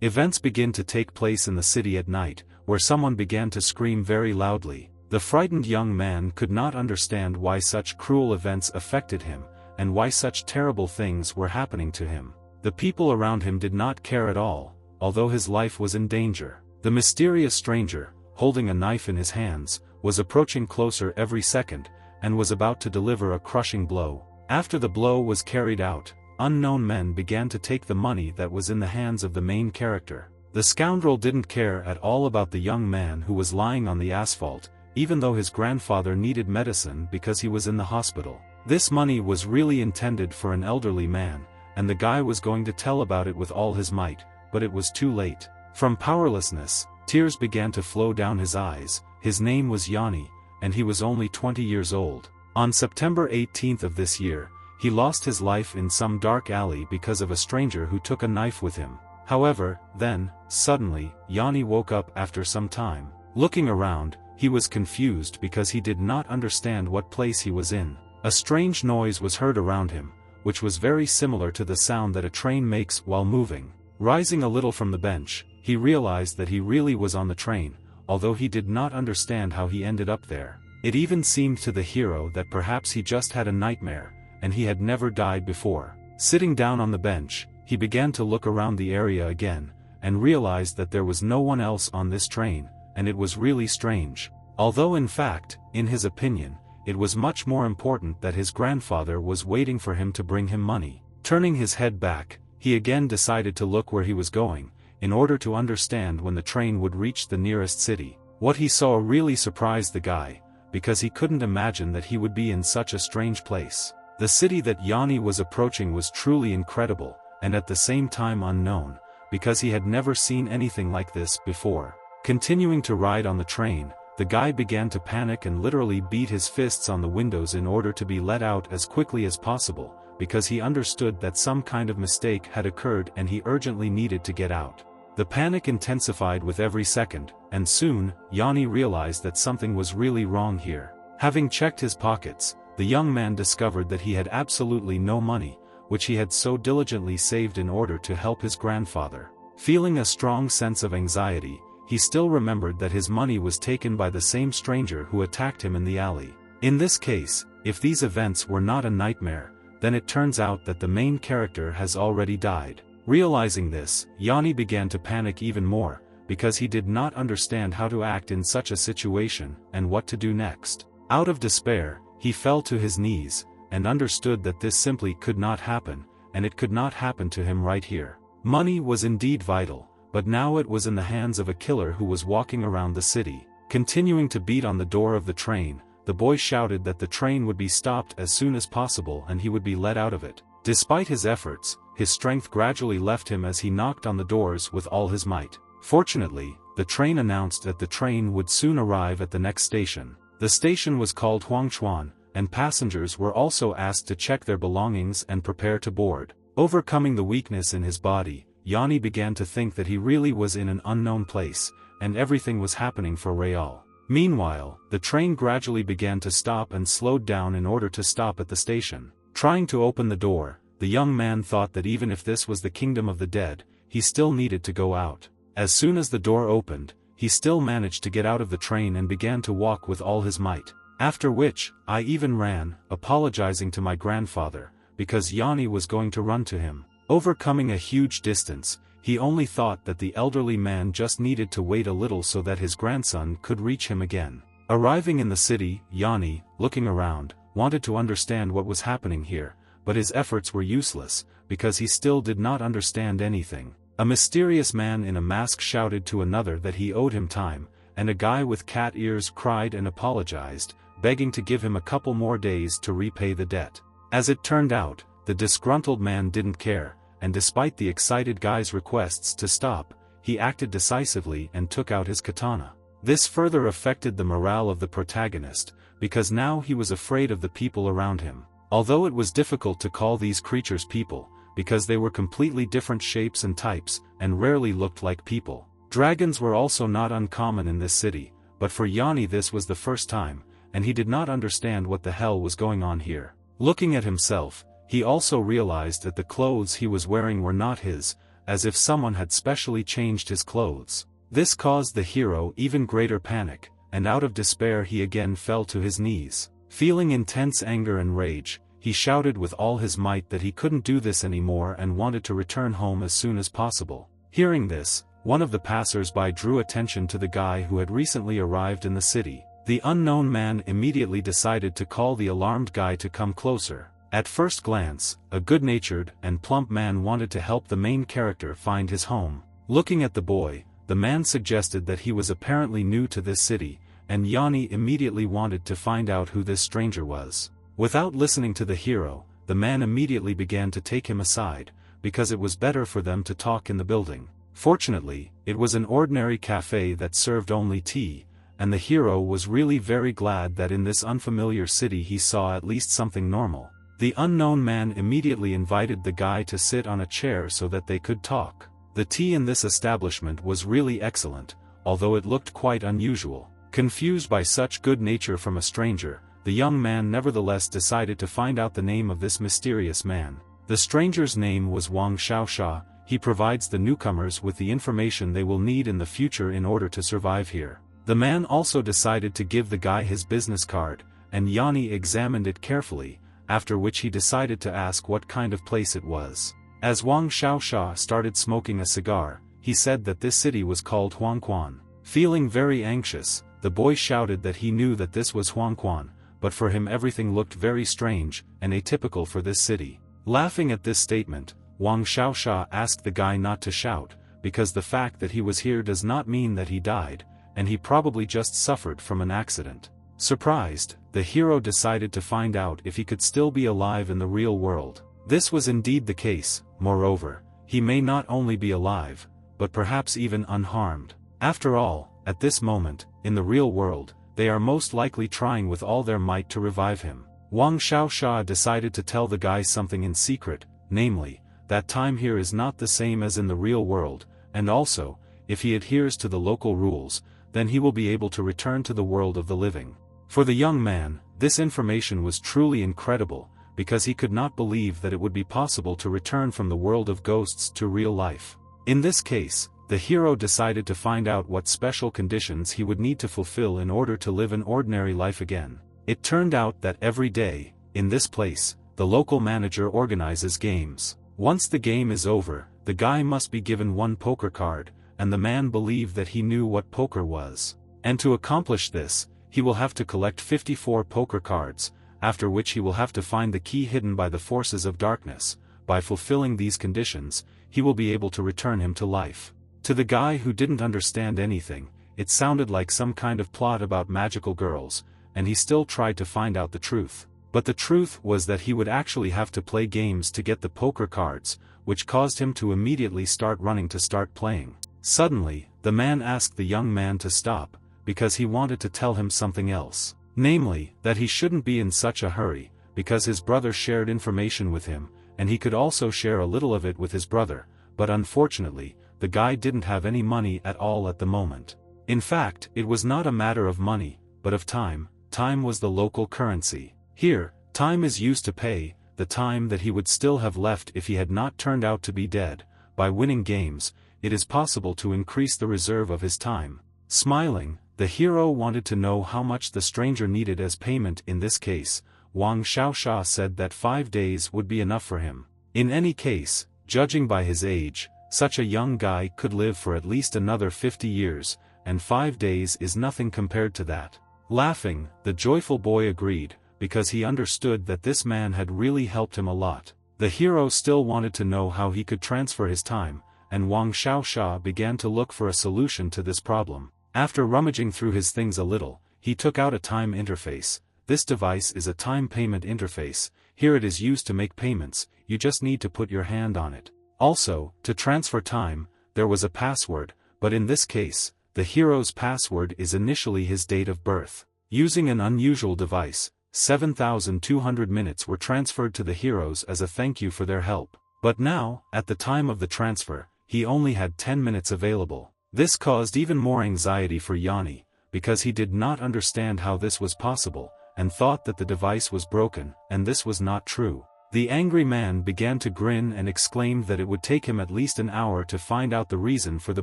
Events begin to take place in the city at night, where someone began to scream very loudly. The frightened young man could not understand why such cruel events affected him, and why such terrible things were happening to him. The people around him did not care at all, although his life was in danger. The mysterious stranger, holding a knife in his hands, was approaching closer every second, and was about to deliver a crushing blow. After the blow was carried out, unknown men began to take the money that was in the hands of the main character. The scoundrel didn't care at all about the young man who was lying on the asphalt, even though his grandfather needed medicine because he was in the hospital. This money was really intended for an elderly man, and the guy was going to tell about it with all his might, but it was too late. From powerlessness, tears began to flow down his eyes. His name was Yanni, and he was only 20 years old. On September 18th of this year, he lost his life in some dark alley because of a stranger who took a knife with him. However, then, suddenly, Yanni woke up after some time. Looking around, he was confused because he did not understand what place he was in. A strange noise was heard around him, which was very similar to the sound that a train makes while moving. Rising a little from the bench, he realized that he really was on the train, although he did not understand how he ended up there. It even seemed to the hero that perhaps he just had a nightmare, and he had never died before. Sitting down on the bench, he began to look around the area again, and realized that there was no one else on this train, and it was really strange. Although in fact, in his opinion, it was much more important that his grandfather was waiting for him to bring him money. Turning his head back, he again decided to look where he was going, in order to understand when the train would reach the nearest city. What he saw really surprised the guy, because he couldn't imagine that he would be in such a strange place. The city that Yanni was approaching was truly incredible, and at the same time unknown, because he had never seen anything like this before. Continuing to ride on the train, the guy began to panic and literally beat his fists on the windows in order to be let out as quickly as possible, because he understood that some kind of mistake had occurred and he urgently needed to get out. The panic intensified with every second, and soon, Yanni realized that something was really wrong here. Having checked his pockets, the young man discovered that he had absolutely no money, which he had so diligently saved in order to help his grandfather. Feeling a strong sense of anxiety, he still remembered that his money was taken by the same stranger who attacked him in the alley. In this case, if these events were not a nightmare, then it turns out that the main character has already died. Realizing this, Yanni began to panic even more, because he did not understand how to act in such a situation and what to do next. Out of despair, he fell to his knees, and understood that this simply could not happen, and it could not happen to him right here. Money was indeed vital, but now it was in the hands of a killer who was walking around the city. Continuing to beat on the door of the train, the boy shouted that the train would be stopped as soon as possible and he would be let out of it. Despite his efforts, his strength gradually left him as he knocked on the doors with all his might. Fortunately, the train announced that the train would soon arrive at the next station. The station was called Huangchuan, and passengers were also asked to check their belongings and prepare to board. Overcoming the weakness in his body, Yanni began to think that he really was in an unknown place, and everything was happening for real. Meanwhile, the train gradually began to stop and slowed down in order to stop at the station. Trying to open the door, the young man thought that even if this was the kingdom of the dead, he still needed to go out. As soon as the door opened, he still managed to get out of the train and began to walk with all his might. After which, I even ran, apologizing to my grandfather, because Yanni was going to run to him. Overcoming a huge distance, he only thought that the elderly man just needed to wait a little so that his grandson could reach him again. Arriving in the city, Yanni, looking around, wanted to understand what was happening here, but his efforts were useless, because he still did not understand anything. A mysterious man in a mask shouted to another that he owed him time, and a guy with cat ears cried and apologized, begging to give him a couple more days to repay the debt. As it turned out, the disgruntled man didn't care, and despite the excited guy's requests to stop, he acted decisively and took out his katana. This further affected the morale of the protagonist, because now he was afraid of the people around him. Although it was difficult to call these creatures people, because they were completely different shapes and types, and rarely looked like people. Dragons were also not uncommon in this city, but for Yanni this was the first time, and he did not understand what the hell was going on here. Looking at himself, he also realized that the clothes he was wearing were not his, as if someone had specially changed his clothes. This caused the hero even greater panic, and out of despair he again fell to his knees. Feeling intense anger and rage, he shouted with all his might that he couldn't do this anymore and wanted to return home as soon as possible. Hearing this, one of the passers-by drew attention to the guy who had recently arrived in the city. The unknown man immediately decided to call the alarmed guy to come closer. At first glance, a good-natured and plump man wanted to help the main character find his home. Looking at the boy, the man suggested that he was apparently new to this city, and Yanni immediately wanted to find out who this stranger was. Without listening to the hero, the man immediately began to take him aside, because it was better for them to talk in the building. Fortunately, it was an ordinary cafe that served only tea, and the hero was really very glad that in this unfamiliar city he saw at least something normal. The unknown man immediately invited the guy to sit on a chair so that they could talk. The tea in this establishment was really excellent, although it looked quite unusual. Confused by such good nature from a stranger, the young man nevertheless decided to find out the name of this mysterious man. The stranger's name was Wang Xiaosha. He provides the newcomers with the information they will need in the future in order to survive here. The man also decided to give the guy his business card, and Yanni examined it carefully, after which he decided to ask what kind of place it was. As Wang Xiaosha started smoking a cigar, he said that this city was called Huangquan. Feeling very anxious, the boy shouted that he knew that this was Huangquan, but for him everything looked very strange and atypical for this city. Laughing at this statement, Wang Xiaosha asked the guy not to shout, because the fact that he was here does not mean that he died, and he probably just suffered from an accident. Surprised, the hero decided to find out if he could still be alive in the real world. This was indeed the case. Moreover, he may not only be alive, but perhaps even unharmed. After all, at this moment, in the real world, they are most likely trying with all their might to revive him. Wang Xiaosha decided to tell the guy something in secret, namely, that time here is not the same as in the real world, and also, if he adheres to the local rules, then he will be able to return to the world of the living. For the young man, this information was truly incredible, because he could not believe that it would be possible to return from the world of ghosts to real life. In this case, the hero decided to find out what special conditions he would need to fulfill in order to live an ordinary life again. It turned out that every day, in this place, the local manager organizes games. Once the game is over, the guy must be given one poker card, and the man believed that he knew what poker was. And to accomplish this, he will have to collect 54 poker cards, after which he will have to find the key hidden by the forces of darkness. By fulfilling these conditions, he will be able to return him to life. To the guy who didn't understand anything, it sounded like some kind of plot about magical girls, and he still tried to find out the truth. But the truth was that he would actually have to play games to get the poker cards, which caused him to immediately start running to start playing. Suddenly, the man asked the young man to stop, because he wanted to tell him something else. Namely, that he shouldn't be in such a hurry, because his brother shared information with him, and he could also share a little of it with his brother, but unfortunately, the guy didn't have any money at all at the moment. In fact, it was not a matter of money, but of time. Time was the local currency. Here, time is used to pay the time that he would still have left if he had not turned out to be dead. By winning games, it is possible to increase the reserve of his time. Smiling, the hero wanted to know how much the stranger needed as payment. In this case, Wang Xiaosha said that 5 days would be enough for him. In any case, judging by his age, such a young guy could live for at least another 50 years, and 5 days is nothing compared to that. Laughing, the joyful boy agreed, because he understood that this man had really helped him a lot. The hero still wanted to know how he could transfer his time, and Wang Xiaosha began to look for a solution to this problem. After rummaging through his things a little, he took out a time interface. This device is a time payment interface. Here it is used to make payments, you just need to put your hand on it. Also, to transfer time, there was a password, but in this case, the hero's password is initially his date of birth. Using an unusual device, 7,200 minutes were transferred to the heroes as a thank you for their help. But now, at the time of the transfer, he only had 10 minutes available. This caused even more anxiety for Yanni, because he did not understand how this was possible, and thought that the device was broken, and this was not true. The angry man began to grin and exclaimed that it would take him at least an hour to find out the reason for the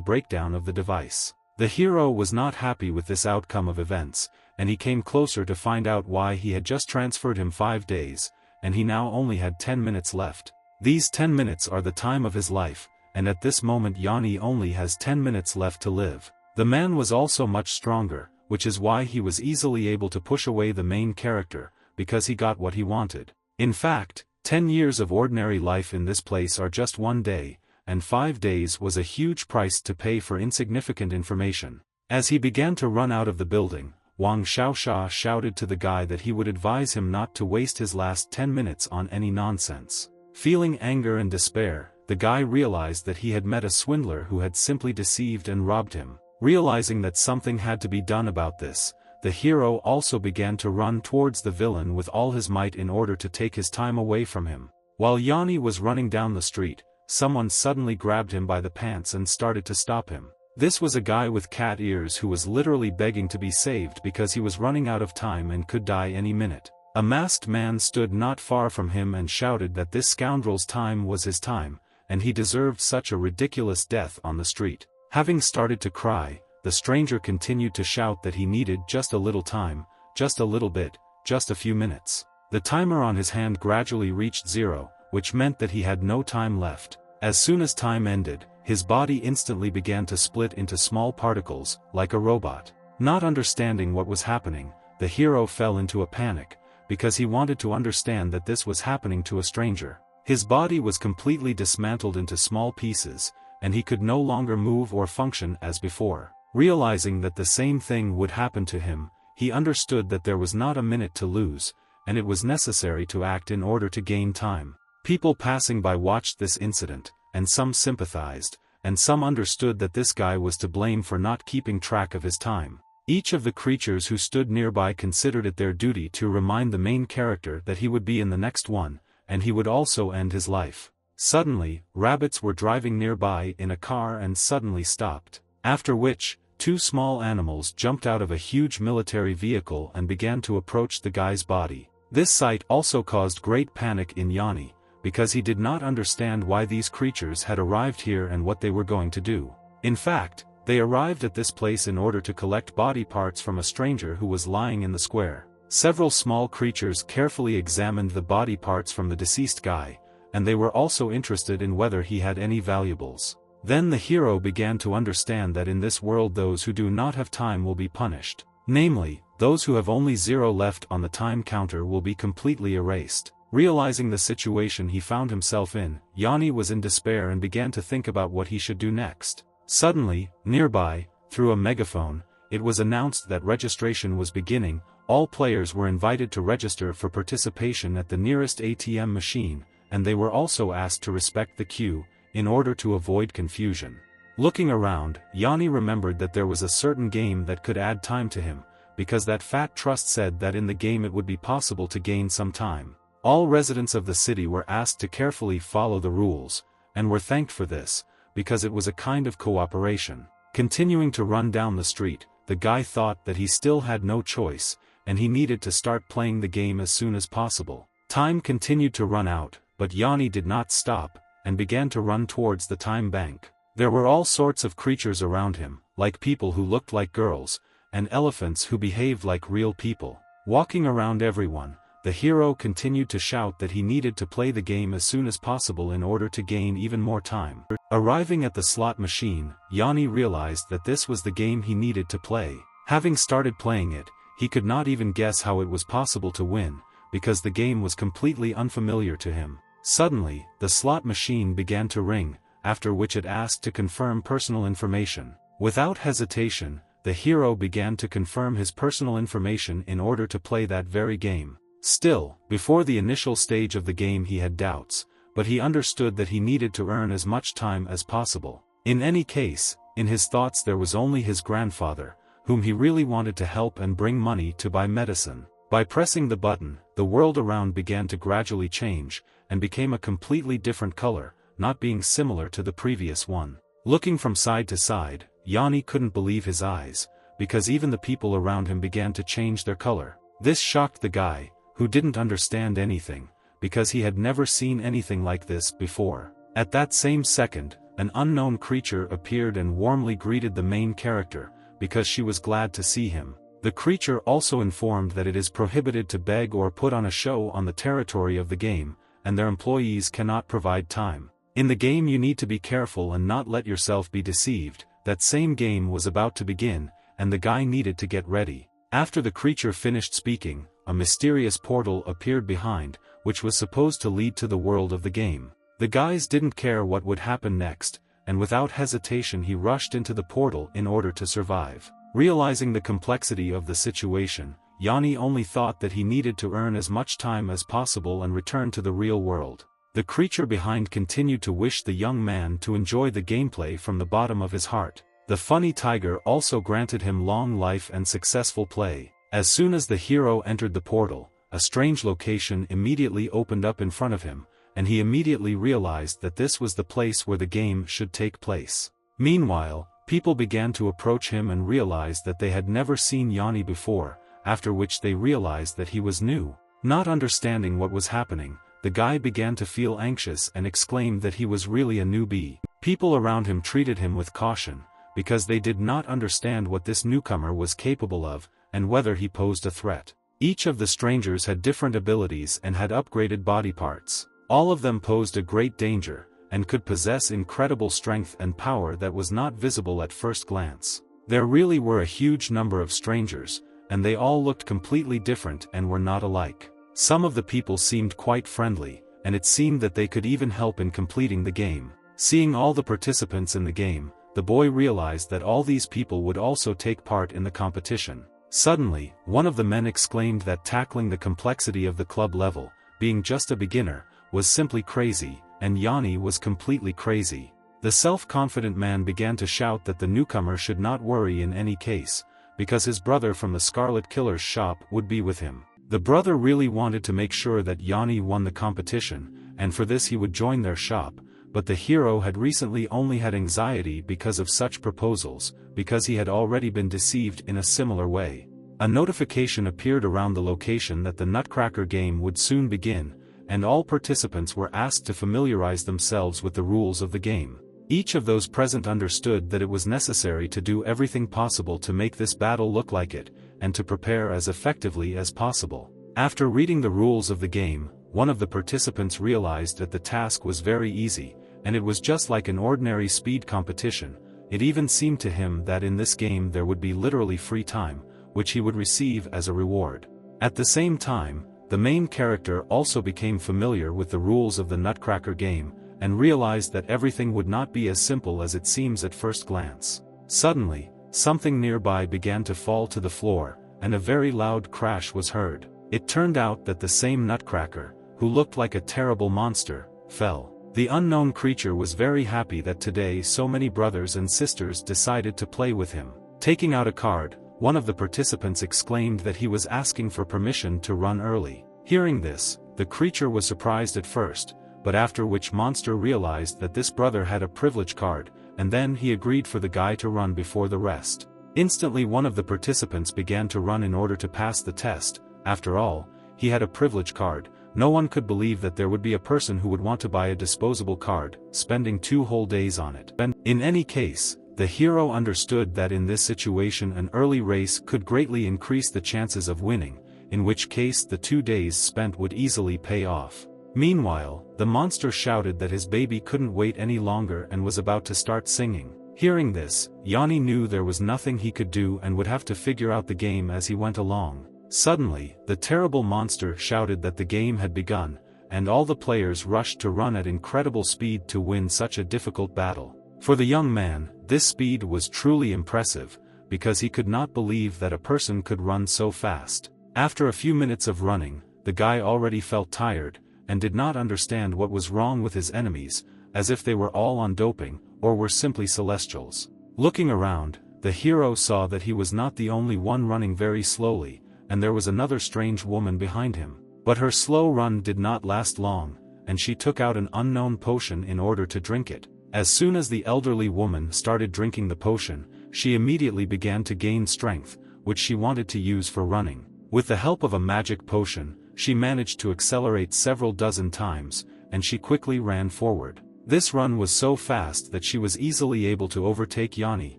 breakdown of the device. The hero was not happy with this outcome of events, and he came closer to find out why he had just transferred him 5 days, and he now only had 10 minutes left. These 10 minutes are the time of his life, and at this moment Yanni only has 10 minutes left to live. The man was also much stronger, which is why he was easily able to push away the main character, because he got what he wanted. In fact, 10 years of ordinary life in this place are just 1 day, and 5 days was a huge price to pay for insignificant information. As he began to run out of the building, Wang Xiaosha shouted to the guy that he would advise him not to waste his last 10 minutes on any nonsense. Feeling anger and despair, the guy realized that he had met a swindler who had simply deceived and robbed him. Realizing that something had to be done about this, the hero also began to run towards the villain with all his might in order to take his time away from him. While Yanni was running down the street, someone suddenly grabbed him by the pants and started to stop him. This was a guy with cat ears who was literally begging to be saved because he was running out of time and could die any minute. A masked man stood not far from him and shouted that this scoundrel's time was his time, and he deserved such a ridiculous death on the street. Having started to cry, the stranger continued to shout that he needed just a little time, just a little bit, just a few minutes. The timer on his hand gradually reached 0, which meant that he had no time left. As soon as time ended, his body instantly began to split into small particles, like a robot. Not understanding what was happening, the hero fell into a panic, because he wanted to understand that this was happening to a stranger. His body was completely dismantled into small pieces, and he could no longer move or function as before. Realizing that the same thing would happen to him, he understood that there was not a minute to lose, and it was necessary to act in order to gain time. People passing by watched this incident, and some sympathized, and some understood that this guy was to blame for not keeping track of his time. Each of the creatures who stood nearby considered it their duty to remind the main character that he would be in the next one, and he would also end his life. Suddenly, rabbits were driving nearby in a car and suddenly stopped. After which, 2 small animals jumped out of a huge military vehicle and began to approach the guy's body. This sight also caused great panic in Yanni, because he did not understand why these creatures had arrived here and what they were going to do. In fact, they arrived at this place in order to collect body parts from a stranger who was lying in the square. Several small creatures carefully examined the body parts from the deceased guy, and they were also interested in whether he had any valuables. Then the hero began to understand that in this world those who do not have time will be punished. Namely, those who have only 0 left on the time counter will be completely erased. Realizing the situation he found himself in, Yanni was in despair and began to think about what he should do next. Suddenly, nearby, through a megaphone, it was announced that registration was beginning. All players were invited to register for participation at the nearest ATM machine, and they were also asked to respect the queue, in order to avoid confusion. Looking around, Yanni remembered that there was a certain game that could add time to him, because that fat trust said that in the game it would be possible to gain some time. All residents of the city were asked to carefully follow the rules, and were thanked for this, because it was a kind of cooperation. Continuing to run down the street, the guy thought that he still had no choice, and he needed to start playing the game as soon as possible. Time continued to run out, but Yanni did not stop, and began to run towards the time bank. There were all sorts of creatures around him, like people who looked like girls, and elephants who behaved like real people. Walking around everyone, the hero continued to shout that he needed to play the game as soon as possible in order to gain even more time. Arriving at the slot machine, Yanni realized that this was the game he needed to play. Having started playing it, he could not even guess how it was possible to win, because the game was completely unfamiliar to him. Suddenly, the slot machine began to ring, after which it asked to confirm personal information. Without hesitation, the hero began to confirm his personal information in order to play that very game. Still, before the initial stage of the game he had doubts, but he understood that he needed to earn as much time as possible. In any case, in his thoughts there was only his grandfather, whom he really wanted to help and bring money to buy medicine. By pressing the button, the world around began to gradually change, and became a completely different color, not being similar to the previous one. Looking from side to side, Yanni couldn't believe his eyes, because even the people around him began to change their color. This shocked the guy, who didn't understand anything, because he had never seen anything like this before. At that same second, an unknown creature appeared and warmly greeted the main character, because she was glad to see him. The creature also informed that it is prohibited to beg or put on a show on the territory of the game, and their employees cannot provide time. In the game you need to be careful and not let yourself be deceived. That same game was about to begin, and the guy needed to get ready. After the creature finished speaking, a mysterious portal appeared behind, which was supposed to lead to the world of the game. The guys didn't care what would happen next, and without hesitation he rushed into the portal in order to survive. Realizing the complexity of the situation, Yanni only thought that he needed to earn as much time as possible and return to the real world. The creature behind continued to wish the young man to enjoy the gameplay from the bottom of his heart. The funny tiger also granted him long life and successful play. As soon as the hero entered the portal, a strange location immediately opened up in front of him, and he immediately realized that this was the place where the game should take place. Meanwhile, people began to approach him and realized that they had never seen Yanni before, after which they realized that he was new. Not understanding what was happening, the guy began to feel anxious and exclaimed that he was really a newbie. People around him treated him with caution, because they did not understand what this newcomer was capable of, and whether he posed a threat. Each of the strangers had different abilities and had upgraded body parts. All of them posed a great danger, and could possess incredible strength and power that was not visible at first glance. There really were a huge number of strangers, and they all looked completely different and were not alike. Some of the people seemed quite friendly, and it seemed that they could even help in completing the game. Seeing all the participants in the game, the boy realized that all these people would also take part in the competition. Suddenly, one of the men exclaimed that tackling the complexity of the club level, being just a beginner, was simply crazy, and Yanni was completely crazy. The self-confident man began to shout that the newcomer should not worry in any case, because his brother from the Scarlet Killer's shop would be with him. The brother really wanted to make sure that Yanni won the competition, and for this he would join their shop, but the hero had recently only had anxiety because of such proposals, because he had already been deceived in a similar way. A notification appeared around the location that the Nutcracker game would soon begin, and all participants were asked to familiarize themselves with the rules of the game. Each of those present understood that it was necessary to do everything possible to make this battle look like it, and to prepare as effectively as possible. After reading the rules of the game, one of the participants realized that the task was very easy, and it was just like an ordinary speed competition. It even seemed to him that in this game there would be literally free time, which he would receive as a reward. At the same time, the main character also became familiar with the rules of the Nutcracker game, and realized that everything would not be as simple as it seems at first glance. Suddenly, something nearby began to fall to the floor, and a very loud crash was heard. It turned out that the same Nutcracker, who looked like a terrible monster, fell. The unknown creature was very happy that today so many brothers and sisters decided to play with him. Taking out a card, one of the participants exclaimed that he was asking for permission to run early. Hearing this, the creature was surprised at first, but after which monster realized that this brother had a privilege card, and then he agreed for the guy to run before the rest. Instantly one of the participants began to run in order to pass the test. After all, he had a privilege card. No one could believe that there would be a person who would want to buy a disposable card, spending 2 whole days on it. In any case, the hero understood that in this situation an early race could greatly increase the chances of winning, in which case the 2 days spent would easily pay off. Meanwhile, the monster shouted that his baby couldn't wait any longer and was about to start singing. Hearing this, Yanni knew there was nothing he could do and would have to figure out the game as he went along. Suddenly, the terrible monster shouted that the game had begun, and all the players rushed to run at incredible speed to win such a difficult battle. For the young man, this speed was truly impressive, because he could not believe that a person could run so fast. After a few minutes of running, the guy already felt tired, and did not understand what was wrong with his enemies, as if they were all on doping, or were simply celestials. Looking around, the hero saw that he was not the only one running very slowly, and there was another strange woman behind him. But her slow run did not last long, and she took out an unknown potion in order to drink it. As soon as the elderly woman started drinking the potion, she immediately began to gain strength, which she wanted to use for running. With the help of a magic potion, she managed to accelerate several dozen times, and she quickly ran forward. This run was so fast that she was easily able to overtake Yanni,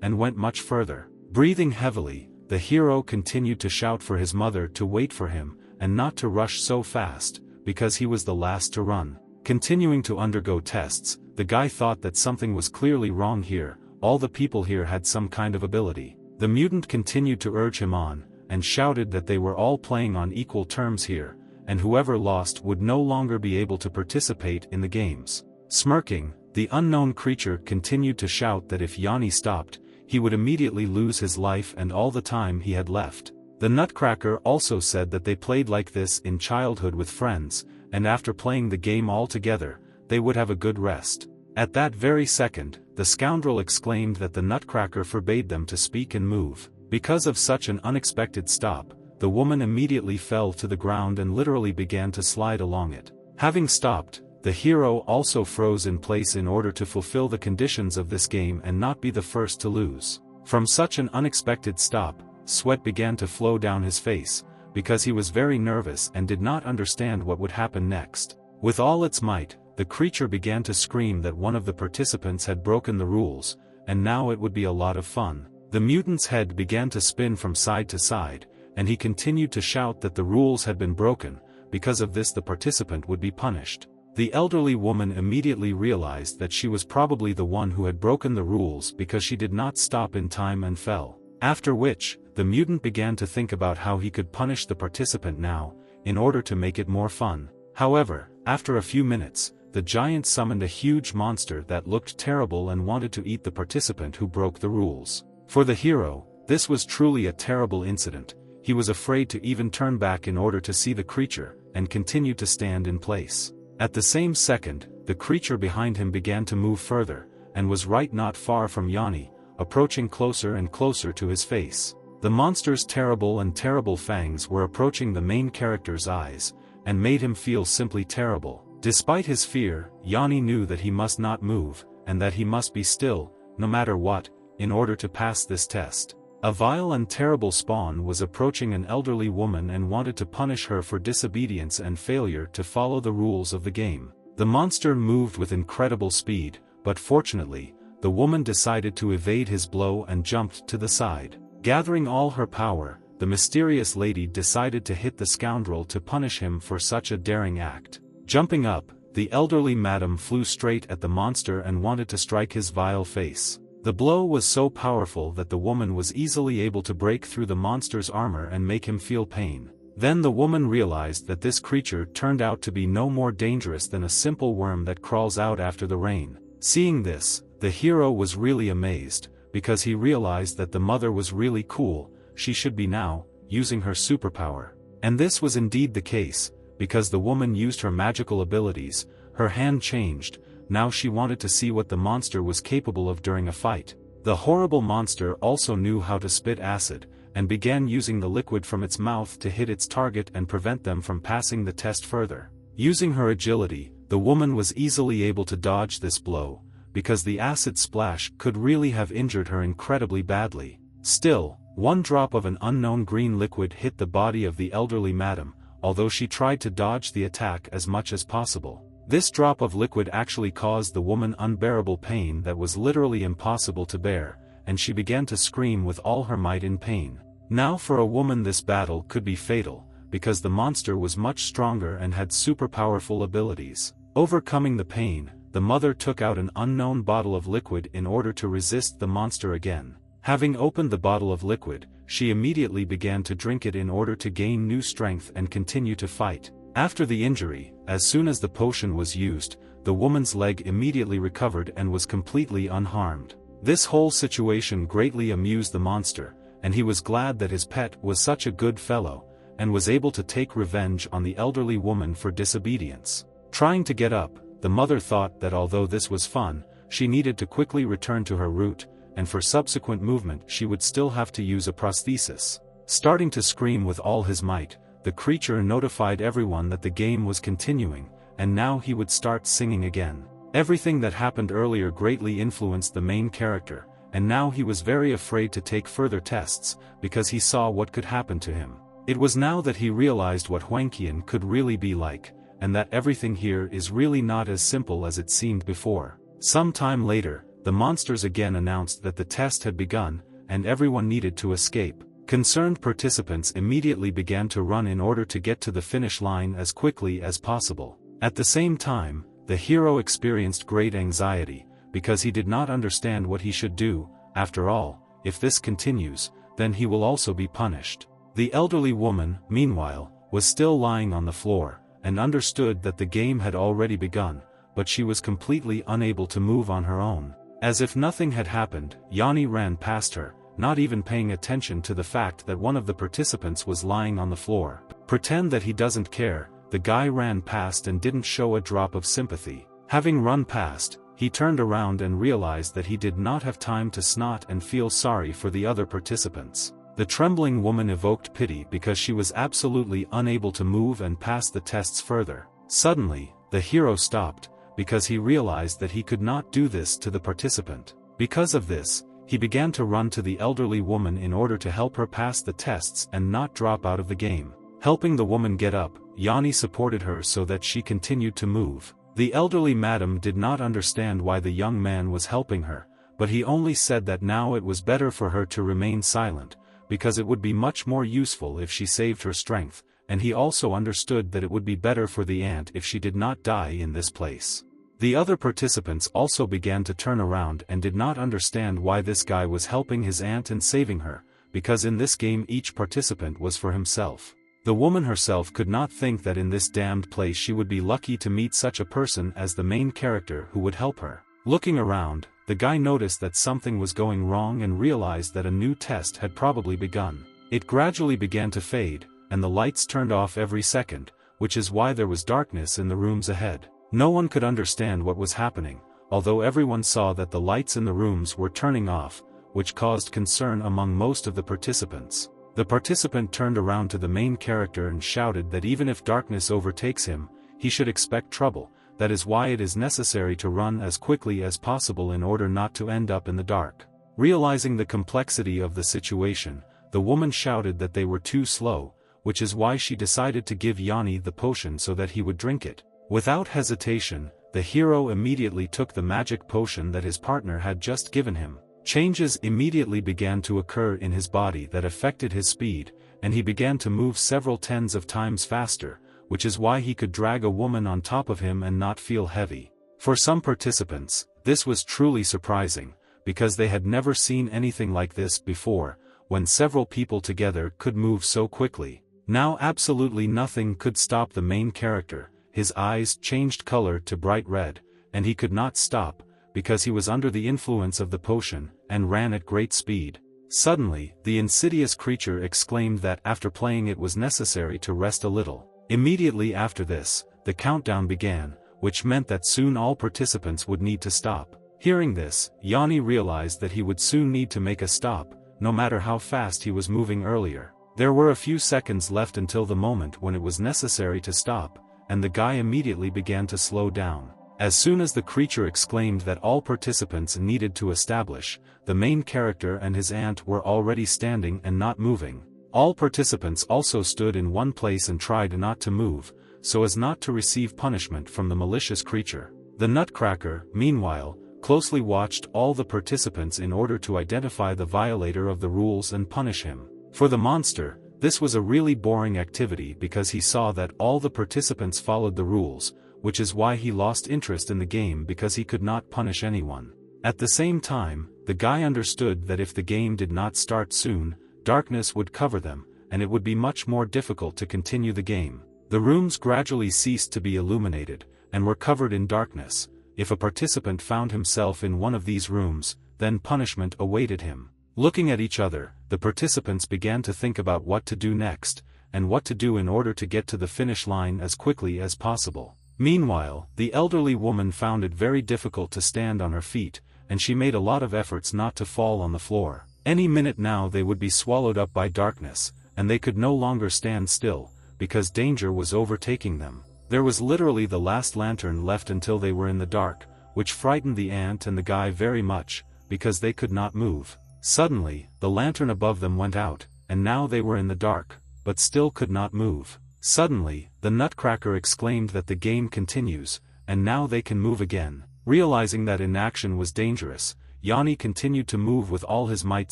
and went much further. Breathing heavily, the hero continued to shout for his mother to wait for him, and not to rush so fast, because he was the last to run. Continuing to undergo tests, the guy thought that something was clearly wrong here. All the people here had some kind of ability. The mutant continued to urge him on, and shouted that they were all playing on equal terms here, and whoever lost would no longer be able to participate in the games. Smirking, the unknown creature continued to shout that if Yanni stopped, he would immediately lose his life and all the time he had left. The Nutcracker also said that they played like this in childhood with friends, and after playing the game all together, they would have a good rest. At that very second, the scoundrel exclaimed that the Nutcracker forbade them to speak and move. Because of such an unexpected stop, the woman immediately fell to the ground and literally began to slide along it. Having stopped, the hero also froze in place in order to fulfill the conditions of this game and not be the first to lose. From such an unexpected stop, sweat began to flow down his face, because he was very nervous and did not understand what would happen next. With all its might, the creature began to scream that one of the participants had broken the rules, and now it would be a lot of fun. The mutant's head began to spin from side to side, and he continued to shout that the rules had been broken. Because of this the participant would be punished. The elderly woman immediately realized that she was probably the one who had broken the rules because she did not stop in time and fell. After which, the mutant began to think about how he could punish the participant now, in order to make it more fun. However, after a few minutes, the giant summoned a huge monster that looked terrible and wanted to eat the participant who broke the rules. For the hero, this was truly a terrible incident. He was afraid to even turn back in order to see the creature, and continued to stand in place. At the same second, the creature behind him began to move further, and was right not far from Yanni, approaching closer and closer to his face. The monster's terrible fangs were approaching the main character's eyes, and made him feel simply terrible. Despite his fear, Yanni knew that he must not move, and that he must be still, no matter what, in order to pass this test. A vile and terrible spawn was approaching an elderly woman and wanted to punish her for disobedience and failure to follow the rules of the game. The monster moved with incredible speed, but fortunately, the woman decided to evade his blow and jumped to the side. Gathering all her power, the mysterious lady decided to hit the scoundrel to punish him for such a daring act. Jumping up, the elderly madam flew straight at the monster and wanted to strike his vile face. The blow was so powerful that the woman was easily able to break through the monster's armor and make him feel pain. Then the woman realized that this creature turned out to be no more dangerous than a simple worm that crawls out after the rain. Seeing this, the hero was really amazed, because he realized that the mother was really cool. She should be now using her superpower. And this was indeed the case, because the woman used her magical abilities. Her hand changed. Now she wanted to see what the monster was capable of during a fight. The horrible monster also knew how to spit acid, and began using the liquid from its mouth to hit its target and prevent them from passing the test further. Using her agility, the woman was easily able to dodge this blow, because the acid splash could really have injured her incredibly badly. Still, one drop of an unknown green liquid hit the body of the elderly madam, although she tried to dodge the attack as much as possible. This drop of liquid actually caused the woman unbearable pain that was literally impossible to bear, and she began to scream with all her might in pain. Now for a woman this battle could be fatal, because the monster was much stronger and had super powerful abilities. Overcoming the pain, the mother took out an unknown bottle of liquid in order to resist the monster again. Having opened the bottle of liquid, she immediately began to drink it in order to gain new strength and continue to fight. After the injury, as soon as the potion was used, the woman's leg immediately recovered and was completely unharmed. This whole situation greatly amused the monster, and he was glad that his pet was such a good fellow, and was able to take revenge on the elderly woman for disobedience. Trying to get up, the mother thought that although this was fun, she needed to quickly return to her route, and for subsequent movement she would still have to use a prosthesis. Starting to scream with all his might, the creature notified everyone that the game was continuing, and now he would start singing again. Everything that happened earlier greatly influenced the main character, and now he was very afraid to take further tests, because he saw what could happen to him. It was now that he realized what Huangqian could really be like, and that everything here is really not as simple as it seemed before. Some time later, the monsters again announced that the test had begun, and everyone needed to escape. Concerned participants immediately began to run in order to get to the finish line as quickly as possible. At the same time, the hero experienced great anxiety, because he did not understand what he should do. After all, if this continues, then he will also be punished. The elderly woman, meanwhile, was still lying on the floor, and understood that the game had already begun, but she was completely unable to move on her own. As if nothing had happened, Yanni ran past her, not even paying attention to the fact that one of the participants was lying on the floor. Pretend that he doesn't care, the guy ran past and didn't show a drop of sympathy. Having run past, he turned around and realized that he did not have time to snot and feel sorry for the other participants. The trembling woman evoked pity because she was absolutely unable to move and pass the tests further. Suddenly, the hero stopped, because he realized that he could not do this to the participant. Because of this, he began to run to the elderly woman in order to help her pass the tests and not drop out of the game. Helping the woman get up, Yanni supported her so that she continued to move. The elderly madam did not understand why the young man was helping her, but he only said that now it was better for her to remain silent, because it would be much more useful if she saved her strength, and he also understood that it would be better for the ant if she did not die in this place. The other participants also began to turn around and did not understand why this guy was helping his aunt and saving her, because in this game each participant was for himself. The woman herself could not think that in this damned place she would be lucky to meet such a person as the main character who would help her. Looking around, the guy noticed that something was going wrong and realized that a new test had probably begun. It gradually began to fade, and the lights turned off every second, which is why there was darkness in the rooms ahead. No one could understand what was happening, although everyone saw that the lights in the rooms were turning off, which caused concern among most of the participants. The participant turned around to the main character and shouted that even if darkness overtakes him, he should expect trouble. That is why it is necessary to run as quickly as possible in order not to end up in the dark. Realizing the complexity of the situation, the woman shouted that they were too slow, which is why she decided to give Yanni the potion so that he would drink it. Without hesitation, the hero immediately took the magic potion that his partner had just given him. Changes immediately began to occur in his body that affected his speed, and he began to move several tens of times faster, which is why he could drag a woman on top of him and not feel heavy. For some participants, this was truly surprising, because they had never seen anything like this before, when several people together could move so quickly. Now absolutely nothing could stop the main character. His eyes changed color to bright red, and he could not stop, because he was under the influence of the potion, and ran at great speed. Suddenly, the insidious creature exclaimed that after playing it was necessary to rest a little. Immediately after this, the countdown began, which meant that soon all participants would need to stop. Hearing this, Yanni realized that he would soon need to make a stop, no matter how fast he was moving earlier. There were a few seconds left until the moment when it was necessary to stop, and the guy immediately began to slow down. As soon as the creature exclaimed that all participants needed to establish, the main character and his aunt were already standing and not moving. All participants also stood in one place and tried not to move, so as not to receive punishment from the malicious creature. The Nutcracker, meanwhile, closely watched all the participants in order to identify the violator of the rules and punish him. For the monster, this was a really boring activity because he saw that all the participants followed the rules, which is why he lost interest in the game because he could not punish anyone. At the same time, the guy understood that if the game did not start soon, darkness would cover them, and it would be much more difficult to continue the game. The rooms gradually ceased to be illuminated, and were covered in darkness. If a participant found himself in one of these rooms, then punishment awaited him. Looking at each other, the participants began to think about what to do next, and what to do in order to get to the finish line as quickly as possible. Meanwhile, the elderly woman found it very difficult to stand on her feet, and she made a lot of efforts not to fall on the floor. Any minute now they would be swallowed up by darkness, and they could no longer stand still, because danger was overtaking them. There was literally the last lantern left until they were in the dark, which frightened the ant and the guy very much, because they could not move. Suddenly, the lantern above them went out, and now they were in the dark. but still could not move. Suddenly, the Nutcracker exclaimed that the game continues, and now they can move again. Realizing that inaction was dangerous, Yanni continued to move with all his might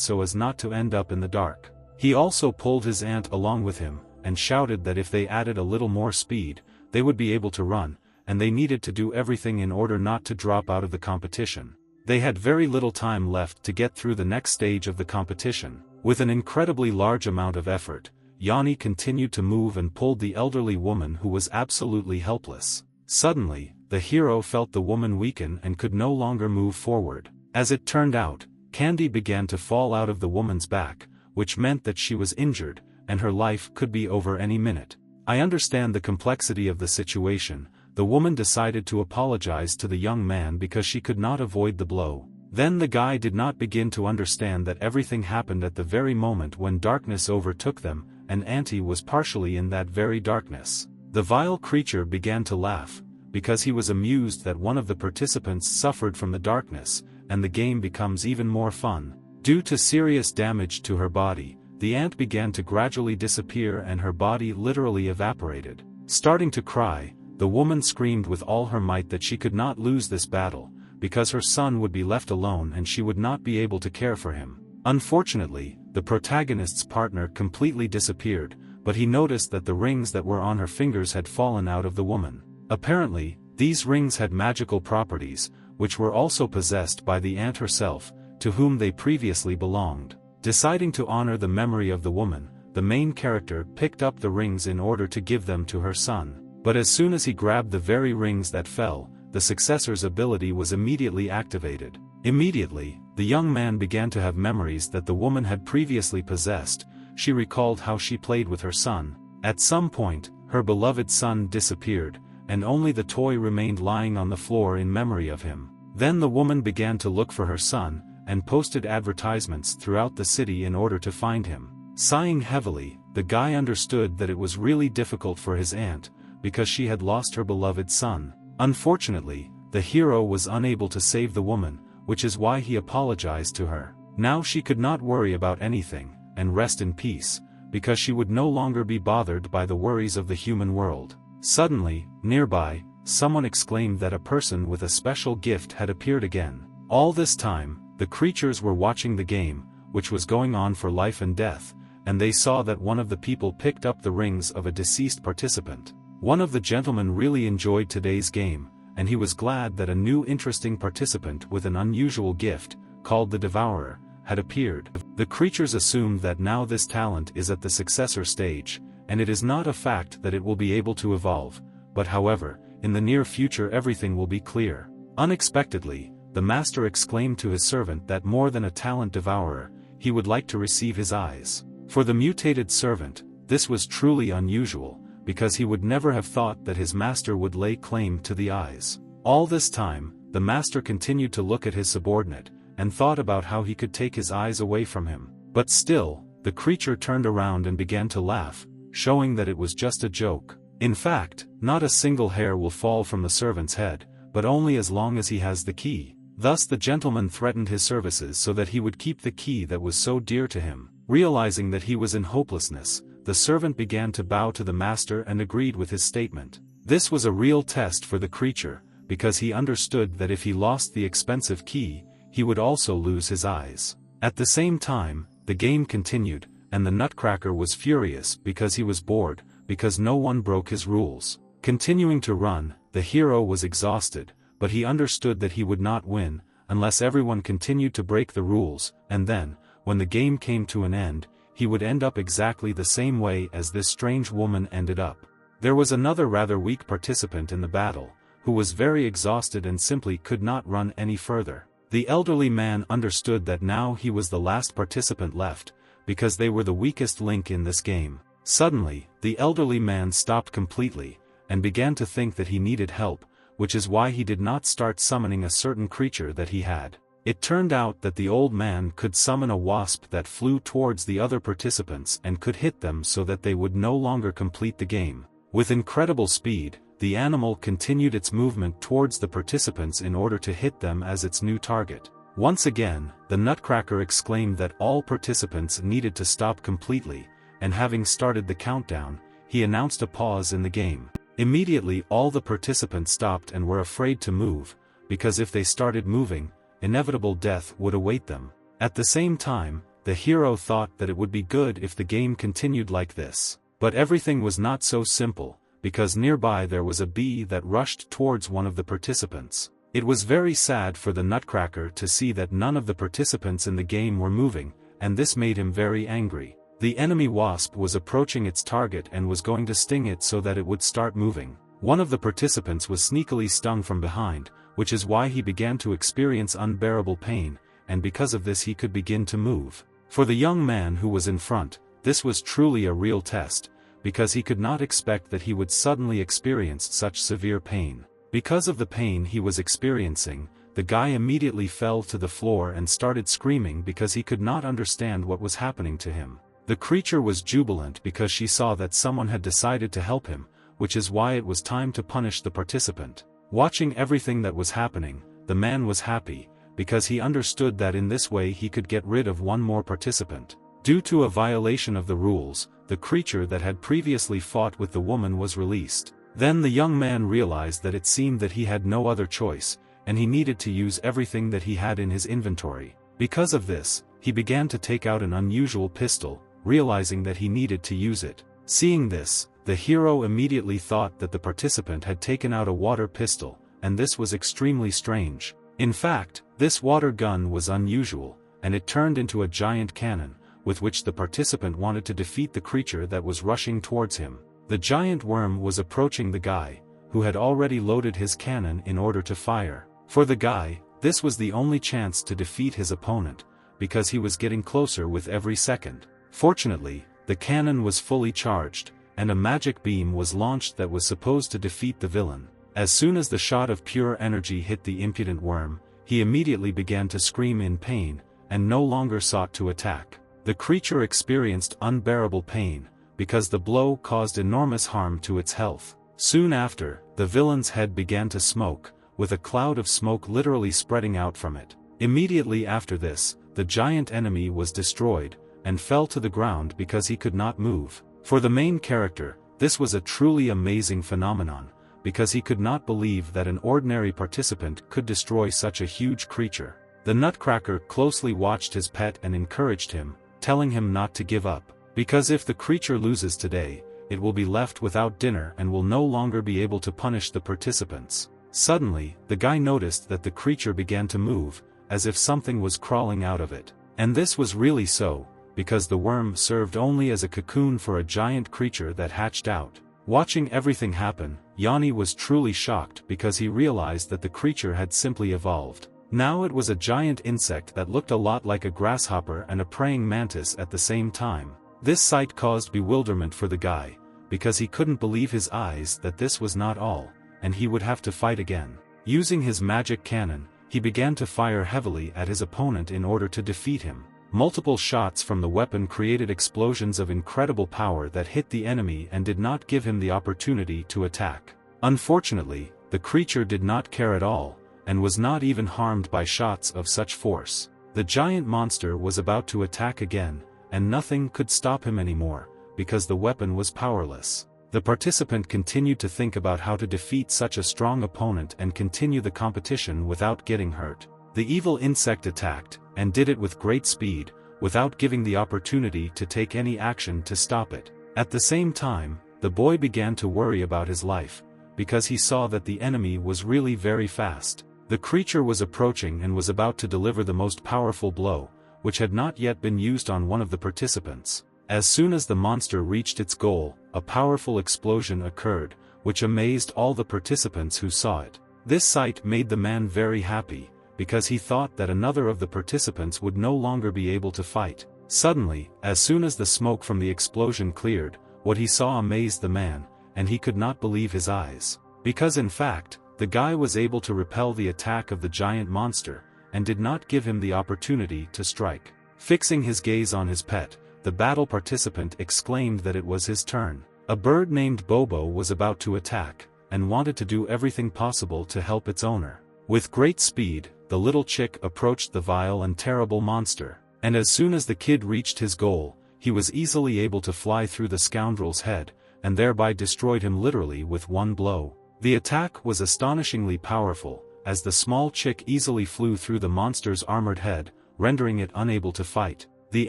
so as not to end up in the dark. He also pulled his aunt along with him, and shouted that if they added a little more speed, they would be able to run, and they needed to do everything in order not to drop out of the competition. They had very little time left to get through the next stage of the competition. With an incredibly large amount of effort, Yanni continued to move and pulled the elderly woman who was absolutely helpless. Suddenly, the hero felt the woman weaken and could no longer move forward. As it turned out, candy began to fall out of the woman's back, which meant that she was injured, and her life could be over any minute. I understand the complexity of the situation. The woman decided to apologize to the young man because she could not avoid the blow. Then the guy did not begin to understand that everything happened at the very moment when darkness overtook them, and Auntie was partially in that very darkness. The vile creature began to laugh, because he was amused that one of the participants suffered from the darkness, and the game becomes even more fun. Due to serious damage to her body, the ant began to gradually disappear and her body literally evaporated. Starting to cry, the woman screamed with all her might that she could not lose this battle, because her son would be left alone and she would not be able to care for him. Unfortunately, the protagonist's partner completely disappeared, but he noticed that the rings that were on her fingers had fallen out of the woman. Apparently, these rings had magical properties, which were also possessed by the ant herself, to whom they previously belonged. Deciding to honor the memory of the woman, the main character picked up the rings in order to give them to her son. But as soon as he grabbed the very rings that fell, the successor's ability was immediately activated. Immediately, the young man began to have memories that the woman had previously possessed. She recalled how she played with her son. At some point, her beloved son disappeared, and only the toy remained lying on the floor in memory of him. Then the woman began to look for her son, and posted advertisements throughout the city in order to find him. Sighing heavily, the guy understood that it was really difficult for his aunt, because she had lost her beloved son. Unfortunately, the hero was unable to save the woman, which is why he apologized to her. Now she could not worry about anything, and rest in peace, because she would no longer be bothered by the worries of the human world. Suddenly, nearby, someone exclaimed that a person with a special gift had appeared again. All this time, the creatures were watching the game, which was going on for life and death, and they saw that one of the people picked up the rings of a deceased participant. One of the gentlemen really enjoyed today's game, and he was glad that a new interesting participant with an unusual gift, called the Devourer, had appeared. The creatures assumed that now this talent is at the successor stage, and it is not a fact that it will be able to evolve, but however, in the near future everything will be clear. Unexpectedly, the master exclaimed to his servant that more than a talent devourer, he would like to receive his eyes. For the mutated servant, this was truly unusual, because he would never have thought that his master would lay claim to the eyes. All this time, the master continued to look at his subordinate, and thought about how he could take his eyes away from him. But still, the creature turned around and began to laugh, showing that it was just a joke. In fact, not a single hair will fall from the servant's head, but only as long as he has the key. Thus the gentleman threatened his services so that he would keep the key that was so dear to him. Realizing that he was in hopelessness, the servant began to bow to the master and agreed with his statement. This was a real test for the creature, because he understood that if he lost the expensive key, he would also lose his eyes. At the same time, the game continued, and the Nutcracker was furious because he was bored, because no one broke his rules. Continuing to run, the hero was exhausted, but he understood that he would not win, unless everyone continued to break the rules, and then, when the game came to an end, he would end up exactly the same way as this strange woman ended up. There was another rather weak participant in the battle, who was very exhausted and simply could not run any further. The elderly man understood that now he was the last participant left, because they were the weakest link in this game. Suddenly, the elderly man stopped completely, and began to think that he needed help, which is why he did not start summoning a certain creature that he had. It turned out that the old man could summon a wasp that flew towards the other participants and could hit them so that they would no longer complete the game. With incredible speed, the animal continued its movement towards the participants in order to hit them as its new target. Once again, the Nutcracker exclaimed that all participants needed to stop completely, and having started the countdown, he announced a pause in the game. Immediately all the participants stopped and were afraid to move, because if they started moving, inevitable death would await them. At the same time, the hero thought that it would be good if the game continued like this. But everything was not so simple, because nearby there was a bee that rushed towards one of the participants. It was very sad for the Nutcracker to see that none of the participants in the game were moving, and this made him very angry. The enemy wasp was approaching its target and was going to sting it so that it would start moving. One of the participants was sneakily stung from behind, which is why he began to experience unbearable pain, and because of this he could begin to move. For the young man who was in front, this was truly a real test, because he could not expect that he would suddenly experience such severe pain. Because of the pain he was experiencing, the guy immediately fell to the floor and started screaming because he could not understand what was happening to him. The creature was jubilant because she saw that someone had decided to help him, which is why it was time to punish the participant. Watching everything that was happening, the man was happy, because he understood that in this way he could get rid of one more participant. Due to a violation of the rules, the creature that had previously fought with the woman was released. Then the young man realized that it seemed that he had no other choice, and he needed to use everything that he had in his inventory. Because of this, he began to take out an unusual pistol, realizing that he needed to use it. Seeing this, the hero immediately thought that the participant had taken out a water pistol, and this was extremely strange. In fact, this water gun was unusual, and it turned into a giant cannon, with which the participant wanted to defeat the creature that was rushing towards him. The giant worm was approaching the guy, who had already loaded his cannon in order to fire. For the guy, this was the only chance to defeat his opponent, because he was getting closer with every second. Fortunately, the cannon was fully charged, and a magic beam was launched that was supposed to defeat the villain. As soon as the shot of pure energy hit the impudent worm, he immediately began to scream in pain, and no longer sought to attack. The creature experienced unbearable pain, because the blow caused enormous harm to its health. Soon after, the villain's head began to smoke, with a cloud of smoke literally spreading out from it. Immediately after this, the giant enemy was destroyed, and fell to the ground because he could not move. For the main character, this was a truly amazing phenomenon, because he could not believe that an ordinary participant could destroy such a huge creature. The Nutcracker closely watched his pet and encouraged him, telling him not to give up, because if the creature loses today, it will be left without dinner and will no longer be able to punish the participants. Suddenly, the guy noticed that the creature began to move, as if something was crawling out of it. And this was really so, because the worm served only as a cocoon for a giant creature that hatched out. Watching everything happen, Yanni was truly shocked because he realized that the creature had simply evolved. Now it was a giant insect that looked a lot like a grasshopper and a praying mantis at the same time. This sight caused bewilderment for the guy, because he couldn't believe his eyes that this was not all, and he would have to fight again. Using his magic cannon, he began to fire heavily at his opponent in order to defeat him. Multiple shots from the weapon created explosions of incredible power that hit the enemy and did not give him the opportunity to attack. Unfortunately, the creature did not care at all, and was not even harmed by shots of such force. The giant monster was about to attack again, and nothing could stop him anymore, because the weapon was powerless. The participant continued to think about how to defeat such a strong opponent and continue the competition without getting hurt. The evil insect attacked, and did it with great speed, without giving the opportunity to take any action to stop it. At the same time, the boy began to worry about his life, because he saw that the enemy was really very fast. The creature was approaching and was about to deliver the most powerful blow, which had not yet been used on one of the participants. As soon as the monster reached its goal, a powerful explosion occurred, which amazed all the participants who saw it. This sight made the man very happy, because he thought that another of the participants would no longer be able to fight. Suddenly, as soon as the smoke from the explosion cleared, what he saw amazed the man, and he could not believe his eyes. Because in fact, the guy was able to repel the attack of the giant monster, and did not give him the opportunity to strike. Fixing his gaze on his pet, the battle participant exclaimed that it was his turn. A bird named Bobo was about to attack, and wanted to do everything possible to help its owner. With great speed, the little chick approached the vile and terrible monster, and as soon as the kid reached his goal, he was easily able to fly through the scoundrel's head, and thereby destroyed him literally with one blow. The attack was astonishingly powerful, as the small chick easily flew through the monster's armored head, rendering it unable to fight. The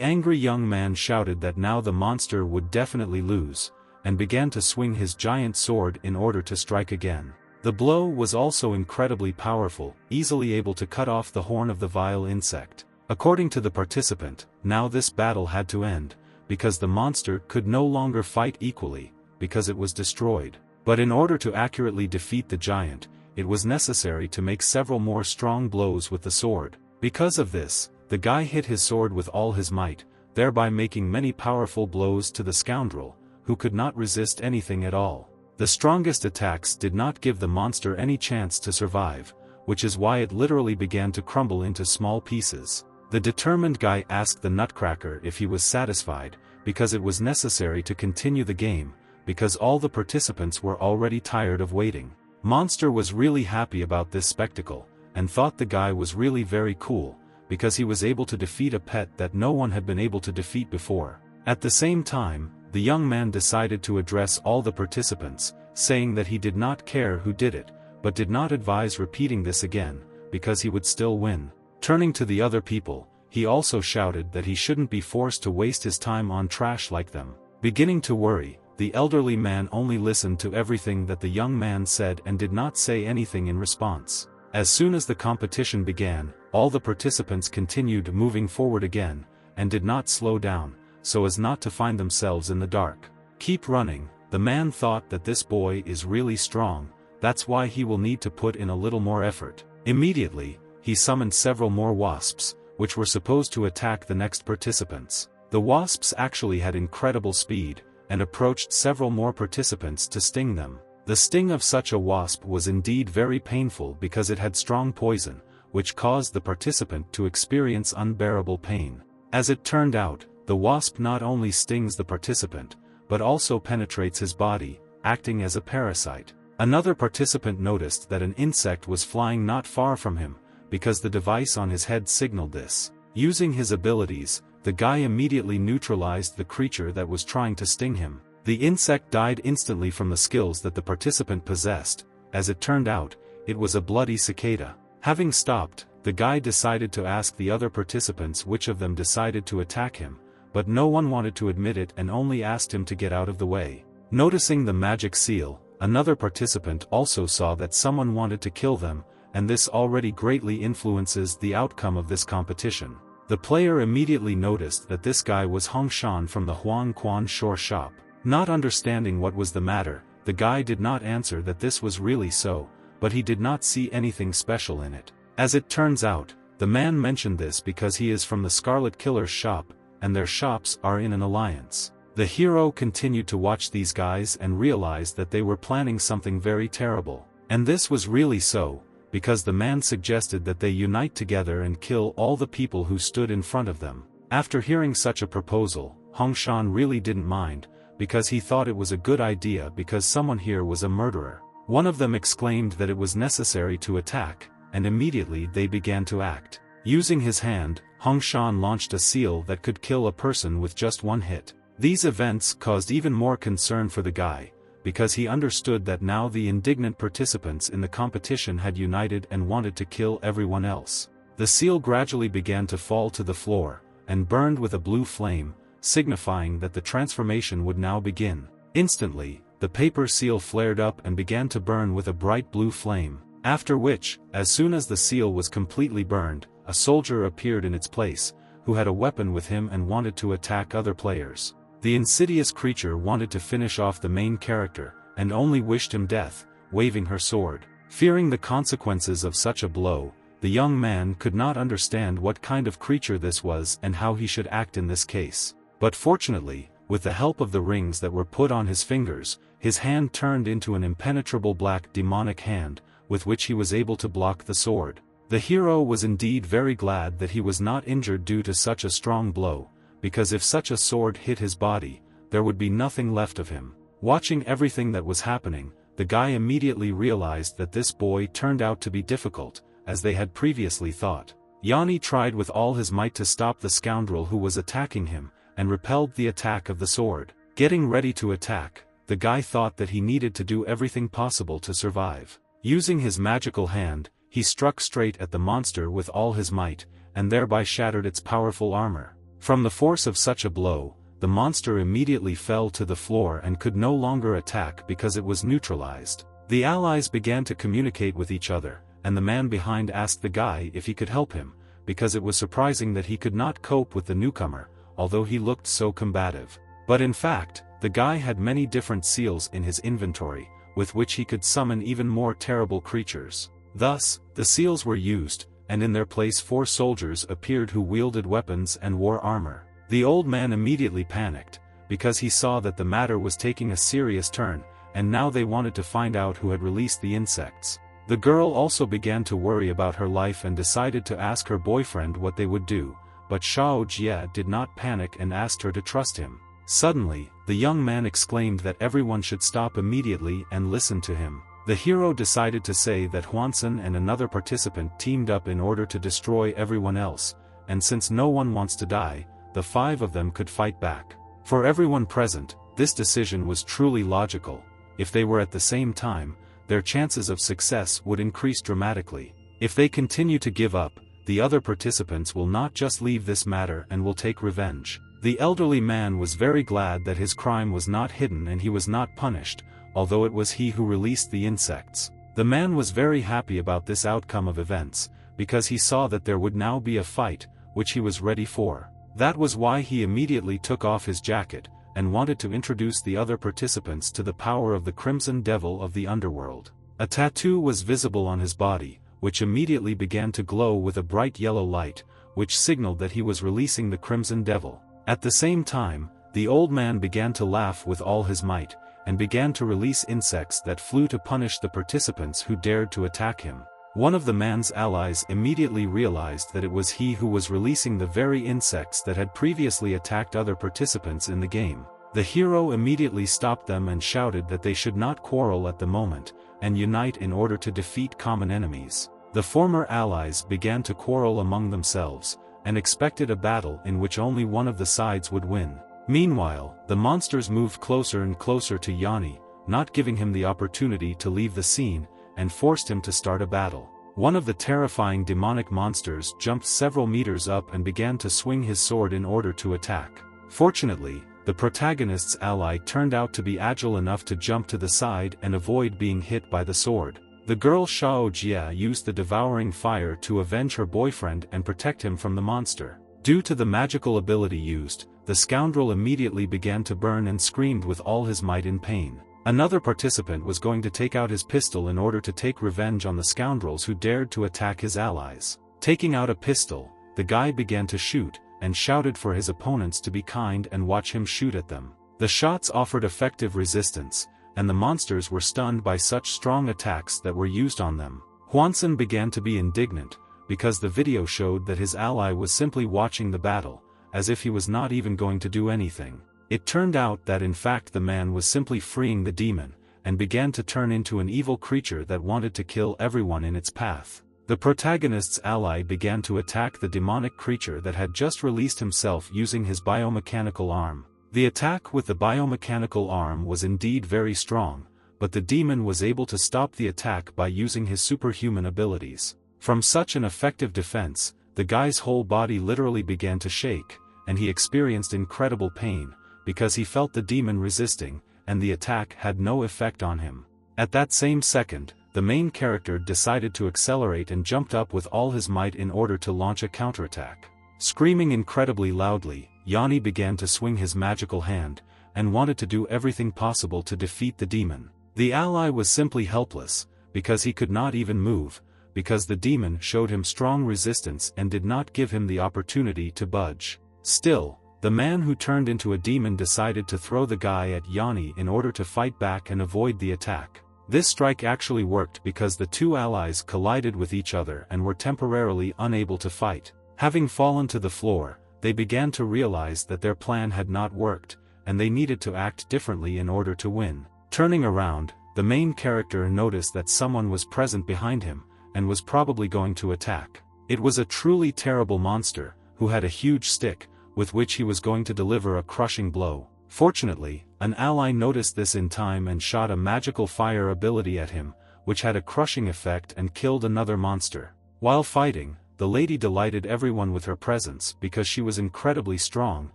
angry young man shouted that now the monster would definitely lose, and began to swing his giant sword in order to strike again. The blow was also incredibly powerful, easily able to cut off the horn of the vile insect. According to the participant, now this battle had to end, because the monster could no longer fight equally, because it was destroyed. But in order to accurately defeat the giant, it was necessary to make several more strong blows with the sword. Because of this, the guy hit his sword with all his might, thereby making many powerful blows to the scoundrel, who could not resist anything at all. The strongest attacks did not give the monster any chance to survive, which is why it literally began to crumble into small pieces. The determined guy asked the Nutcracker if he was satisfied, because it was necessary to continue the game, because all the participants were already tired of waiting. Monster was really happy about this spectacle, and thought the guy was really very cool, because he was able to defeat a pet that no one had been able to defeat before. At the same time, the young man decided to address all the participants, saying that he did not care who did it, but did not advise repeating this again, because he would still win. Turning to the other people, he also shouted that he shouldn't be forced to waste his time on trash like them. Beginning to worry, the elderly man only listened to everything that the young man said and did not say anything in response. As soon as the competition began, all the participants continued moving forward again, and did not slow down, so as not to find themselves in the dark. Keep running, the man thought that this boy is really strong, that's why he will need to put in a little more effort. Immediately, he summoned several more wasps, which were supposed to attack the next participants. The wasps actually had incredible speed, and approached several more participants to sting them. The sting of such a wasp was indeed very painful because it had strong poison, which caused the participant to experience unbearable pain. As it turned out, the wasp not only stings the participant, but also penetrates his body, acting as a parasite. Another participant noticed that an insect was flying not far from him, because the device on his head signaled this. Using his abilities, the guy immediately neutralized the creature that was trying to sting him. The insect died instantly from the skills that the participant possessed. As it turned out, it was a bloody cicada. Having stopped, the guy decided to ask the other participants which of them decided to attack him, but no one wanted to admit it and only asked him to get out of the way. Noticing the magic seal, another participant also saw that someone wanted to kill them, and this already greatly influences the outcome of this competition. The player immediately noticed that this guy was Hong Shan from the Huang Quan Shore shop. Not understanding what was the matter, the guy did not answer that this was really so, but he did not see anything special in it. As it turns out, the man mentioned this because he is from the Scarlet Killer's shop, and their shops are in an alliance. The hero continued to watch these guys and realized that they were planning something very terrible. And this was really so, because the man suggested that they unite together and kill all the people who stood in front of them. After hearing such a proposal, Hong Shan really didn't mind, because he thought it was a good idea because someone here was a murderer. One of them exclaimed that it was necessary to attack, and immediately they began to act. Using his hand, Hong Shan launched a seal that could kill a person with just one hit. These events caused even more concern for the guy, because he understood that now the indignant participants in the competition had united and wanted to kill everyone else. The seal gradually began to fall to the floor, and burned with a blue flame, signifying that the transformation would now begin. Instantly, the paper seal flared up and began to burn with a bright blue flame, after which, as soon as the seal was completely burned, a soldier appeared in its place, who had a weapon with him and wanted to attack other players. The insidious creature wanted to finish off the main character, and only wished him death, waving her sword. Fearing the consequences of such a blow, the young man could not understand what kind of creature this was and how he should act in this case. But fortunately, with the help of the rings that were put on his fingers, his hand turned into an impenetrable black demonic hand, with which he was able to block the sword. The hero was indeed very glad that he was not injured due to such a strong blow, because if such a sword hit his body, there would be nothing left of him. Watching everything that was happening, the guy immediately realized that this boy turned out to be difficult, as they had previously thought. Yanni tried with all his might to stop the scoundrel who was attacking him, and repelled the attack of the sword. Getting ready to attack, the guy thought that he needed to do everything possible to survive. Using his magical hand, he struck straight at the monster with all his might, and thereby shattered its powerful armor. From the force of such a blow, the monster immediately fell to the floor and could no longer attack because it was neutralized. The allies began to communicate with each other, and the man behind asked the guy if he could help him, because it was surprising that he could not cope with the newcomer, although he looked so combative. But in fact, the guy had many different seals in his inventory, with which he could summon even more terrible creatures. Thus, the seals were used, and in their place 4 soldiers appeared who wielded weapons and wore armor. The old man immediately panicked, because he saw that the matter was taking a serious turn, and now they wanted to find out who had released the insects. The girl also began to worry about her life and decided to ask her boyfriend what they would do, but Shao Jie did not panic and asked her to trust him. Suddenly, the young man exclaimed that everyone should stop immediately and listen to him. The hero decided to say that Hwanson and another participant teamed up in order to destroy everyone else, and since no one wants to die, the 5 of them could fight back. For everyone present, this decision was truly logical. If they were at the same time, their chances of success would increase dramatically. If they continue to give up, the other participants will not just leave this matter and will take revenge. The elderly man was very glad that his crime was not hidden and he was not punished, although it was he who released the insects. The man was very happy about this outcome of events, because he saw that there would now be a fight, which he was ready for. That was why he immediately took off his jacket, and wanted to introduce the other participants to the power of the Crimson Devil of the underworld. A tattoo was visible on his body, which immediately began to glow with a bright yellow light, which signaled that he was releasing the Crimson Devil. At the same time, the old man began to laugh with all his might, and began to release insects that flew to punish the participants who dared to attack him. One of the man's allies immediately realized that it was he who was releasing the very insects that had previously attacked other participants in the game. The hero immediately stopped them and shouted that they should not quarrel at the moment, and unite in order to defeat common enemies. The former allies began to quarrel among themselves, and expected a battle in which only one of the sides would win. Meanwhile, the monsters moved closer and closer to Yanni, not giving him the opportunity to leave the scene, and forced him to start a battle. One of the terrifying demonic monsters jumped several meters up and began to swing his sword in order to attack. Fortunately, the protagonist's ally turned out to be agile enough to jump to the side and avoid being hit by the sword. The girl Shao Jie used the devouring fire to avenge her boyfriend and protect him from the monster. Due to the magical ability used, the scoundrel immediately began to burn and screamed with all his might in pain. Another participant was going to take out his pistol in order to take revenge on the scoundrels who dared to attack his allies. Taking out a pistol, the guy began to shoot, and shouted for his opponents to be kind and watch him shoot at them. The shots offered effective resistance, and the monsters were stunned by such strong attacks that were used on them. Hwanson began to be indignant, because the video showed that his ally was simply watching the battle, as if he was not even going to do anything. It turned out that in fact the man was simply freeing the demon, and began to turn into an evil creature that wanted to kill everyone in its path. The protagonist's ally began to attack the demonic creature that had just released himself using his biomechanical arm. The attack with the biomechanical arm was indeed very strong, but the demon was able to stop the attack by using his superhuman abilities. From such an effective defense, the guy's whole body literally began to shake, and he experienced incredible pain, because he felt the demon resisting, and the attack had no effect on him. At that same second, the main character decided to accelerate and jumped up with all his might in order to launch a counterattack. Screaming incredibly loudly, Yanni began to swing his magical hand, and wanted to do everything possible to defeat the demon. The ally was simply helpless, because he could not even move, because the demon showed him strong resistance and did not give him the opportunity to budge. Still, the man who turned into a demon decided to throw the guy at Yanni in order to fight back and avoid the attack. This strike actually worked because the two allies collided with each other and were temporarily unable to fight. Having fallen to the floor, they began to realize that their plan had not worked, and they needed to act differently in order to win. Turning around, the main character noticed that someone was present behind him, and was probably going to attack. It was a truly terrible monster, who had a huge stick, with which he was going to deliver a crushing blow. Fortunately, an ally noticed this in time and shot a magical fire ability at him, which had a crushing effect and killed another monster. While fighting, the lady delighted everyone with her presence because she was incredibly strong,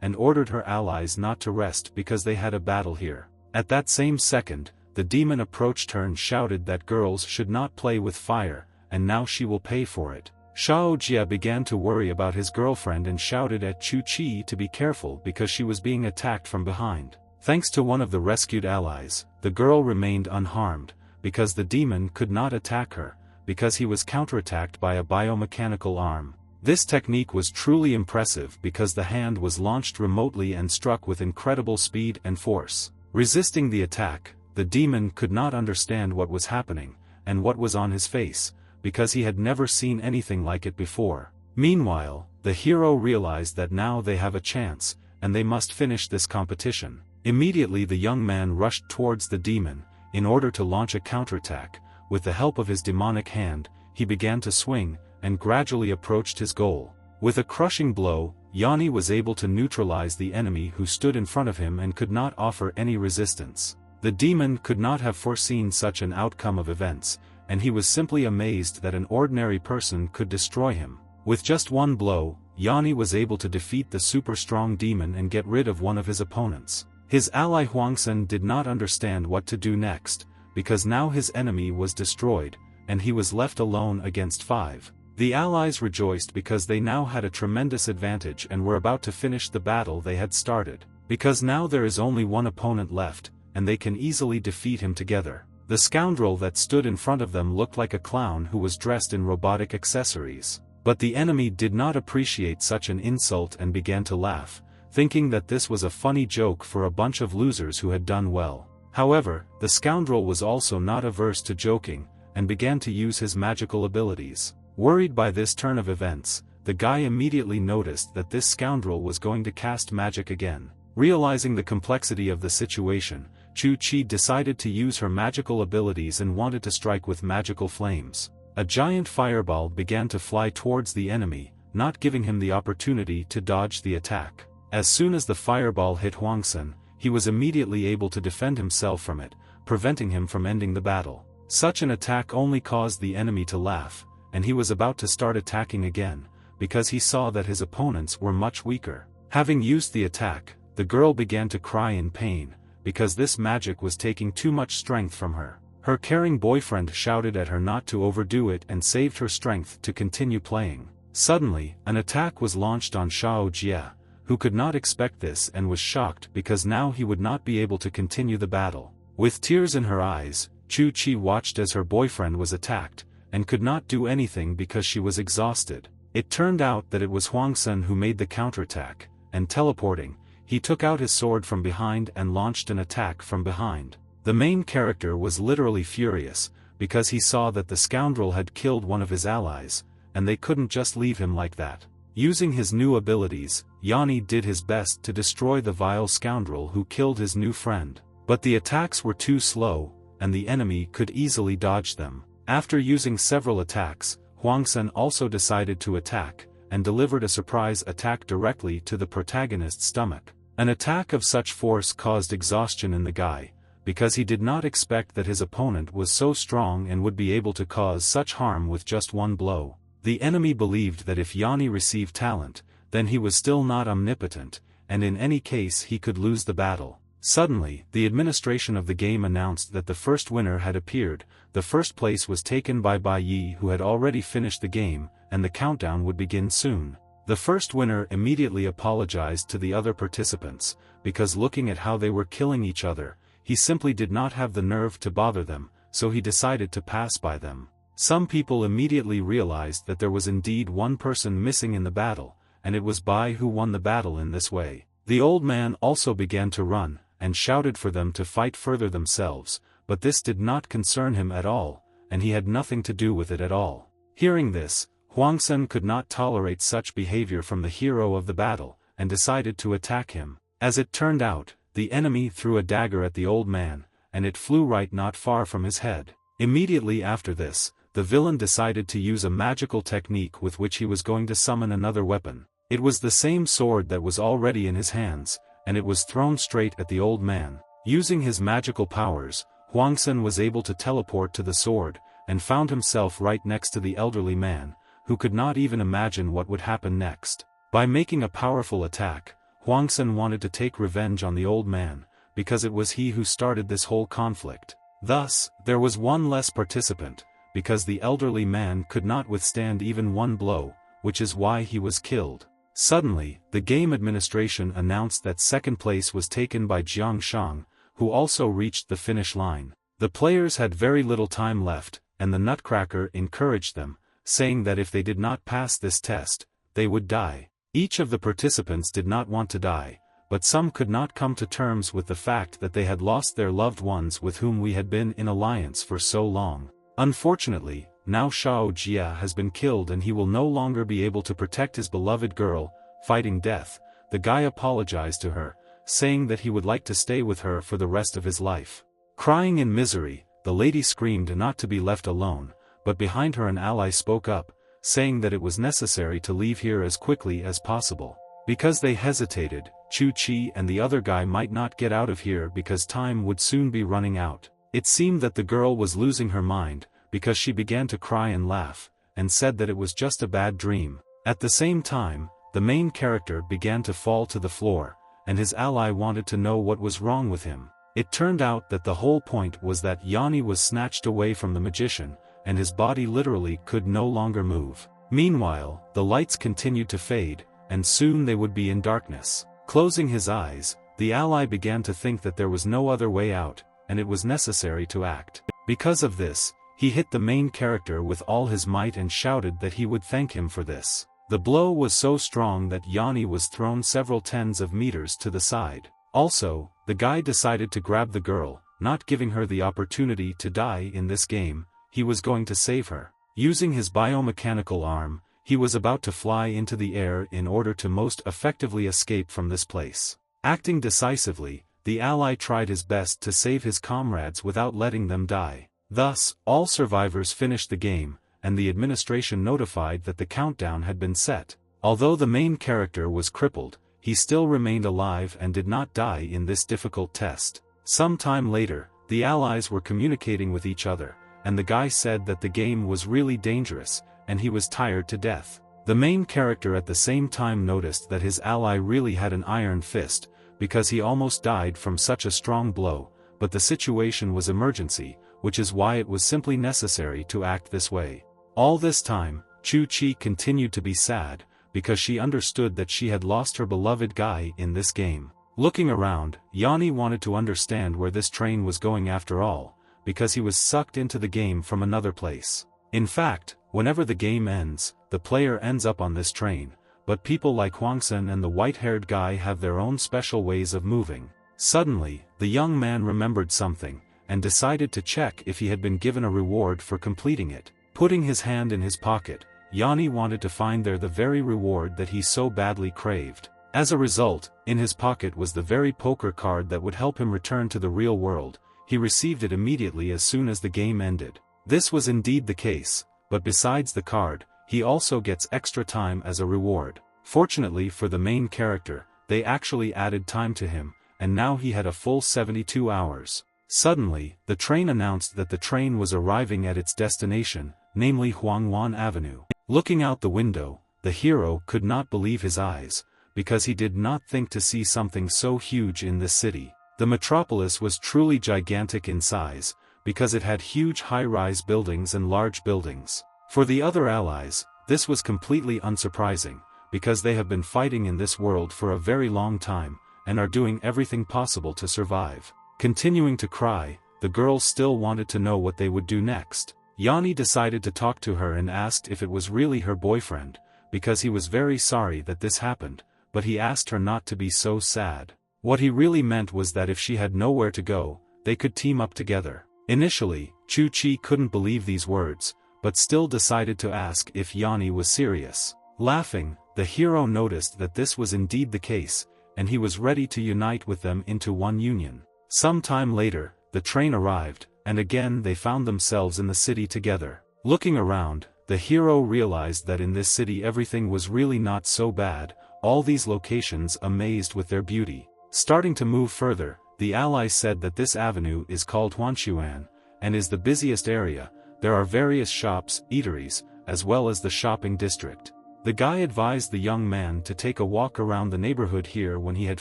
and ordered her allies not to rest because they had a battle here. At that same second, the demon approached her and shouted that girls should not play with fire, and now she will pay for it. Shao Jia began to worry about his girlfriend and shouted at Chu Qi to be careful because she was being attacked from behind. Thanks to one of the rescued allies, the girl remained unharmed, because the demon could not attack her, because he was counterattacked by a biomechanical arm. This technique was truly impressive because the hand was launched remotely and struck with incredible speed and force. Resisting the attack, the demon could not understand what was happening, and what was on his face, because he had never seen anything like it before. Meanwhile, the hero realized that now they have a chance, and they must finish this competition. Immediately the young man rushed towards the demon, in order to launch a counterattack. With the help of his demonic hand, he began to swing, and gradually approached his goal. With a crushing blow, Yanni was able to neutralize the enemy who stood in front of him and could not offer any resistance. The demon could not have foreseen such an outcome of events, and he was simply amazed that an ordinary person could destroy him. With just one blow, Yanni was able to defeat the super strong demon and get rid of one of his opponents. His ally Huangsun did not understand what to do next, because now his enemy was destroyed, and he was left alone against 5. The allies rejoiced because they now had a tremendous advantage and were about to finish the battle they had started. Because now there is only one opponent left, and they can easily defeat him together. The scoundrel that stood in front of them looked like a clown who was dressed in robotic accessories. But the enemy did not appreciate such an insult and began to laugh, thinking that this was a funny joke for a bunch of losers who had done well. However, the scoundrel was also not averse to joking, and began to use his magical abilities. Worried by this turn of events, the guy immediately noticed that this scoundrel was going to cast magic again. Realizing the complexity of the situation, Chu Qi decided to use her magical abilities and wanted to strike with magical flames. A giant fireball began to fly towards the enemy, not giving him the opportunity to dodge the attack. As soon as the fireball hit Huangsun, he was immediately able to defend himself from it, preventing him from ending the battle. Such an attack only caused the enemy to laugh, and he was about to start attacking again, because he saw that his opponents were much weaker. Having used the attack, the girl began to cry in pain, because this magic was taking too much strength from her. Her caring boyfriend shouted at her not to overdo it and saved her strength to continue playing. Suddenly, an attack was launched on Shao Jia, who could not expect this and was shocked because now he would not be able to continue the battle. With tears in her eyes, Chu Qi watched as her boyfriend was attacked, and could not do anything because she was exhausted. It turned out that it was Huangsun who made the counterattack, and teleporting, he took out his sword from behind and launched an attack from behind. The main character was literally furious, because he saw that the scoundrel had killed one of his allies, and they couldn't just leave him like that. Using his new abilities, Yanni did his best to destroy the vile scoundrel who killed his new friend. But the attacks were too slow, and the enemy could easily dodge them. After using several attacks, Huangsun also decided to attack, and delivered a surprise attack directly to the protagonist's stomach. An attack of such force caused exhaustion in the guy, because he did not expect that his opponent was so strong and would be able to cause such harm with just one blow. The enemy believed that if Yanni received talent, then he was still not omnipotent, and in any case he could lose the battle. Suddenly, the administration of the game announced that the first winner had appeared. The first place was taken by Bai Yi, who had already finished the game, and the countdown would begin soon. The first winner immediately apologized to the other participants, because looking at how they were killing each other, he simply did not have the nerve to bother them, so he decided to pass by them. Some people immediately realized that there was indeed one person missing in the battle, and it was Bai who won the battle in this way. The old man also began to run, and shouted for them to fight further themselves, but this did not concern him at all, and he had nothing to do with it at all. Hearing this, Huangsun could not tolerate such behavior from the hero of the battle, and decided to attack him. As it turned out, the enemy threw a dagger at the old man, and it flew right not far from his head. Immediately after this, the villain decided to use a magical technique with which he was going to summon another weapon. It was the same sword that was already in his hands, and it was thrown straight at the old man. Using his magical powers, Huangsun was able to teleport to the sword, and found himself right next to the elderly man, who could not even imagine what would happen next. By making a powerful attack, Huangsun wanted to take revenge on the old man, because it was he who started this whole conflict. Thus, there was one less participant, because the elderly man could not withstand even one blow, which is why he was killed. Suddenly, the game administration announced that second place was taken by Jiang Shang, who also reached the finish line. The players had very little time left, and the Nutcracker encouraged them, saying that if they did not pass this test, they would die. Each of the participants did not want to die, but some could not come to terms with the fact that they had lost their loved ones with whom we had been in alliance for so long. Unfortunately, now Shao Jia has been killed and he will no longer be able to protect his beloved girl, fighting death. The guy apologized to her, saying that he would like to stay with her for the rest of his life. Crying in misery, the lady screamed not to be left alone, but behind her an ally spoke up, saying that it was necessary to leave here as quickly as possible. Because they hesitated, Chu Chi and the other guy might not get out of here because time would soon be running out. It seemed that the girl was losing her mind, because she began to cry and laugh, and said that it was just a bad dream. At the same time, the main character began to fall to the floor, and his ally wanted to know what was wrong with him. It turned out that the whole point was that Yanni was snatched away from the magician, and his body literally could no longer move. Meanwhile, the lights continued to fade, and soon they would be in darkness. Closing his eyes, the ally began to think that there was no other way out, and it was necessary to act. Because of this, he hit the main character with all his might and shouted that he would thank him for this. The blow was so strong that Yanni was thrown several tens of meters to the side. Also, the guy decided to grab the girl, not giving her the opportunity to die in this game. He was going to save her. Using his biomechanical arm, he was about to fly into the air in order to most effectively escape from this place. Acting decisively, the ally tried his best to save his comrades without letting them die. Thus, all survivors finished the game, and the administration notified that the countdown had been set. Although the main character was crippled, he still remained alive and did not die in this difficult test. Some time later, the allies were communicating with each other, and the guy said that the game was really dangerous, and he was tired to death. The main character at the same time noticed that his ally really had an iron fist, because he almost died from such a strong blow, but the situation was emergency, which is why it was simply necessary to act this way. All this time, Chu Chi continued to be sad, because she understood that she had lost her beloved guy in this game. Looking around, Yanni wanted to understand where this train was going after all, because he was sucked into the game from another place. In fact, whenever the game ends, the player ends up on this train, but people like Huangsun and the white-haired guy have their own special ways of moving. Suddenly, the young man remembered something, and decided to check if he had been given a reward for completing it. Putting his hand in his pocket, Yanni wanted to find there the very reward that he so badly craved. As a result, in his pocket was the very poker card that would help him return to the real world. He received it immediately as soon as the game ended. This was indeed the case, but besides the card, he also gets extra time as a reward. Fortunately for the main character, they actually added time to him, and now he had a full 72 hours. Suddenly, the train announced that the train was arriving at its destination, namely Huangwan Avenue. Looking out the window, the hero could not believe his eyes, because he did not think to see something so huge in this city. The metropolis was truly gigantic in size, because it had huge high-rise buildings and large buildings. For the other allies, this was completely unsurprising, because they have been fighting in this world for a very long time, and are doing everything possible to survive. Continuing to cry, the girls still wanted to know what they would do next. Yanni decided to talk to her and asked if it was really her boyfriend, because he was very sorry that this happened, but he asked her not to be so sad. What he really meant was that if she had nowhere to go, they could team up together. Initially, Chu Chi couldn't believe these words, but still decided to ask if Yanni was serious. Laughing, the hero noticed that this was indeed the case, and he was ready to unite with them into one union. Some time later, the train arrived, and again they found themselves in the city together. Looking around, the hero realized that in this city everything was really not so bad. all these locations amazed with their beauty. Starting to move further, the ally said that this avenue is called Huanshuan, and is the busiest area. There are various shops, eateries, as well as the shopping district. The guy advised the young man to take a walk around the neighborhood here when he had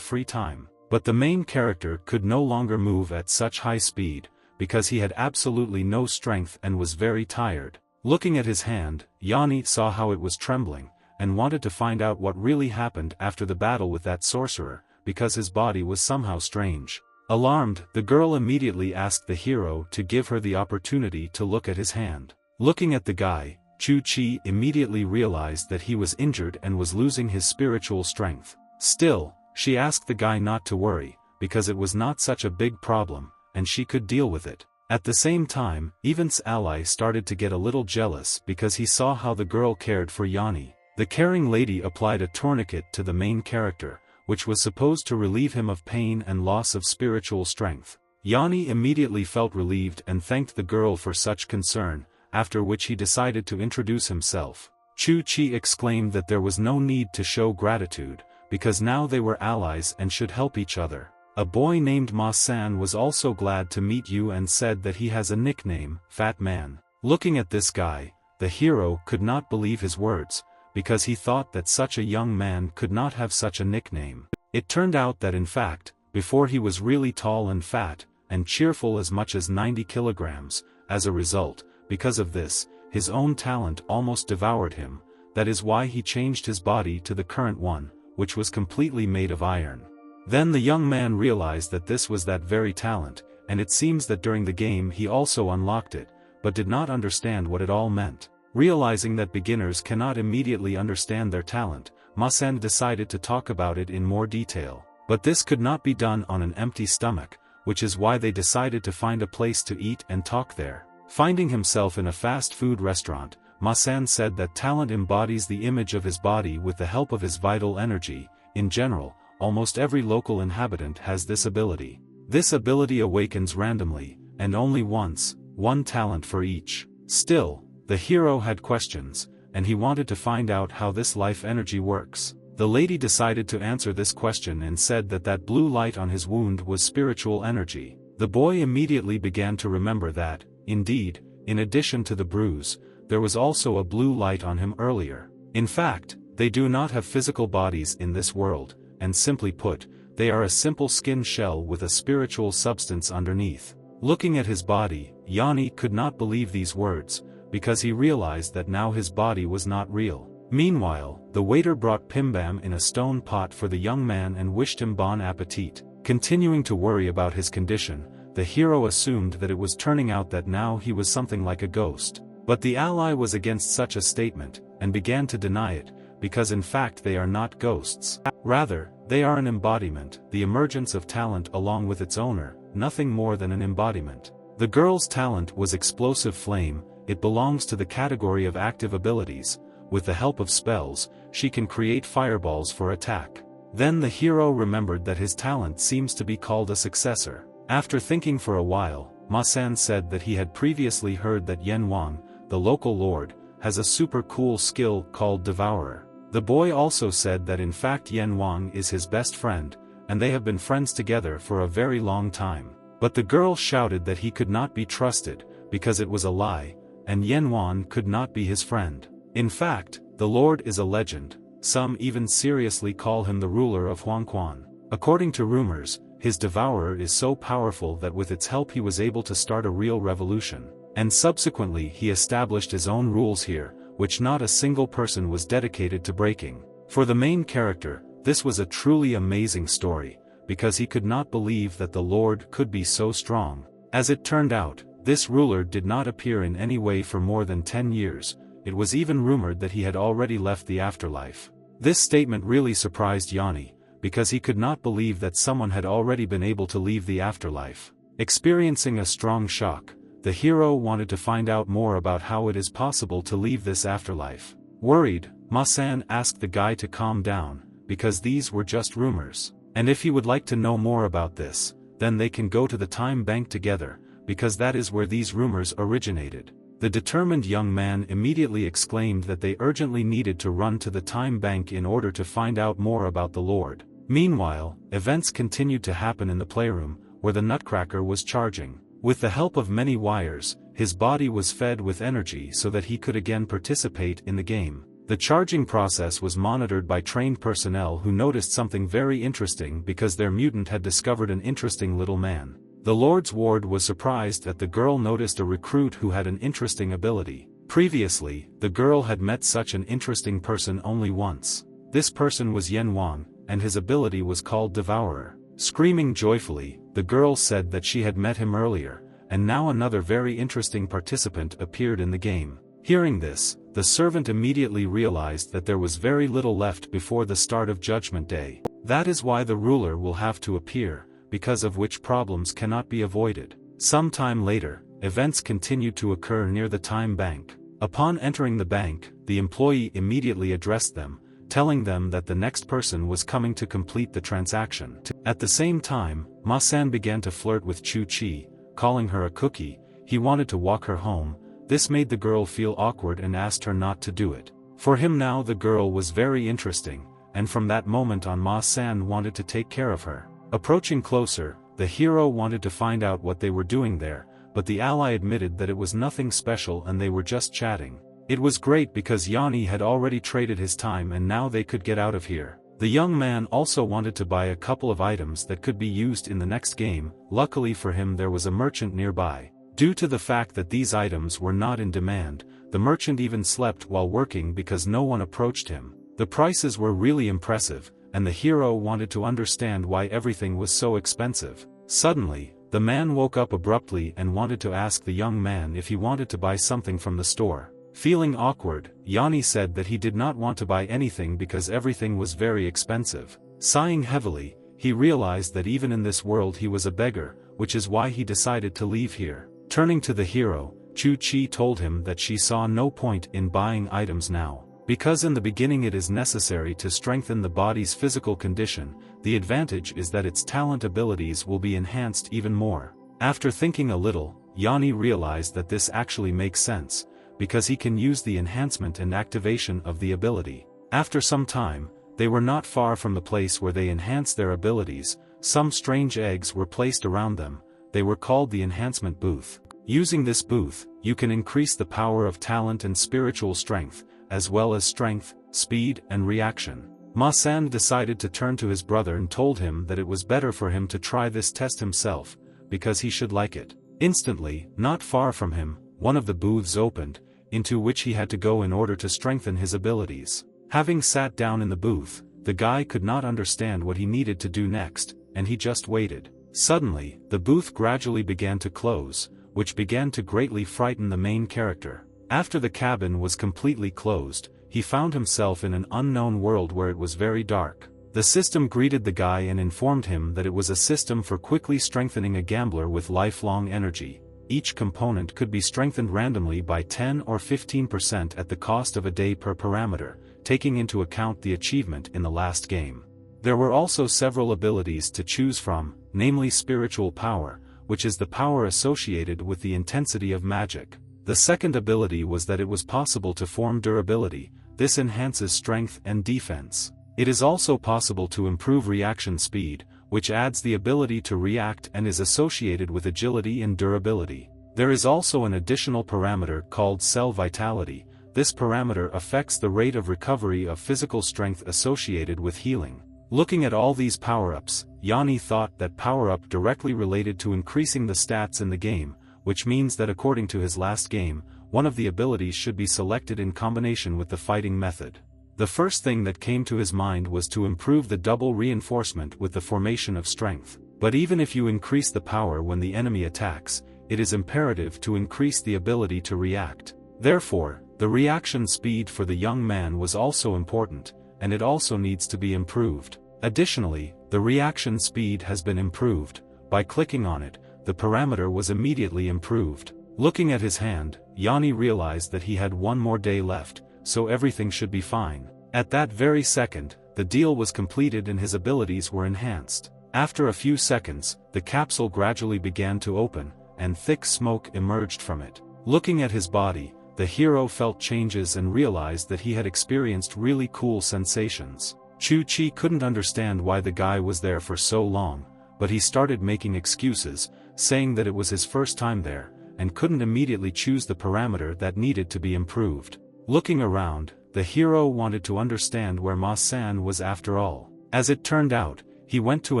free time. But the main character could no longer move at such high speed, because he had absolutely no strength and was very tired. Looking at his hand, Yanni saw how it was trembling, and wanted to find out what really happened after the battle with that sorcerer, because his body was somehow strange. Alarmed, the girl immediately asked the hero to give her the opportunity to look at his hand. Looking at the guy, Chu-Chi immediately realized that he was injured and was losing his spiritual strength. Still, she asked the guy not to worry, because it was not such a big problem, and she could deal with it. At the same time, Evan's ally started to get a little jealous because he saw how the girl cared for Yanni. The caring lady applied a tourniquet to the main character, which was supposed to relieve him of pain and loss of spiritual strength. Yanni immediately felt relieved and thanked the girl for such concern, after which he decided to introduce himself. Chu-Chi exclaimed that there was no need to show gratitude, because now they were allies and should help each other. A boy named Ma-san was also glad to meet you and said that he has a nickname, Fat Man. Looking at this guy, the hero could not believe his words, because he thought that such a young man could not have such a nickname. It turned out that in fact, before he was really tall and fat, and cheerful as much as 90 kilograms, as a result, because of this, his own talent almost devoured him. That is why he changed his body to the current one, which was completely made of iron. Then the young man realized that this was that very talent, and it seems that during the game he also unlocked it, but did not understand what it all meant. Realizing that beginners cannot immediately understand their talent, Ma-san decided to talk about it in more detail. But this could not be done on an empty stomach, which is why they decided to find a place to eat and talk there. Finding himself in a fast food restaurant, Ma-san said that talent embodies the image of his body with the help of his vital energy. In general, almost every local inhabitant has this ability. This ability awakens randomly, and only once, one talent for each. Still, the hero had questions, and he wanted to find out how this life energy works. The lady decided to answer this question and said that that blue light on his wound was spiritual energy. The boy immediately began to remember that, indeed, in addition to the bruise, there was also a blue light on him earlier. In fact, they do not have physical bodies in this world, and simply put, they are a simple skin shell with a spiritual substance underneath. Looking at his body, Yanni could not believe these words, because he realized that now his body was not real. Meanwhile, the waiter brought pimbam in a stone pot for the young man and wished him bon appetit. Continuing to worry about his condition, the hero assumed that it was turning out that now he was something like a ghost. But the ally was against such a statement, and began to deny it, because in fact they are not ghosts. Rather, they are an embodiment, the emergence of talent along with its owner, nothing more than an embodiment. The girl's talent was explosive flame. It belongs to the category of active abilities. With the help of spells, she can create fireballs for attack. Then the hero remembered that his talent seems to be called a successor. After thinking for a while, Ma-san said that he had previously heard that Yen Wang, the local lord, has a super cool skill called Devourer. The boy also said that in fact Yen Wang is his best friend, and they have been friends together for a very long time. But the girl shouted that he could not be trusted, because it was a lie, and Yen Wang could not be his friend. In fact, the lord is a legend. Some even seriously call him the ruler of Huangquan. According to rumors, his devourer is so powerful that with its help he was able to start a real revolution. And subsequently he established his own rules here, which not a single person was dedicated to breaking. For the main character, this was a truly amazing story, because he could not believe that the Lord could be so strong. As it turned out, this ruler did not appear in any way for more than 10 years, it was even rumored that he had already left the afterlife. This statement really surprised Yanni, because he could not believe that someone had already been able to leave the afterlife. Experiencing a strong shock, the hero wanted to find out more about how it is possible to leave this afterlife. Worried, Ma-san asked the guy to calm down, because these were just rumors. And if he would like to know more about this, then they can go to the time bank together, because that is where these rumors originated. The determined young man immediately exclaimed that they urgently needed to run to the time bank in order to find out more about the Lord. Meanwhile, events continued to happen in the playroom, where the Nutcracker was charging. With the help of many wires, his body was fed with energy so that he could again participate in the game. The charging process was monitored by trained personnel who noticed something very interesting because their mutant had discovered an interesting little man. The Lord's ward was surprised that the girl noticed a recruit who had an interesting ability. Previously, the girl had met such an interesting person only once. This person was Yanni, and his ability was called Devourer. Screaming joyfully, the girl said that she had met him earlier, and now another very interesting participant appeared in the game. Hearing this, the servant immediately realized that there was very little left before the start of Judgment Day. That is why the ruler will have to appear, because of which problems cannot be avoided. Some time later, events continued to occur near the time bank. Upon entering the bank, the employee immediately addressed them, telling them that the next person was coming to complete the transaction. At the same time, Ma-san began to flirt with Chu-Chi, calling her a cookie. He wanted to walk her home. This made the girl feel awkward and asked her not to do it. For him now the girl was very interesting, and from that moment on Ma-san wanted to take care of her. Approaching closer, the hero wanted to find out what they were doing there, but the ally admitted that it was nothing special and they were just chatting. It was great because Yanni had already traded his time and now they could get out of here. The young man also wanted to buy a couple of items that could be used in the next game. Luckily for him there was a merchant nearby. Due to the fact that these items were not in demand, the merchant even slept while working because no one approached him. The prices were really impressive, and the hero wanted to understand why everything was so expensive. Suddenly, the man woke up abruptly and wanted to ask the young man if he wanted to buy something from the store. Feeling awkward, Yanni said that he did not want to buy anything because everything was very expensive. Sighing heavily, he realized that even in this world he was a beggar, which is why he decided to leave here. Turning to the hero, Chu-Chi told him that she saw no point in buying items now. Because in the beginning it is necessary to strengthen the body's physical condition, the advantage is that its talent abilities will be enhanced even more. After thinking a little, Yanni realized that this actually makes sense, because he can use the enhancement and activation of the ability. After some time, they were not far from the place where they enhanced their abilities. Some strange eggs were placed around them. They were called the enhancement booth. Using this booth, you can increase the power of talent and spiritual strength, as well as strength, speed, and reaction. Ma-san decided to turn to his brother and told him that it was better for him to try this test himself, because he should like it. Instantly, not far from him, one of the booths opened, into which he had to go in order to strengthen his abilities. Having sat down in the booth, the guy could not understand what he needed to do next, and he just waited. Suddenly, the booth gradually began to close, which began to greatly frighten the main character. After the cabin was completely closed, he found himself in an unknown world where it was very dark. The system greeted the guy and informed him that it was a system for quickly strengthening a gambler with lifelong energy. Each component could be strengthened randomly by 10 or 15% at the cost of a day per parameter, taking into account the achievement in the last game. There were also several abilities to choose from, namely spiritual power, which is the power associated with the intensity of magic. The second ability was that it was possible to form durability. This enhances strength and defense. It is also possible to improve reaction speed, which adds the ability to react and is associated with agility and durability. There is also an additional parameter called cell vitality. This parameter affects the rate of recovery of physical strength associated with healing. Looking at all these power-ups, Yanni thought that power-up directly related to increasing the stats in the game, which means that according to his last game, one of the abilities should be selected in combination with the fighting method. The first thing that came to his mind was to improve the double reinforcement with the formation of strength. But even if you increase the power when the enemy attacks, it is imperative to increase the ability to react. Therefore, the reaction speed for the young man was also important, and it also needs to be improved. Additionally, the reaction speed has been improved. By clicking on it, the parameter was immediately improved. Looking at his hand, Yanni realized that he had one more day left, so everything should be fine. At that very second, the deal was completed and his abilities were enhanced. After a few seconds, the capsule gradually began to open, and thick smoke emerged from it. Looking at his body, the hero felt changes and realized that he had experienced really cool sensations. Chu-Chi couldn't understand why the guy was there for so long, but he started making excuses, saying that it was his first time there, and couldn't immediately choose the parameter that needed to be improved. Looking around, the hero wanted to understand where Ma-san was after all. As it turned out, he went to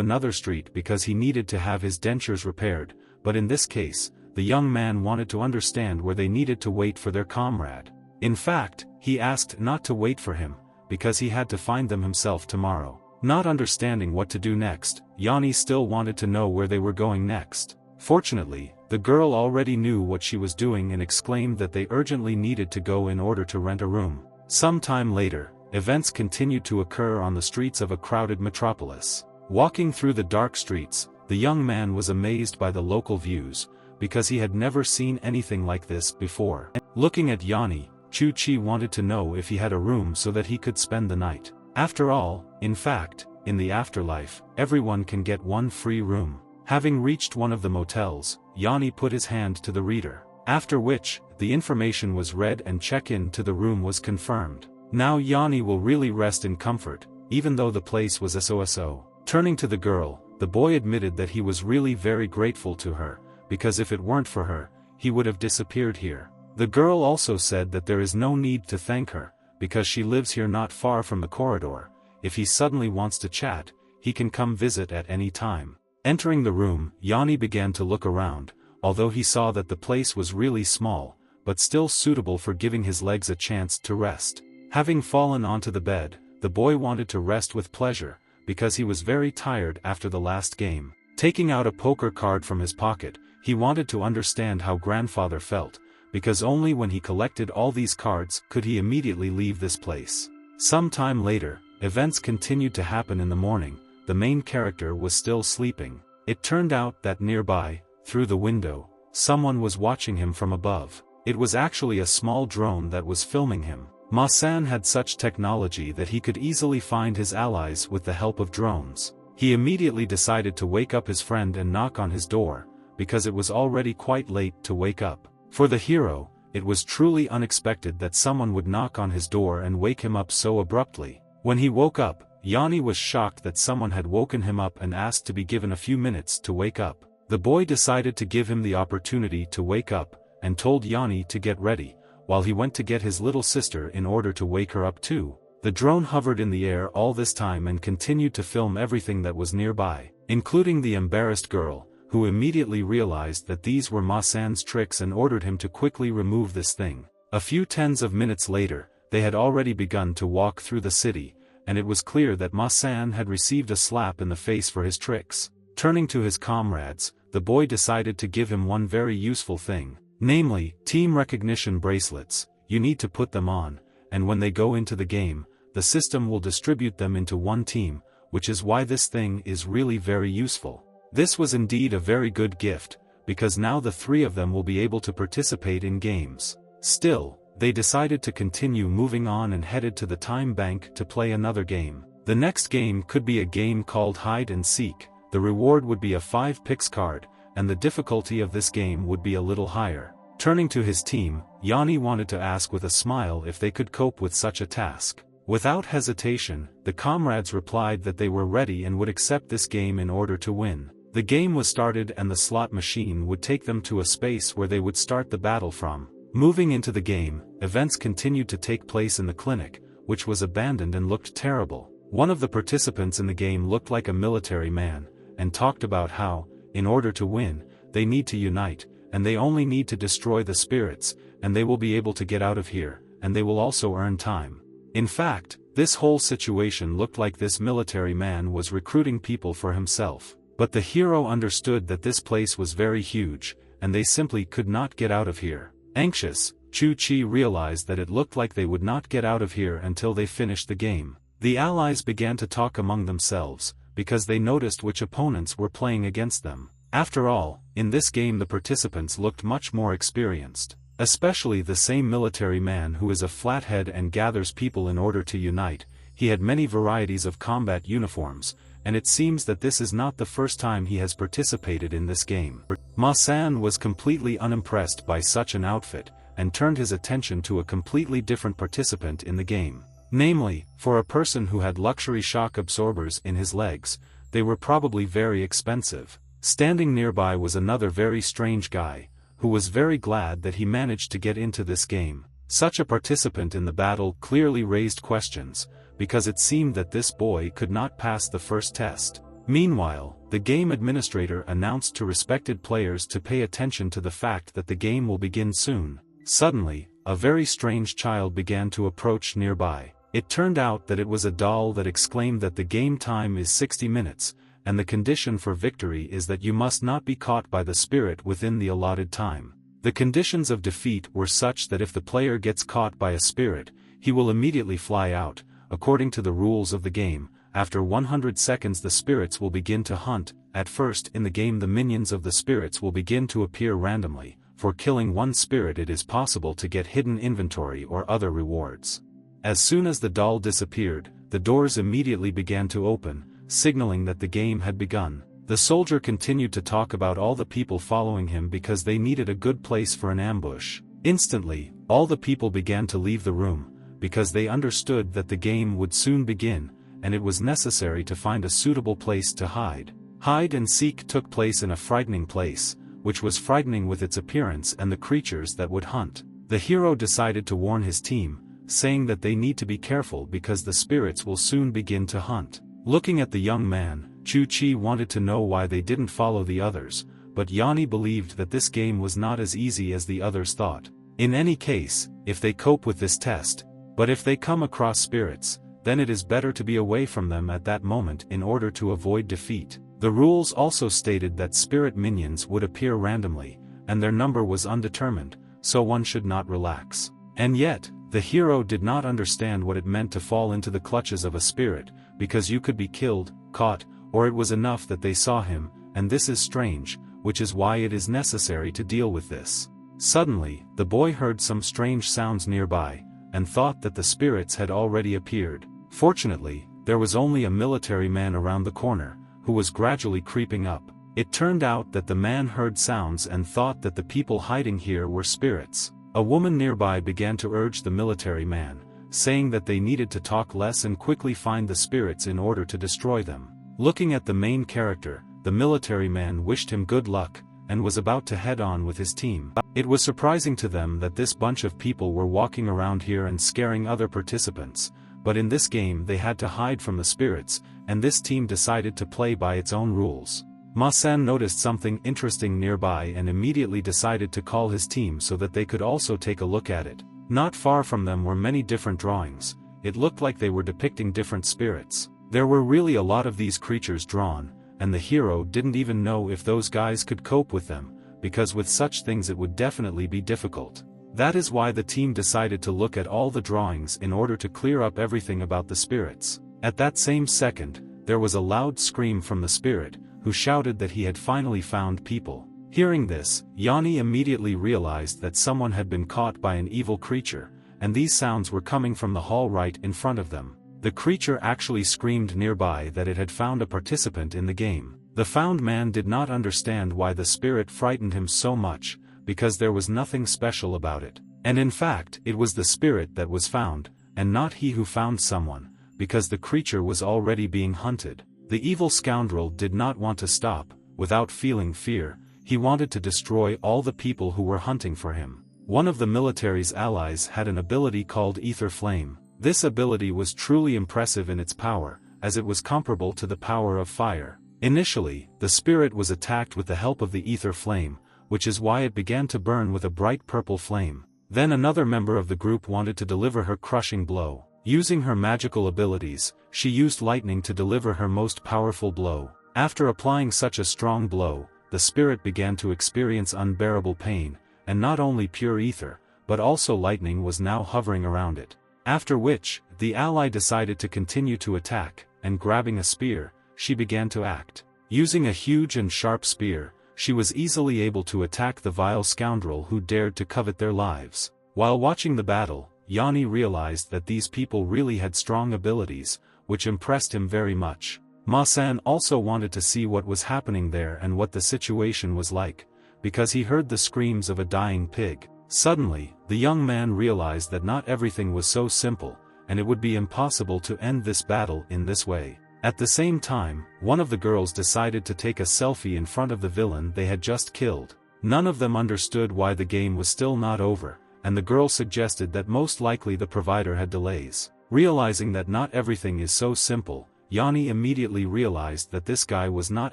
another street because he needed to have his dentures repaired, but in this case, the young man wanted to understand where they needed to wait for their comrade. In fact, he asked not to wait for him, because he had to find them himself tomorrow. Not understanding what to do next, Yanni still wanted to know where they were going next. Fortunately, the girl already knew what she was doing and exclaimed that they urgently needed to go in order to rent a room. Some time later, events continued to occur on the streets of a crowded metropolis. Walking through the dark streets, the young man was amazed by the local views, because he had never seen anything like this before. Looking at Yanni, Chu-Chi wanted to know if he had a room so that he could spend the night. After all, in fact, in the afterlife, everyone can get one free room. Having reached one of the motels, Yanni put his hand to the reader. After which, the information was read and check-in to the room was confirmed. Now Yanni will really rest in comfort, even though the place was SOSO. Turning to the girl, the boy admitted that he was really very grateful to her, because if it weren't for her, he would have disappeared here. The girl also said that there is no need to thank her, because she lives here not far from the corridor. If he suddenly wants to chat, he can come visit at any time. Entering the room, Yanni began to look around, although he saw that the place was really small, but still suitable for giving his legs a chance to rest. Having fallen onto the bed, the boy wanted to rest with pleasure, because he was very tired after the last game. Taking out a poker card from his pocket, he wanted to understand how grandfather felt, because only when he collected all these cards could he immediately leave this place. Some time later, events continued to happen in the morning. The main character was still sleeping. It turned out that nearby, through the window, someone was watching him from above. It was actually a small drone that was filming him. Ma-san had such technology that he could easily find his allies with the help of drones. He immediately decided to wake up his friend and knock on his door, because it was already quite late to wake up. For the hero, it was truly unexpected that someone would knock on his door and wake him up so abruptly. When he woke up, Yanni was shocked that someone had woken him up and asked to be given a few minutes to wake up. The boy decided to give him the opportunity to wake up, and told Yanni to get ready, while he went to get his little sister in order to wake her up too. The drone hovered in the air all this time and continued to film everything that was nearby, including the embarrassed girl, who immediately realized that these were Ma-san's tricks and ordered him to quickly remove this thing. A few tens of minutes later, they had already begun to walk through the city, and it was clear that Ma-san had received a slap in the face for his tricks. Turning to his comrades, the boy decided to give him one very useful thing, namely, team recognition bracelets. You need to put them on, and when they go into the game, the system will distribute them into one team, which is why this thing is really very useful. This was indeed a very good gift, because now the three of them will be able to participate in games. Still, they decided to continue moving on and headed to the time bank to play another game. The next game could be a game called Hide and Seek. The reward would be a 5 picks card, and the difficulty of this game would be a little higher. Turning to his team, Yanni wanted to ask with a smile if they could cope with such a task. Without hesitation, the comrades replied that they were ready and would accept this game in order to win. The game was started and the slot machine would take them to a space where they would start the battle from. Moving into the game, events continued to take place in the clinic, which was abandoned and looked terrible. One of the participants in the game looked like a military man, and talked about how, in order to win, they need to unite, and they only need to destroy the spirits, and they will be able to get out of here, and they will also earn time. In fact, this whole situation looked like this military man was recruiting people for himself. But the hero understood that this place was very huge, and they simply could not get out of here. Anxious, Chu-Chi realized that it looked like they would not get out of here until they finished the game. The allies began to talk among themselves, because they noticed which opponents were playing against them. After all, in this game the participants looked much more experienced. Especially the same military man who is a flathead and gathers people in order to unite. He had many varieties of combat uniforms, and it seems that this is not the first time he has participated in this game. Ma-san was completely unimpressed by such an outfit, and turned his attention to a completely different participant in the game. Namely, for a person who had luxury shock absorbers in his legs, they were probably very expensive. Standing nearby was another very strange guy, who was very glad that he managed to get into this game. Such a participant in the battle clearly raised questions, because it seemed that this boy could not pass the first test. Meanwhile, the game administrator announced to respected players to pay attention to the fact that the game will begin soon. Suddenly, a very strange child began to approach nearby. It turned out that it was a doll that exclaimed that the game time is 60 minutes, and the condition for victory is that you must not be caught by the spirit within the allotted time. The conditions of defeat were such that if the player gets caught by a spirit, he will immediately fly out. According to the rules of the game, after 100 seconds the spirits will begin to hunt. At first in the game the minions of the spirits will begin to appear randomly. For killing one spirit it is possible to get hidden inventory or other rewards. As soon as the doll disappeared, the doors immediately began to open, signaling that the game had begun. The soldier continued to talk about all the people following him because they needed a good place for an ambush. Instantly, all the people began to leave the room, because they understood that the game would soon begin, and it was necessary to find a suitable place to hide. Hide and seek took place in a frightening place, which was frightening with its appearance and the creatures that would hunt. The hero decided to warn his team, saying that they need to be careful because the spirits will soon begin to hunt. Looking at the young man, Chu-Chi wanted to know why they didn't follow the others, but Yanni believed that this game was not as easy as the others thought. In any case, if they cope with this test, but if they come across spirits, then it is better to be away from them at that moment in order to avoid defeat. The rules also stated that spirit minions would appear randomly, and their number was undetermined, so one should not relax. And yet, the hero did not understand what it meant to fall into the clutches of a spirit, because you could be killed, caught, or it was enough that they saw him, and this is strange, which is why it is necessary to deal with this. Suddenly, the boy heard some strange sounds nearby, and thought that the spirits had already appeared. Fortunately, there was only a military man around the corner, who was gradually creeping up. It turned out that the man heard sounds and thought that the people hiding here were spirits. A woman nearby began to urge the military man, saying that they needed to talk less and quickly find the spirits in order to destroy them. Looking at the main character, the military man wished him good luck, and was about to head on with his team. It was surprising to them that this bunch of people were walking around here and scaring other participants, but in this game they had to hide from the spirits, and this team decided to play by its own rules. Ma-san noticed something interesting nearby and immediately decided to call his team so that they could also take a look at it. Not far from them were many different drawings. It looked like they were depicting different spirits. There were really a lot of these creatures drawn, and the hero didn't even know if those guys could cope with them, because with such things it would definitely be difficult. That is why the team decided to look at all the drawings in order to clear up everything about the spirits. At that same second, there was a loud scream from the spirit, who shouted that he had finally found people. Hearing this, Yanni immediately realized that someone had been caught by an evil creature, and these sounds were coming from the hall right in front of them. The creature actually screamed nearby that it had found a participant in the game. The found man did not understand why the spirit frightened him so much, because there was nothing special about it. And in fact, it was the spirit that was found, and not he who found someone, because the creature was already being hunted. The evil scoundrel did not want to stop. Without feeling fear, he wanted to destroy all the people who were hunting for him. One of the military's allies had an ability called Ether Flame. This ability was truly impressive in its power, as it was comparable to the power of fire. Initially, the spirit was attacked with the help of the Ether Flame, which is why it began to burn with a bright purple flame. Then another member of the group wanted to deliver her crushing blow. Using her magical abilities, she used lightning to deliver her most powerful blow. After applying such a strong blow, the spirit began to experience unbearable pain, and not only pure ether, but also lightning was now hovering around it. After which, the ally decided to continue to attack, and grabbing a spear, she began to act. Using a huge and sharp spear, she was easily able to attack the vile scoundrel who dared to covet their lives. While watching the battle, Yanni realized that these people really had strong abilities, which impressed him very much. Ma-san also wanted to see what was happening there and what the situation was like, because he heard the screams of a dying pig. Suddenly, the young man realized that not everything was so simple, and it would be impossible to end this battle in this way. At the same time, one of the girls decided to take a selfie in front of the villain they had just killed. None of them understood why the game was still not over, and the girl suggested that most likely the provider had delays. Realizing that not everything is so simple, Yanni immediately realized that this guy was not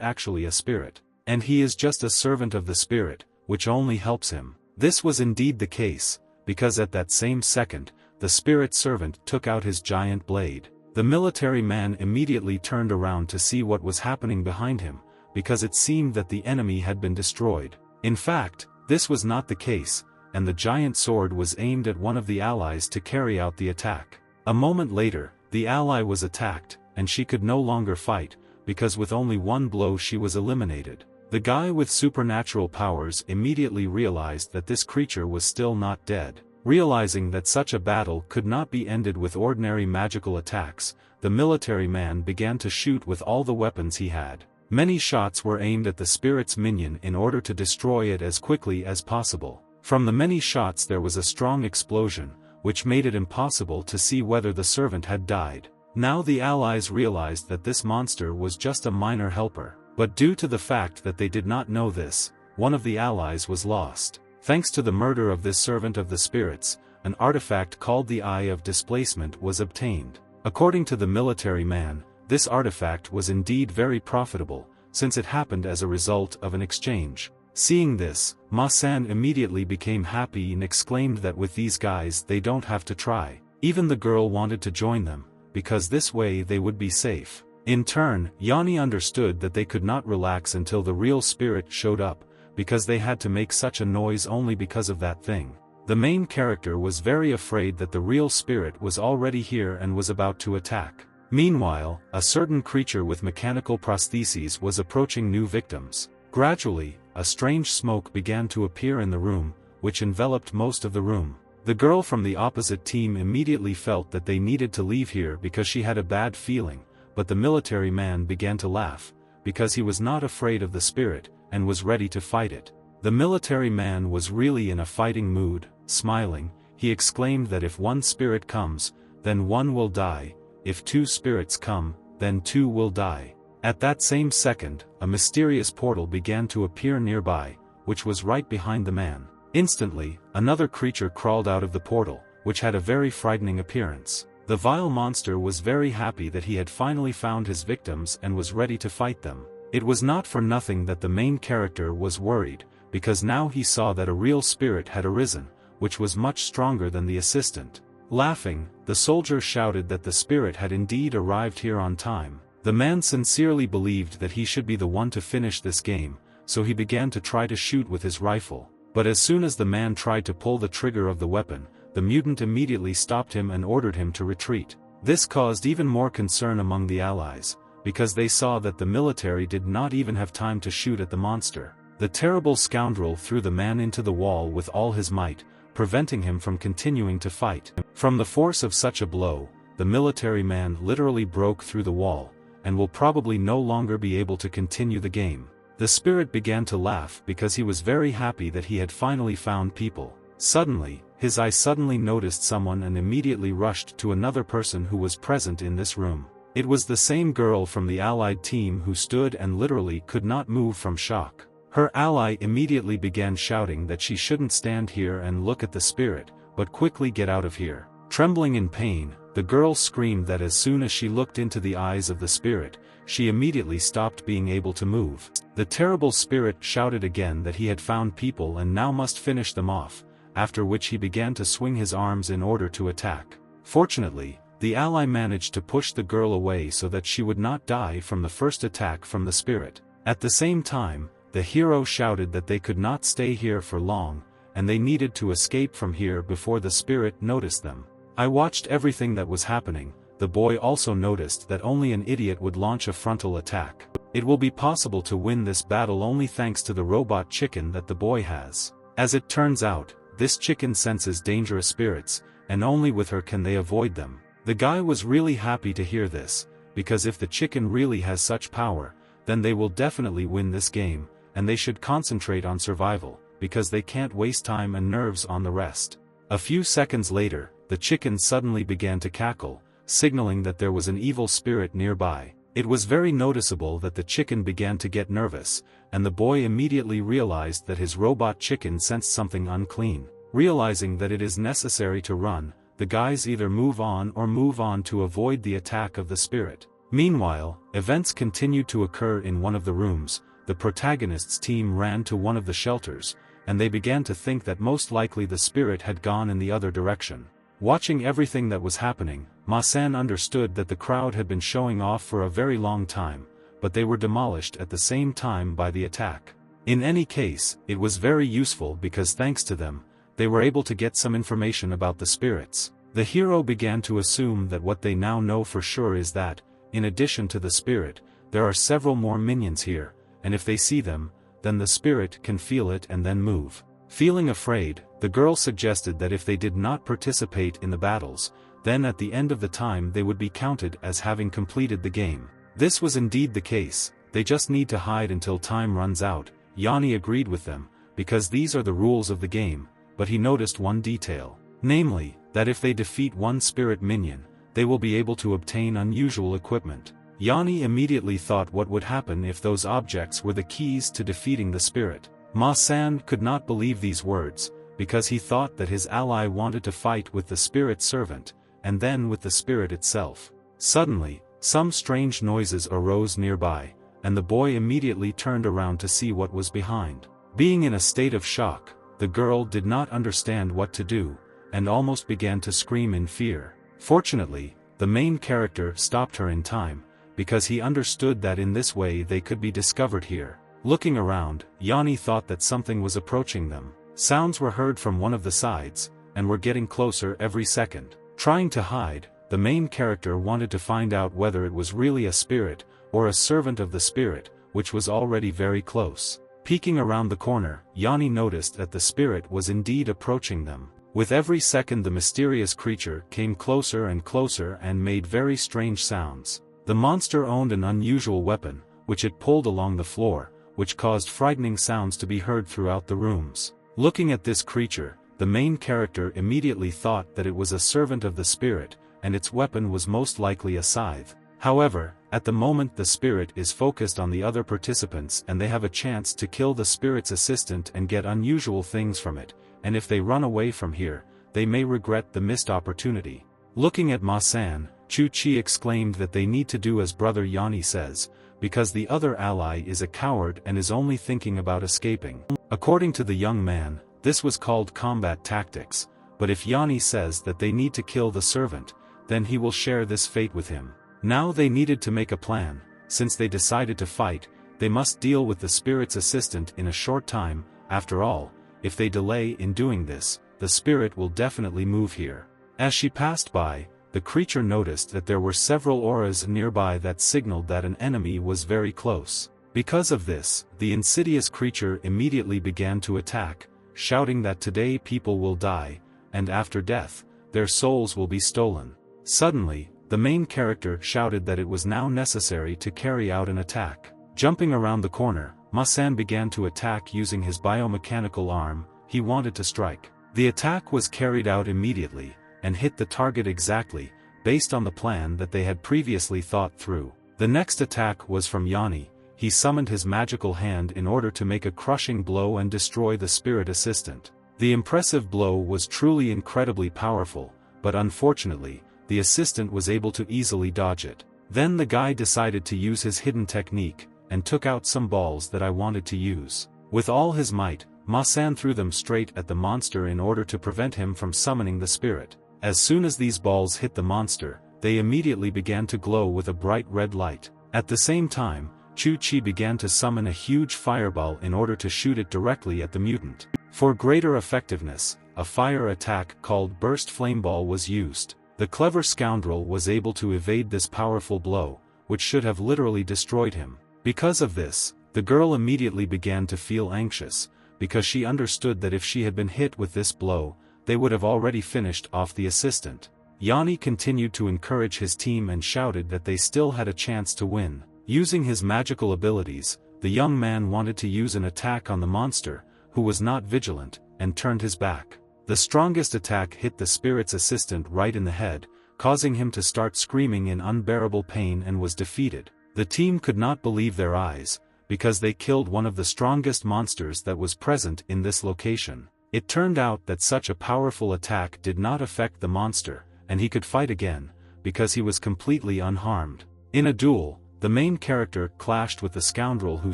actually a spirit, and he is just a servant of the spirit, which only helps him. This was indeed the case, because at that same second, the spirit servant took out his giant blade. The military man immediately turned around to see what was happening behind him, because it seemed that the enemy had been destroyed. In fact, this was not the case, and the giant sword was aimed at one of the allies to carry out the attack. A moment later, the ally was attacked, and she could no longer fight, because with only one blow she was eliminated. The guy with supernatural powers immediately realized that this creature was still not dead. Realizing that such a battle could not be ended with ordinary magical attacks, the military man began to shoot with all the weapons he had. Many shots were aimed at the spirit's minion in order to destroy it as quickly as possible. From the many shots there was a strong explosion, which made it impossible to see whether the servant had died. Now the allies realized that this monster was just a minor helper, but due to the fact that they did not know this, one of the allies was lost. Thanks to the murder of this servant of the spirits, an artifact called the Eye of Displacement was obtained. According to the military man, this artifact was indeed very profitable, since it happened as a result of an exchange. Seeing this, Ma-san immediately became happy and exclaimed that with these guys they don't have to try. Even the girl wanted to join them, because this way they would be safe. In turn, Yanni understood that they could not relax until the real spirit showed up, because they had to make such a noise only because of that thing. The main character was very afraid that the real spirit was already here and was about to attack. Meanwhile, a certain creature with mechanical prostheses was approaching new victims. Gradually, a strange smoke began to appear in the room, which enveloped most of the room. The girl from the opposite team immediately felt that they needed to leave here because she had a bad feeling, but the military man began to laugh, because he was not afraid of the spirit, and was ready to fight it. The military man was really in a fighting mood. Smiling, he exclaimed that if one spirit comes, then one will die, if two spirits come, then two will die. At that same second, a mysterious portal began to appear nearby, which was right behind the man. Instantly, another creature crawled out of the portal, which had a very frightening appearance. The vile monster was very happy that he had finally found his victims and was ready to fight them. It was not for nothing that the main character was worried, because now he saw that a real spirit had arisen, which was much stronger than the assistant. Laughing, the soldier shouted that the spirit had indeed arrived here on time. The man sincerely believed that he should be the one to finish this game, so he began to try to shoot with his rifle. But as soon as the man tried to pull the trigger of the weapon, the mutant immediately stopped him and ordered him to retreat. This caused even more concern among the allies, because they saw that the military did not even have time to shoot at the monster. The terrible scoundrel threw the man into the wall with all his might, preventing him from continuing to fight. From the force of such a blow, the military man literally broke through the wall, and will probably no longer be able to continue the game. The spirit began to laugh because he was very happy that he had finally found people. Suddenly, his eye suddenly noticed someone and immediately rushed to another person who was present in this room. It was the same girl from the allied team who stood and literally could not move from shock. Her ally immediately began shouting that she shouldn't stand here and look at the spirit, but quickly get out of here. Trembling in pain, the girl screamed that as soon as she looked into the eyes of the spirit, she immediately stopped being able to move. The terrible spirit shouted again that he had found people and now must finish them off, after which he began to swing his arms in order to attack. Fortunately, the ally managed to push the girl away so that she would not die from the first attack from the spirit. At the same time, the hero shouted that they could not stay here for long, and they needed to escape from here before the spirit noticed them. I watched everything that was happening. The boy also noticed that only an idiot would launch a frontal attack. It will be possible to win this battle only thanks to the robot chicken that the boy has. As it turns out, this chicken senses dangerous spirits, and only with her can they avoid them. The guy was really happy to hear this, because if the chicken really has such power, then they will definitely win this game, and they should concentrate on survival, because they can't waste time and nerves on the rest. A few seconds later, the chicken suddenly began to cackle, signaling that there was an evil spirit nearby. It was very noticeable that the chicken began to get nervous, and the boy immediately realized that his robot chicken sensed something unclean. Realizing that it is necessary to run, the guys either move on to avoid the attack of the spirit. Meanwhile, events continued to occur in one of the rooms. The protagonist's team ran to one of the shelters, and they began to think that most likely the spirit had gone in the other direction. Watching everything that was happening, Ma-san understood that the crowd had been showing off for a very long time, but they were demolished at the same time by the attack. In any case, it was very useful because thanks to them, they were able to get some information about the spirits. The hero began to assume that what they now know for sure is that, in addition to the spirit, there are several more minions here, and if they see them, then the spirit can feel it and then move. Feeling afraid, the girl suggested that if they did not participate in the battles, then at the end of the time they would be counted as having completed the game. This was indeed the case, they just need to hide until time runs out. Yanni agreed with them, because these are the rules of the game, but he noticed one detail. Namely, that if they defeat one spirit minion, they will be able to obtain unusual equipment. Yanni immediately thought what would happen if those objects were the keys to defeating the spirit. Ma-san could not believe these words, because he thought that his ally wanted to fight with the spirit servant, and then with the spirit itself. Suddenly, some strange noises arose nearby, and the boy immediately turned around to see what was behind. Being in a state of shock, the girl did not understand what to do, and almost began to scream in fear. Fortunately, the main character stopped her in time, because he understood that in this way they could be discovered here. Looking around, Yanni thought that something was approaching them. Sounds were heard from one of the sides, and were getting closer every second. Trying to hide, the main character wanted to find out whether it was really a spirit, or a servant of the spirit, which was already very close. Peeking around the corner, Yanni noticed that the spirit was indeed approaching them. With every second the mysterious creature came closer and closer and made very strange sounds. The monster owned an unusual weapon, which it pulled along the floor, which caused frightening sounds to be heard throughout the rooms. Looking at this creature, the main character immediately thought that it was a servant of the spirit, and its weapon was most likely a scythe. However, at the moment the spirit is focused on the other participants and they have a chance to kill the spirit's assistant and get unusual things from it, and if they run away from here, they may regret the missed opportunity. Looking at Ma-san, Chu-Chi exclaimed that they need to do as Brother Yanni says, because the other ally is a coward and is only thinking about escaping. According to the young man, this was called combat tactics, but if Yanni says that they need to kill the servant, then he will share this fate with him. Now they needed to make a plan. Since they decided to fight, they must deal with the spirit's assistant in a short time. After all, if they delay in doing this, the spirit will definitely move here. As she passed by, the creature noticed that there were several auras nearby that signaled that an enemy was very close. Because of this, the insidious creature immediately began to attack, shouting that today people will die, and after death, their souls will be stolen. Suddenly, the main character shouted that it was now necessary to carry out an attack. Jumping around the corner, Ma-san began to attack using his biomechanical arm. He wanted to strike. The attack was carried out immediately, and hit the target exactly, based on the plan that they had previously thought through. The next attack was from Yanni. He summoned his magical hand in order to make a crushing blow and destroy the spirit assistant. The impressive blow was truly incredibly powerful, but unfortunately, the assistant was able to easily dodge it. Then the guy decided to use his hidden technique, and took out some balls that I wanted to use. With all his might, Ma-san threw them straight at the monster in order to prevent him from summoning the spirit. As soon as these balls hit the monster, they immediately began to glow with a bright red light. At the same time, Chu-Chi began to summon a huge fireball in order to shoot it directly at the mutant. For greater effectiveness, a fire attack called Burst Flameball was used. The clever scoundrel was able to evade this powerful blow, which should have literally destroyed him. Because of this, the girl immediately began to feel anxious, because she understood that if she had been hit with this blow, they would have already finished off the assistant. Yanni continued to encourage his team and shouted that they still had a chance to win. Using his magical abilities, the young man wanted to use an attack on the monster, who was not vigilant, and turned his back. The strongest attack hit the spirit's assistant right in the head, causing him to start screaming in unbearable pain and was defeated. The team could not believe their eyes, because they killed one of the strongest monsters that was present in this location. It turned out that such a powerful attack did not affect the monster, and he could fight again, because he was completely unharmed. In a duel, the main character clashed with the scoundrel who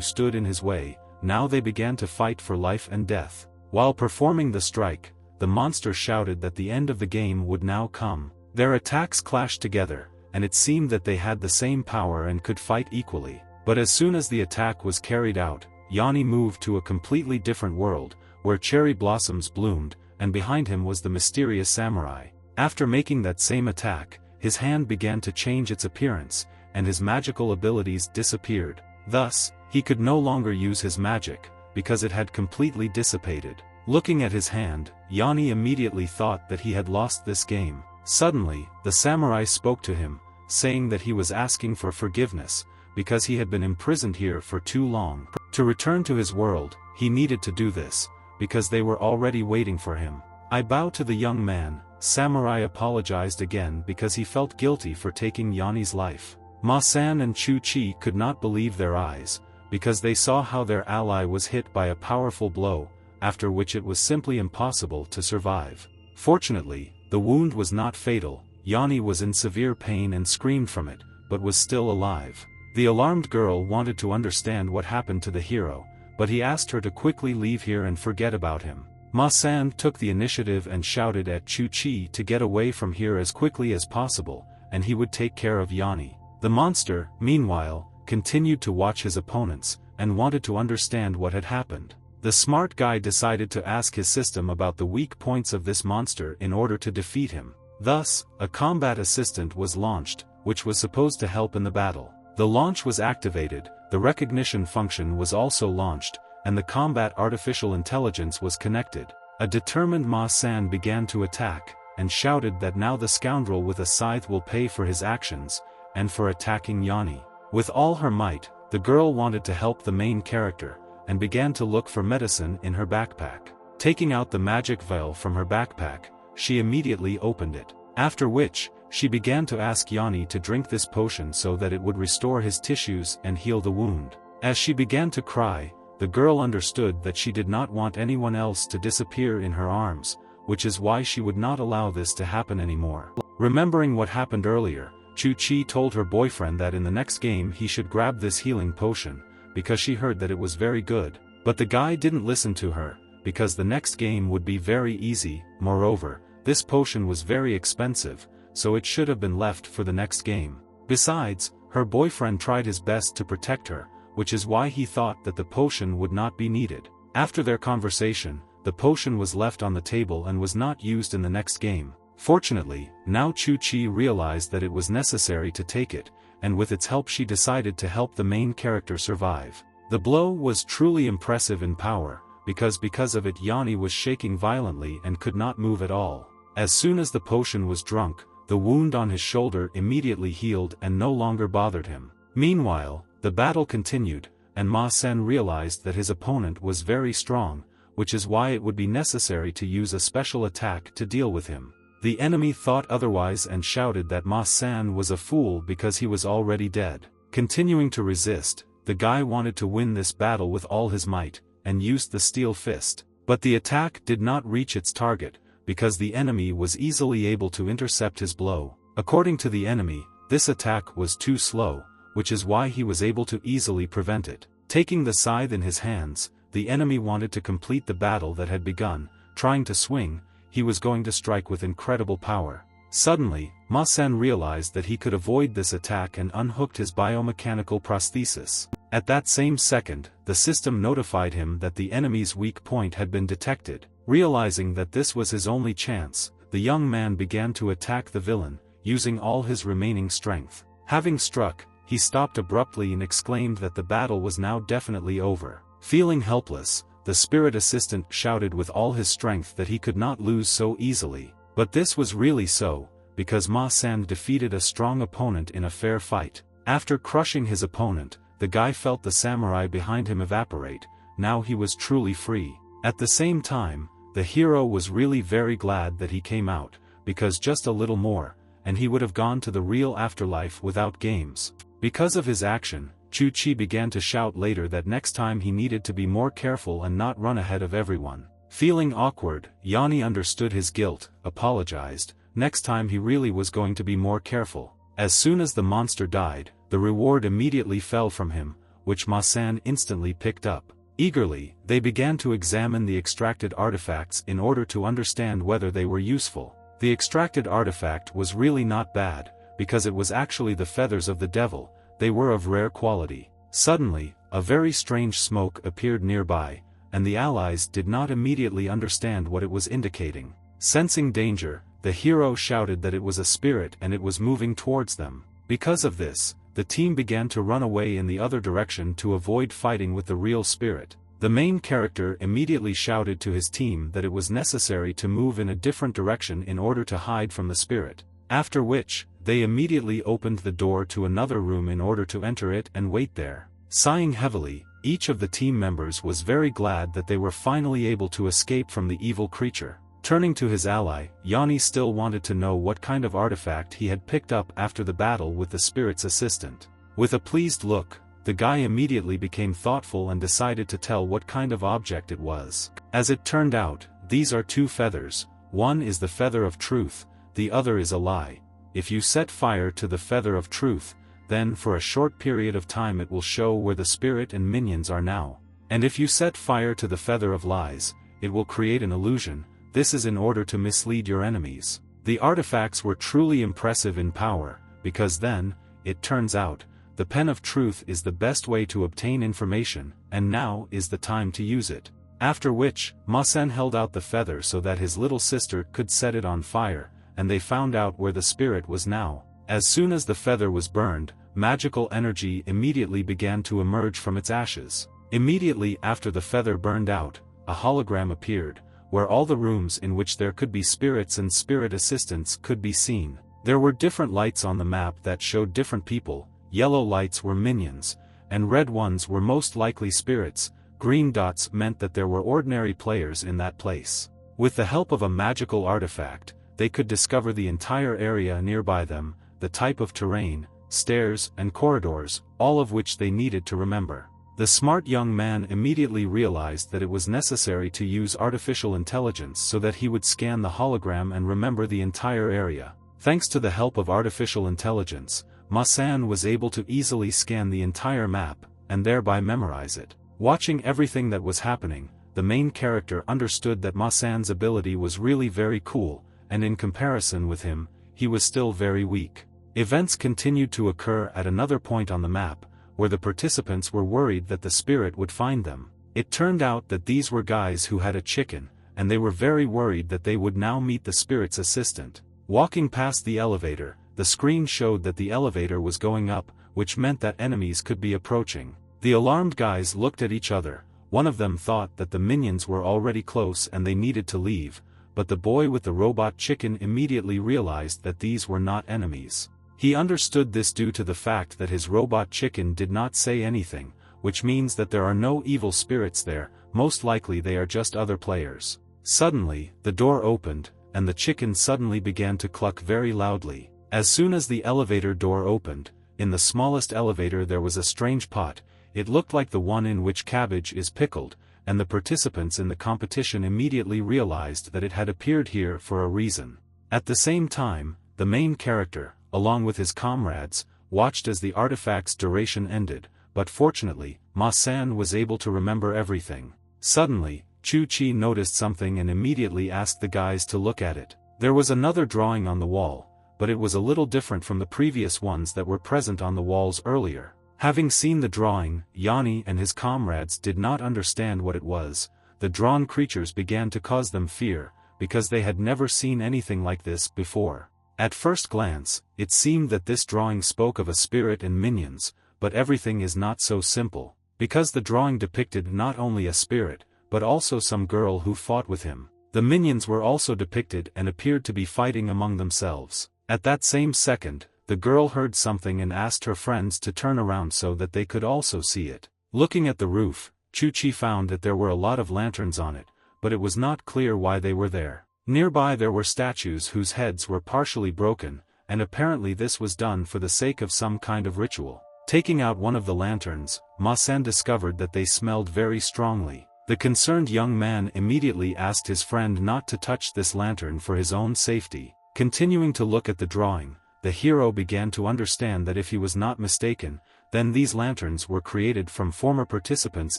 stood in his way. Now they began to fight for life and death. While performing the strike, the monster shouted that the end of the game would now come. Their attacks clashed together, and it seemed that they had the same power and could fight equally. But as soon as the attack was carried out, Yanni moved to a completely different world, where cherry blossoms bloomed, and behind him was the mysterious samurai. After making that same attack, his hand began to change its appearance, and his magical abilities disappeared. Thus, he could no longer use his magic, because it had completely dissipated. Looking at his hand, Yanni immediately thought that he had lost this game. Suddenly, the samurai spoke to him, saying that he was asking for forgiveness, because he had been imprisoned here for too long. To return to his world, he needed to do this, because they were already waiting for him. "I bow to the young man," Samurai apologized again because he felt guilty for taking Yanni's life. Ma-san and Chu-Chi could not believe their eyes, because they saw how their ally was hit by a powerful blow, after which it was simply impossible to survive. Fortunately, the wound was not fatal. Yanni was in severe pain and screamed from it, but was still alive. The alarmed girl wanted to understand what happened to the hero, but he asked her to quickly leave here and forget about him. Ma-san took the initiative and shouted at Chu-Chi to get away from here as quickly as possible, and he would take care of Yanni. The monster, meanwhile, continued to watch his opponents, and wanted to understand what had happened. The smart guy decided to ask his system about the weak points of this monster in order to defeat him. Thus, a combat assistant was launched, which was supposed to help in the battle. The launch was activated, the recognition function was also launched, and the combat artificial intelligence was connected. A determined Ma-san began to attack, and shouted that now the scoundrel with a scythe will pay for his actions, and for attacking Yanni. With all her might, the girl wanted to help the main character, and began to look for medicine in her backpack. Taking out the magic vial from her backpack, she immediately opened it. After which, she began to ask Yanni to drink this potion so that it would restore his tissues and heal the wound. As she began to cry, the girl understood that she did not want anyone else to disappear in her arms, which is why she would not allow this to happen anymore. Remembering what happened earlier, Chu-Chi told her boyfriend that in the next game he should grab this healing potion, because she heard that it was very good. But the guy didn't listen to her, because the next game would be very easy. Moreover, this potion was very expensive, so it should have been left for the next game. Besides, her boyfriend tried his best to protect her, which is why he thought that the potion would not be needed. After their conversation, the potion was left on the table and was not used in the next game. Fortunately, now Chu-Chi realized that it was necessary to take it, and with its help she decided to help the main character survive. The blow was truly impressive in power, because of it Yanni was shaking violently and could not move at all. As soon as the potion was drunk, the wound on his shoulder immediately healed and no longer bothered him. Meanwhile, the battle continued, and Ma-sen realized that his opponent was very strong, which is why it would be necessary to use a special attack to deal with him. The enemy thought otherwise and shouted that Ma-san was a fool because he was already dead. Continuing to resist, the guy wanted to win this battle with all his might, and used the steel fist. But the attack did not reach its target, because the enemy was easily able to intercept his blow. According to the enemy, this attack was too slow, which is why he was able to easily prevent it. Taking the scythe in his hands, the enemy wanted to complete the battle that had begun. Trying to swing, he was going to strike with incredible power. Suddenly, Ma-sen realized that he could avoid this attack and unhooked his biomechanical prosthesis. At that same second, the system notified him that the enemy's weak point had been detected. Realizing that this was his only chance, the young man began to attack the villain, using all his remaining strength. Having struck, he stopped abruptly and exclaimed that the battle was now definitely over. Feeling helpless, the spirit assistant shouted with all his strength that he could not lose so easily. But this was really so, because Ma-san defeated a strong opponent in a fair fight. After crushing his opponent, the guy felt the samurai behind him evaporate. Now he was truly free. At the same time, the hero was really very glad that he came out, because just a little more, and he would have gone to the real afterlife without games. Because of his action, Chu-Chi began to shout later that next time he needed to be more careful and not run ahead of everyone. Feeling awkward, Yanni understood his guilt, apologized. Next time he really was going to be more careful. As soon as the monster died, the reward immediately fell from him, which Ma-san instantly picked up. Eagerly, they began to examine the extracted artifacts in order to understand whether they were useful. The extracted artifact was really not bad, because it was actually the feathers of the devil. They were of rare quality. Suddenly, a very strange smoke appeared nearby, and the allies did not immediately understand what it was indicating. Sensing danger, the hero shouted that it was a spirit and it was moving towards them. Because of this, the team began to run away in the other direction to avoid fighting with the real spirit. The main character immediately shouted to his team that it was necessary to move in a different direction in order to hide from the spirit. After which, they immediately opened the door to another room in order to enter it and wait there. Sighing heavily, each of the team members was very glad that they were finally able to escape from the evil creature. Turning to his ally, Yanni still wanted to know what kind of artifact he had picked up after the battle with the spirit's assistant. With a pleased look, the guy immediately became thoughtful and decided to tell what kind of object it was. As it turned out, these are two feathers. One is the feather of truth, the other is a lie. If you set fire to the feather of truth, then for a short period of time it will show where the spirit and minions are now. And if you set fire to the feather of lies, it will create an illusion. This is in order to mislead your enemies. The artifacts were truly impressive in power, because then, it turns out, the pen of truth is the best way to obtain information, and now is the time to use it. After which, Ma-san held out the feather so that his little sister could set it on fire, and they found out where the spirit was now. As soon as the feather was burned, magical energy immediately began to emerge from its ashes. Immediately after the feather burned out, a hologram appeared, where all the rooms in which there could be spirits and spirit assistants could be seen. There were different lights on the map that showed different people. Yellow lights were minions, and red ones were most likely spirits. Green dots meant that there were ordinary players in that place. With the help of a magical artifact, they could discover the entire area nearby them, the type of terrain, stairs and corridors, all of which they needed to remember. The smart young man immediately realized that it was necessary to use artificial intelligence so that he would scan the hologram and remember the entire area. Thanks to the help of artificial intelligence, Ma-san was able to easily scan the entire map, and thereby memorize it. Watching everything that was happening, the main character understood that Ma-san's ability was really very cool, and in comparison with him, he was still very weak. Events continued to occur at another point on the map, where the participants were worried that the spirit would find them. It turned out that these were guys who had a chicken, and they were very worried that they would now meet the spirit's assistant. Walking past the elevator, the screen showed that the elevator was going up, which meant that enemies could be approaching. The alarmed guys looked at each other. One of them thought that the minions were already close and they needed to leave, but the boy with the robot chicken immediately realized that these were not enemies. He understood this due to the fact that his robot chicken did not say anything, which means that there are no evil spirits there, most likely they are just other players. Suddenly, the door opened, and the chicken suddenly began to cluck very loudly. As soon as the elevator door opened, in the smallest elevator there was a strange pot. It looked like the one in which cabbage is pickled, and the participants in the competition immediately realized that it had appeared here for a reason. At the same time, the main character, along with his comrades, watched as the artifact's duration ended, but fortunately, Ma-san was able to remember everything. Suddenly, Chu-Chi noticed something and immediately asked the guys to look at it. There was another drawing on the wall, but it was a little different from the previous ones that were present on the walls earlier. Having seen the drawing, Yanni and his comrades did not understand what it was. The drawn creatures began to cause them fear, because they had never seen anything like this before. At first glance, it seemed that this drawing spoke of a spirit and minions, but everything is not so simple, because the drawing depicted not only a spirit, but also some girl who fought with him. The minions were also depicted and appeared to be fighting among themselves. At that same second, the girl heard something and asked her friends to turn around so that they could also see it. Looking at the roof, Chu-Chi found that there were a lot of lanterns on it, but it was not clear why they were there. Nearby there were statues whose heads were partially broken, and apparently this was done for the sake of some kind of ritual. Taking out one of the lanterns, Ma-san discovered that they smelled very strongly. The concerned young man immediately asked his friend not to touch this lantern for his own safety. Continuing to look at the drawing, the hero began to understand that if he was not mistaken, then these lanterns were created from former participants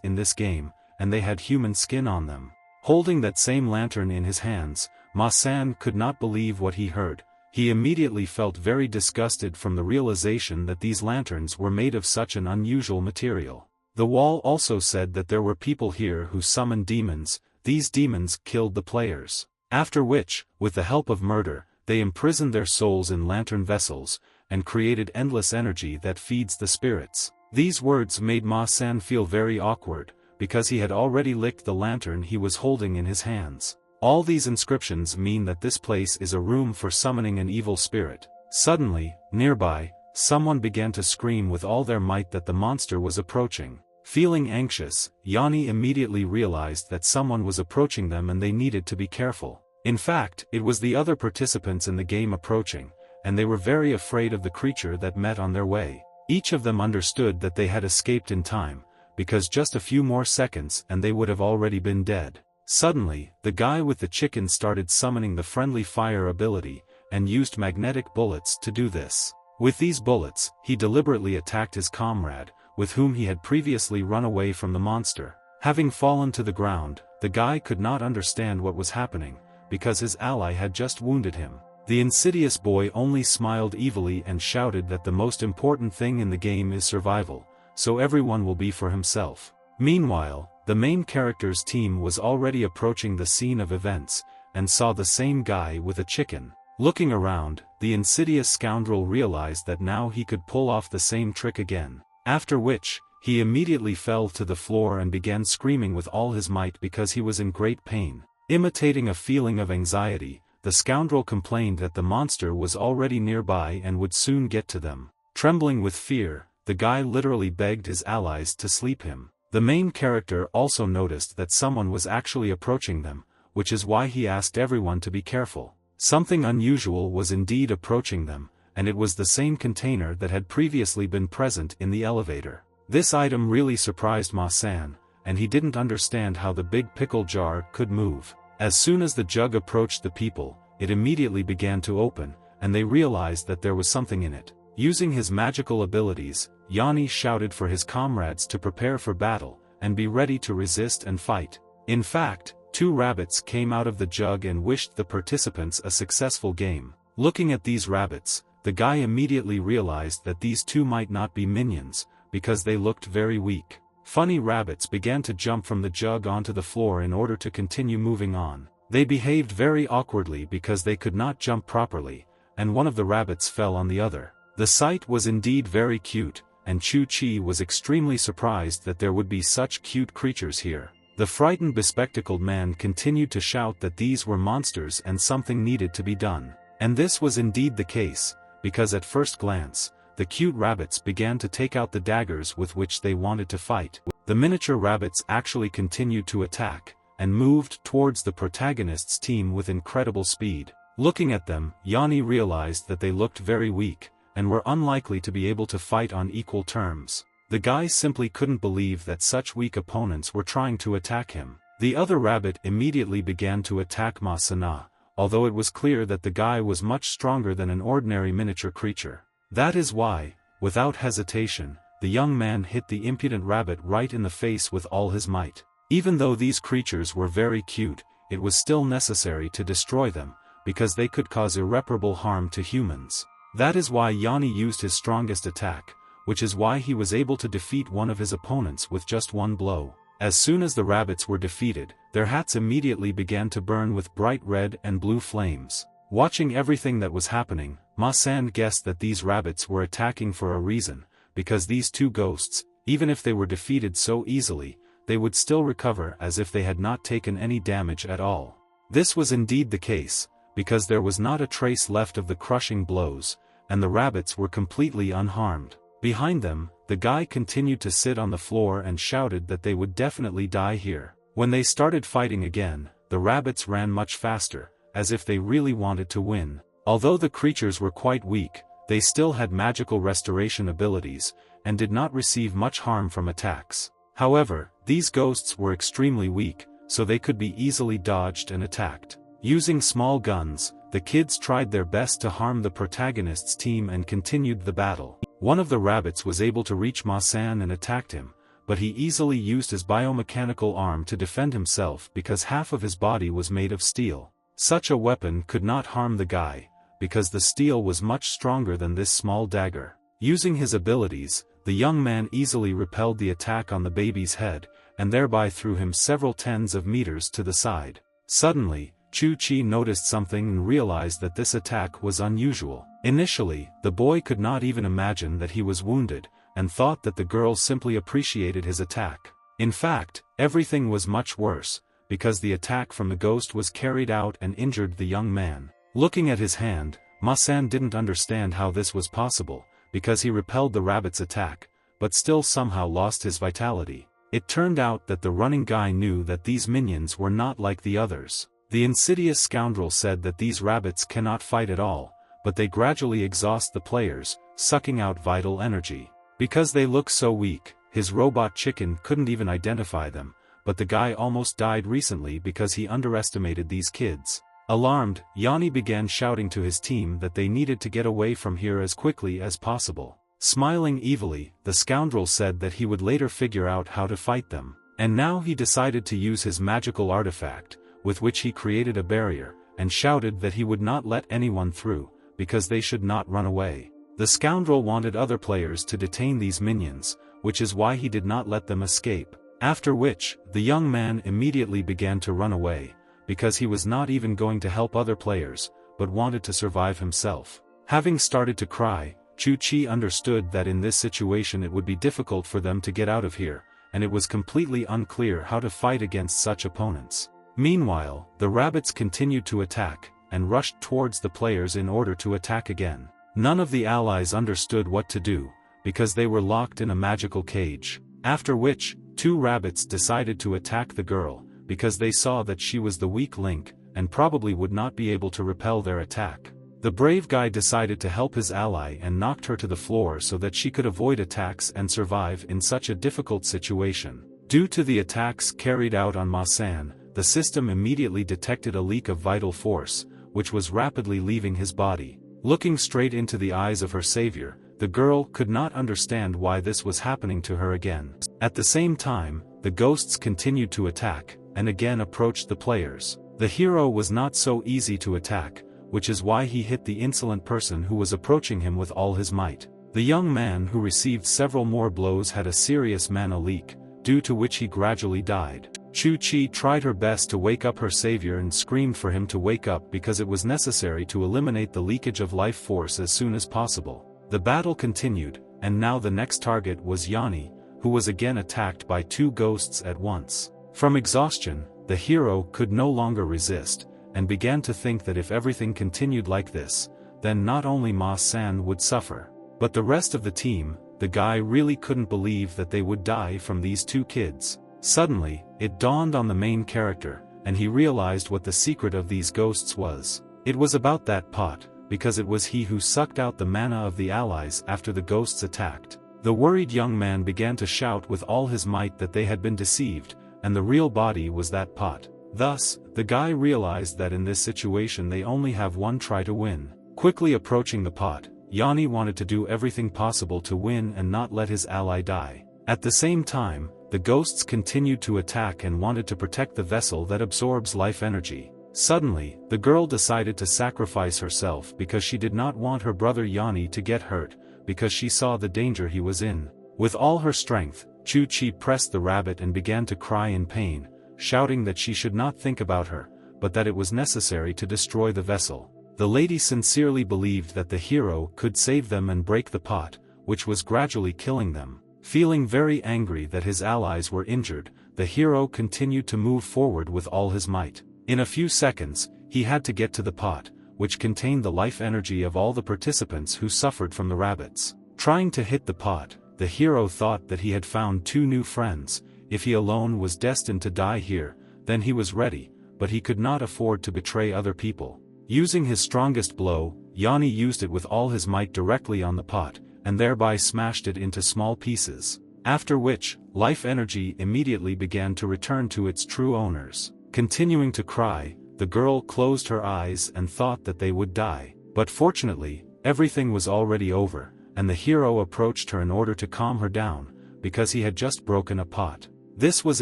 in this game, and they had human skin on them. Holding that same lantern in his hands, Ma-san could not believe what he heard. He immediately felt very disgusted from the realization that these lanterns were made of such an unusual material. The wall also said that there were people here who summoned demons. These demons killed the players. After which, with the help of murder, they imprisoned their souls in lantern vessels, and created endless energy that feeds the spirits. These words made Ma-san feel very awkward, because he had already licked the lantern he was holding in his hands. All these inscriptions mean that this place is a room for summoning an evil spirit. Suddenly, nearby, someone began to scream with all their might that the monster was approaching. Feeling anxious, Yanni immediately realized that someone was approaching them and they needed to be careful. In fact, it was the other participants in the game approaching, and they were very afraid of the creature that met on their way. Each of them understood that they had escaped in time, because just a few more seconds and they would have already been dead. Suddenly, the guy with the chicken started summoning the friendly fire ability, and used magnetic bullets to do this. With these bullets, he deliberately attacked his comrade, with whom he had previously run away from the monster. Having fallen to the ground, the guy could not understand what was happening, because his ally had just wounded him. The insidious boy only smiled evilly and shouted that the most important thing in the game is survival, so everyone will be for himself. Meanwhile, the main character's team was already approaching the scene of events, and saw the same guy with a chicken. Looking around, the insidious scoundrel realized that now he could pull off the same trick again. After which, he immediately fell to the floor and began screaming with all his might because he was in great pain. Imitating a feeling of anxiety, the scoundrel complained that the monster was already nearby and would soon get to them. Trembling with fear, the guy literally begged his allies to sleep him. The main character also noticed that someone was actually approaching them, which is why he asked everyone to be careful. Something unusual was indeed approaching them, and it was the same container that had previously been present in the elevator. This item really surprised Ma-san, and he didn't understand how the big pickle jar could move. As soon as the jug approached the people, it immediately began to open, and they realized that there was something in it. Using his magical abilities, Yanni shouted for his comrades to prepare for battle, and be ready to resist and fight. In fact, 2 rabbits came out of the jug and wished the participants a successful game. Looking at these rabbits, the guy immediately realized that these 2 might not be minions, because they looked very weak. Funny rabbits began to jump from the jug onto the floor in order to continue moving on. They behaved very awkwardly because they could not jump properly, and one of the rabbits fell on the other. The sight was indeed very cute, and Chu-Chi was extremely surprised that there would be such cute creatures here. The frightened bespectacled man continued to shout that these were monsters and something needed to be done. And this was indeed the case, because at first glance, the cute rabbits began to take out the daggers with which they wanted to fight. The miniature rabbits actually continued to attack, and moved towards the protagonist's team with incredible speed. Looking at them, Yanni realized that they looked very weak, and were unlikely to be able to fight on equal terms. The guy simply couldn't believe that such weak opponents were trying to attack him. The other rabbit immediately began to attack Ma-sana, although it was clear that the guy was much stronger than an ordinary miniature creature. That is why, without hesitation, the young man hit the impudent rabbit right in the face with all his might. Even though these creatures were very cute, it was still necessary to destroy them, because they could cause irreparable harm to humans. That is why Yanni used his strongest attack, which is why he was able to defeat one of his opponents with just one blow. As soon as the rabbits were defeated, their hats immediately began to burn with bright red and blue flames. Watching everything that was happening, Ma-san guessed that these rabbits were attacking for a reason, because these 2 ghosts, even if they were defeated so easily, they would still recover as if they had not taken any damage at all. This was indeed the case, because there was not a trace left of the crushing blows, and the rabbits were completely unharmed. Behind them, the guy continued to sit on the floor and shouted that they would definitely die here. When they started fighting again, the rabbits ran much faster, as if they really wanted to win. Although the creatures were quite weak, they still had magical restoration abilities, and did not receive much harm from attacks. However, these ghosts were extremely weak, so they could be easily dodged and attacked. Using small guns, the kids tried their best to harm the protagonist's team and continued the battle. One of the rabbits was able to reach Ma-san and attacked him, but he easily used his biomechanical arm to defend himself because half of his body was made of steel. Such a weapon could not harm the guy, because the steel was much stronger than this small dagger. Using his abilities, the young man easily repelled the attack on the baby's head, and thereby threw him several tens of meters to the side. Suddenly, Chu-Chi noticed something and realized that this attack was unusual. Initially, the boy could not even imagine that he was wounded, and thought that the girl simply appreciated his attack. In fact, everything was much worse, because the attack from the ghost was carried out and injured the young man. Looking at his hand, Ma-san didn't understand how this was possible, because he repelled the rabbit's attack, but still somehow lost his vitality. It turned out that the running guy knew that these minions were not like the others. The insidious scoundrel said that these rabbits cannot fight at all, but they gradually exhaust the players, sucking out vital energy. Because they look so weak, his robot chicken couldn't even identify them, but the guy almost died recently because he underestimated these kids. Alarmed, Yanni began shouting to his team that they needed to get away from here as quickly as possible. Smiling evilly, the scoundrel said that he would later figure out how to fight them. And now he decided to use his magical artifact, with which he created a barrier, and shouted that he would not let anyone through, because they should not run away. The scoundrel wanted other players to detain these minions, which is why he did not let them escape. After which, the young man immediately began to run away, because he was not even going to help other players, but wanted to survive himself. Having started to cry, Chu-Chi understood that in this situation it would be difficult for them to get out of here, and it was completely unclear how to fight against such opponents. Meanwhile, the rabbits continued to attack, and rushed towards the players in order to attack again. None of the allies understood what to do, because they were locked in a magical cage. After which, two rabbits decided to attack the girl, because they saw that she was the weak link, and probably would not be able to repel their attack. The brave guy decided to help his ally and knocked her to the floor so that she could avoid attacks and survive in such a difficult situation. Due to the attacks carried out on Ma-san, the system immediately detected a leak of vital force, which was rapidly leaving his body. Looking straight into the eyes of her savior, the girl could not understand why this was happening to her again. At the same time, the ghosts continued to attack, and again approached the players. The hero was not so easy to attack, which is why he hit the insolent person who was approaching him with all his might. The young man who received several more blows had a serious mana leak, due to which he gradually died. Chu-Chi tried her best to wake up her savior and screamed for him to wake up because it was necessary to eliminate the leakage of life force as soon as possible. The battle continued, and now the next target was Yanni, who was again attacked by two ghosts at once. From exhaustion, the hero could no longer resist, and began to think that if everything continued like this, then not only Ma-san would suffer, but the rest of the team. The guy really couldn't believe that they would die from these two kids. Suddenly, it dawned on the main character, and he realized what the secret of these ghosts was. It was about that pot, because it was he who sucked out the mana of the allies after the ghosts attacked. The worried young man began to shout with all his might that they had been deceived, and the real body was that pot. Thus, the guy realized that in this situation they only have one try to win. Quickly approaching the pot, Yanni wanted to do everything possible to win and not let his ally die. At the same time, the ghosts continued to attack and wanted to protect the vessel that absorbs life energy. Suddenly, the girl decided to sacrifice herself because she did not want her brother Yanni to get hurt, because she saw the danger he was in. With all her strength, Chu-Chi pressed the rabbit and began to cry in pain, shouting that she should not think about her, but that it was necessary to destroy the vessel. The lady sincerely believed that the hero could save them and break the pot, which was gradually killing them. Feeling very angry that his allies were injured, the hero continued to move forward with all his might. In a few seconds, he had to get to the pot, which contained the life energy of all the participants who suffered from the rabbits. Trying to hit the pot, the hero thought that he had found 2 new friends. If he alone was destined to die here, then he was ready, but he could not afford to betray other people. Using his strongest blow, Yanni used it with all his might directly on the pot, and thereby smashed it into small pieces. After which, life energy immediately began to return to its true owners. Continuing to cry, the girl closed her eyes and thought that they would die. But fortunately, everything was already over, and the hero approached her in order to calm her down, because he had just broken a pot. This was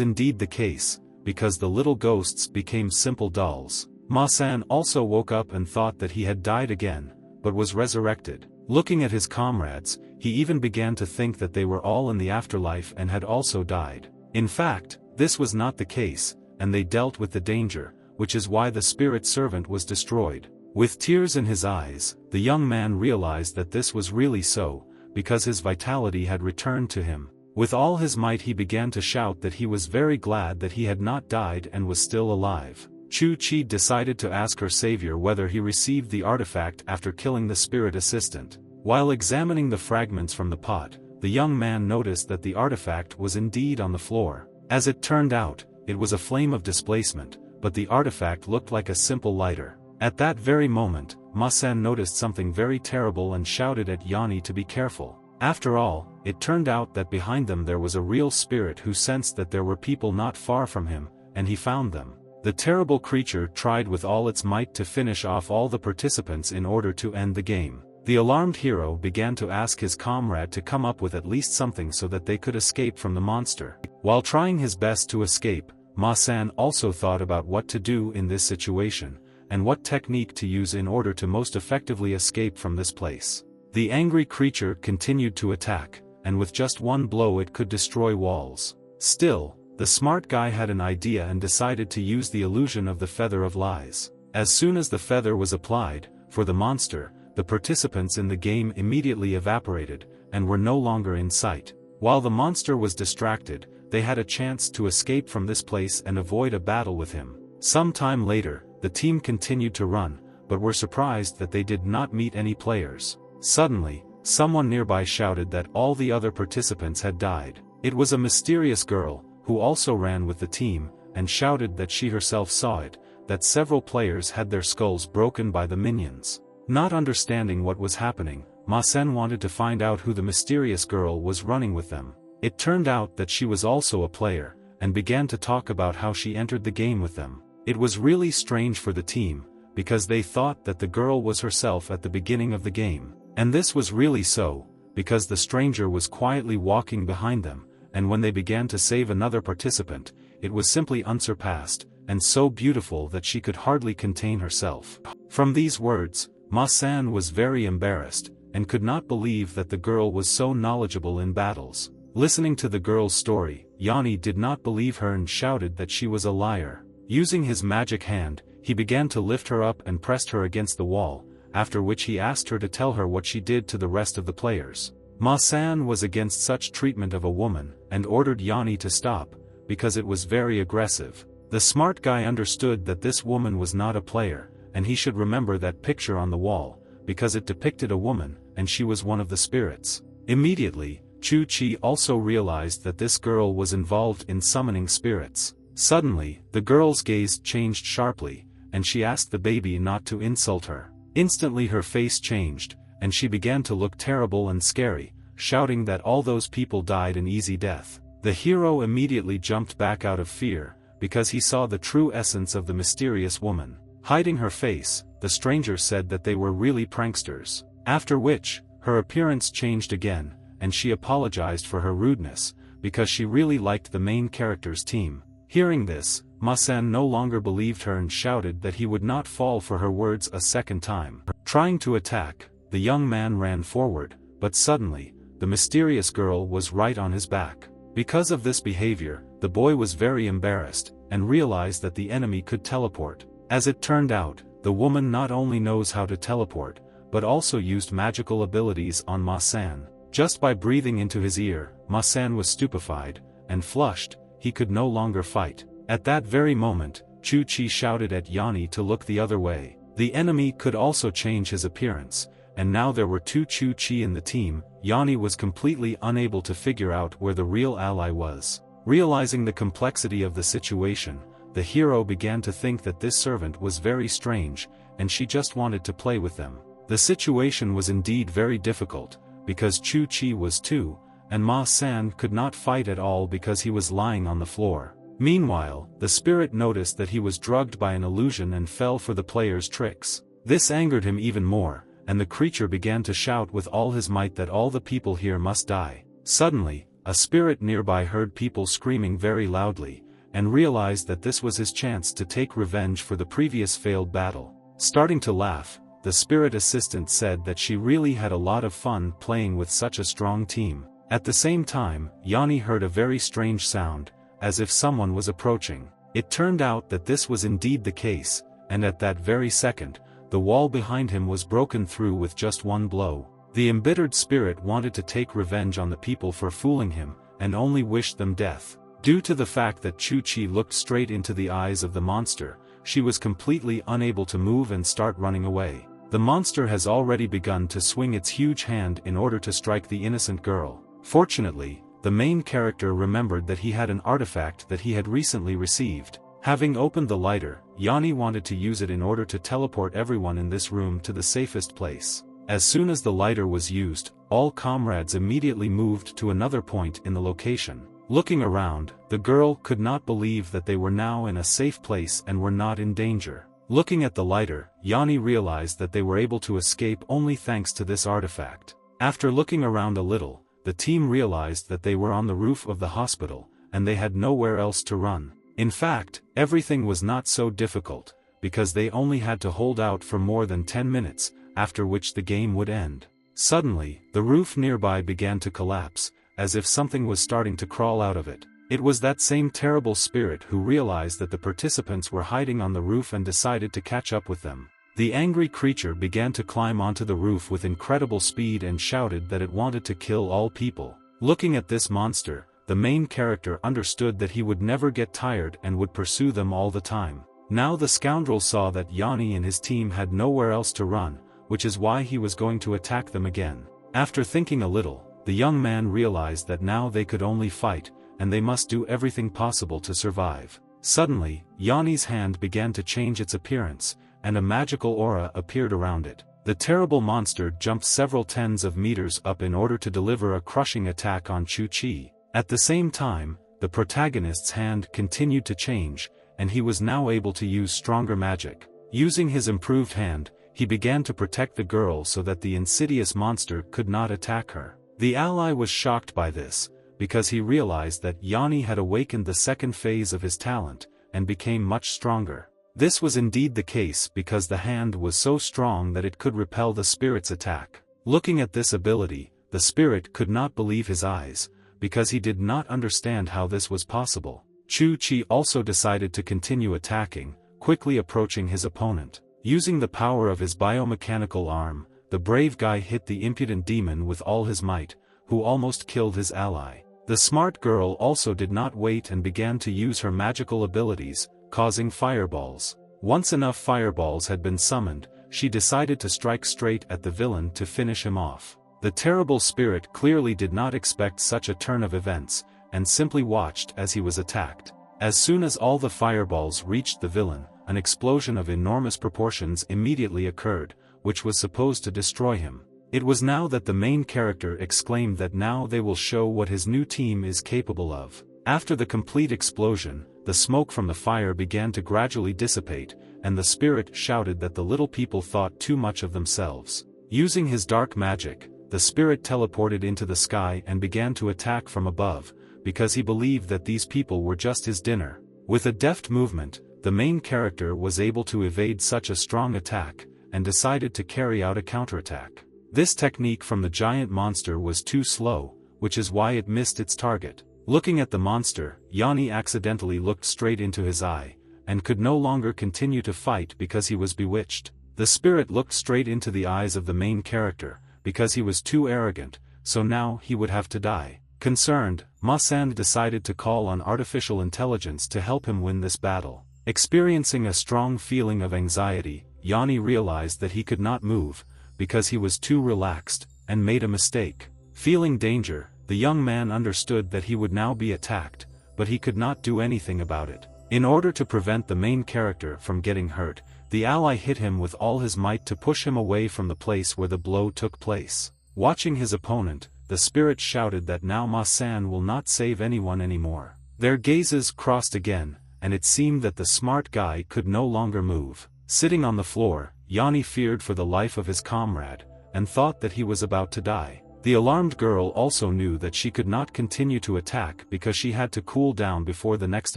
indeed the case, because the little ghosts became simple dolls. Ma-san also woke up and thought that he had died again, but was resurrected. Looking at his comrades, he even began to think that they were all in the afterlife and had also died. In fact, this was not the case, and they dealt with the danger, which is why the spirit servant was destroyed. With tears in his eyes, the young man realized that this was really so, because his vitality had returned to him. With all his might he began to shout that he was very glad that he had not died and was still alive. Chu-Chi decided to ask her savior whether he received the artifact after killing the spirit assistant. While examining the fragments from the pot, the young man noticed that the artifact was indeed on the floor. As it turned out, it was a flame of displacement, but the artifact looked like a simple lighter. At that very moment, Ma-san noticed something very terrible and shouted at Yanni to be careful. After all, it turned out that behind them there was a real spirit who sensed that there were people not far from him, and he found them. The terrible creature tried with all its might to finish off all the participants in order to end the game. The alarmed hero began to ask his comrade to come up with at least something so that they could escape from the monster. While trying his best to escape, Ma-san also thought about what to do in this situation, and what technique to use in order to most effectively escape from this place. The angry creature continued to attack, and with just one blow it could destroy walls. Still, the smart guy had an idea and decided to use the illusion of the feather of lies. As soon as the feather was applied, for the monster, the participants in the game immediately evaporated, and were no longer in sight. While the monster was distracted, they had a chance to escape from this place and avoid a battle with him. Some time later, the team continued to run, but were surprised that they did not meet any players. Suddenly, someone nearby shouted that all the other participants had died. It was a mysterious girl, who also ran with the team, and shouted that she herself saw it, that several players had their skulls broken by the minions. Not understanding what was happening, Ma-san wanted to find out who the mysterious girl was running with them. It turned out that she was also a player, and began to talk about how she entered the game with them. It was really strange for the team, because they thought that the girl was herself at the beginning of the game. And this was really so, because the stranger was quietly walking behind them, and when they began to save another participant, it was simply unsurpassed, and so beautiful that she could hardly contain herself. From these words, Ma-san was very embarrassed, and could not believe that the girl was so knowledgeable in battles. Listening to the girl's story, Yanni did not believe her and shouted that she was a liar. Using his magic hand, he began to lift her up and pressed her against the wall, after which he asked her to tell her what she did to the rest of the players. Ma-san was against such treatment of a woman, and ordered Yanni to stop, because it was very aggressive. The smart guy understood that this woman was not a player, and he should remember that picture on the wall, because it depicted a woman, and she was one of the spirits. Immediately, Chu-Chi also realized that this girl was involved in summoning spirits. Suddenly, the girl's gaze changed sharply, and she asked the baby not to insult her. Instantly her face changed, and she began to look terrible and scary, shouting that all those people died an easy death. The hero immediately jumped back out of fear, because he saw the true essence of the mysterious woman. Hiding her face, the stranger said that they were really pranksters. After which, her appearance changed again, and she apologized for her rudeness, because she really liked the main character's team. Hearing this, Ma-san no longer believed her and shouted that he would not fall for her words a second time. Trying to attack, the young man ran forward, but suddenly, the mysterious girl was right on his back. Because of this behavior, the boy was very embarrassed, and realized that the enemy could teleport. As it turned out, the woman not only knows how to teleport, but also used magical abilities on Ma-san. Just by breathing into his ear, Ma-san was stupefied, and flushed, he could no longer fight. At that very moment, Chu-Chi shouted at Yanni to look the other way. The enemy could also change his appearance, and now there were two Chu-Chi in the team. Yanni was completely unable to figure out where the real ally was. Realizing the complexity of the situation, the hero began to think that this servant was very strange, and she just wanted to play with them. The situation was indeed very difficult, because Chu-Chi was two, and Ma-san could not fight at all because he was lying on the floor. Meanwhile, the spirit noticed that he was drugged by an illusion and fell for the player's tricks. This angered him even more, and the creature began to shout with all his might that all the people here must die. Suddenly, a spirit nearby heard people screaming very loudly, and realized that this was his chance to take revenge for the previous failed battle. Starting to laugh, the spirit assistant said that she really had a lot of fun playing with such a strong team. At the same time, Yanni heard a very strange sound, as if someone was approaching. It turned out that this was indeed the case, and at that very second, the wall behind him was broken through with just one blow. The embittered spirit wanted to take revenge on the people for fooling him, and only wished them death. Due to the fact that Chu-Chi looked straight into the eyes of the monster, she was completely unable to move and start running away. The monster has already begun to swing its huge hand in order to strike the innocent girl. Fortunately, the main character remembered that he had an artifact that he had recently received. Having opened the lighter, Yanni wanted to use it in order to teleport everyone in this room to the safest place. As soon as the lighter was used, all comrades immediately moved to another point in the location. Looking around, the girl could not believe that they were now in a safe place and were not in danger. Looking at the lighter, Yanni realized that they were able to escape only thanks to this artifact. After looking around a little, the team realized that they were on the roof of the hospital, and they had nowhere else to run. In fact, everything was not so difficult, because they only had to hold out for more than 10 minutes, after which the game would end. Suddenly, the roof nearby began to collapse, as if something was starting to crawl out of it. It was that same terrible spirit who realized that the participants were hiding on the roof and decided to catch up with them. The angry creature began to climb onto the roof with incredible speed and shouted that it wanted to kill all people. Looking at this monster, the main character understood that he would never get tired and would pursue them all the time. Now the scoundrel saw that Yanni and his team had nowhere else to run, which is why he was going to attack them again. After thinking a little, the young man realized that now they could only fight, and they must do everything possible to survive. Suddenly, Yanni's hand began to change its appearance, and a magical aura appeared around it. The terrible monster jumped several tens of meters up in order to deliver a crushing attack on Chu-Chi. At the same time, the protagonist's hand continued to change, and he was now able to use stronger magic. Using his improved hand, he began to protect the girl so that the insidious monster could not attack her. The ally was shocked by this, because he realized that Yanni had awakened the second phase of his talent, and became much stronger. This was indeed the case because the hand was so strong that it could repel the spirit's attack. Looking at this ability, the spirit could not believe his eyes, because he did not understand how this was possible. Chu-Chi also decided to continue attacking, quickly approaching his opponent. Using the power of his biomechanical arm, the brave guy hit the impudent demon with all his might, who almost killed his ally. The smart girl also did not wait and began to use her magical abilities, causing fireballs. Once enough fireballs had been summoned, she decided to strike straight at the villain to finish him off. The terrible spirit clearly did not expect such a turn of events, and simply watched as he was attacked. As soon as all the fireballs reached the villain, an explosion of enormous proportions immediately occurred, which was supposed to destroy him. It was now that the main character exclaimed that now they will show what his new team is capable of. After the complete explosion, the smoke from the fire began to gradually dissipate, and the spirit shouted that the little people thought too much of themselves. Using his dark magic, the spirit teleported into the sky and began to attack from above, because he believed that these people were just his dinner. With a deft movement, the main character was able to evade such a strong attack, and decided to carry out a counterattack. This technique from the giant monster was too slow, which is why it missed its target. Looking at the monster, Yanni accidentally looked straight into his eye, and could no longer continue to fight because he was bewitched. The spirit looked straight into the eyes of the main character, because he was too arrogant, so now he would have to die. Concerned, Ma-san decided to call on artificial intelligence to help him win this battle. Experiencing a strong feeling of anxiety, Yanni realized that he could not move, because he was too relaxed, and made a mistake. Feeling danger, the young man understood that he would now be attacked, but he could not do anything about it. In order to prevent the main character from getting hurt, the ally hit him with all his might to push him away from the place where the blow took place. Watching his opponent, the spirit shouted that now Ma-san will not save anyone anymore. Their gazes crossed again, and it seemed that the smart guy could no longer move. Sitting on the floor, Yanni feared for the life of his comrade, and thought that he was about to die. The alarmed girl also knew that she could not continue to attack because she had to cool down before the next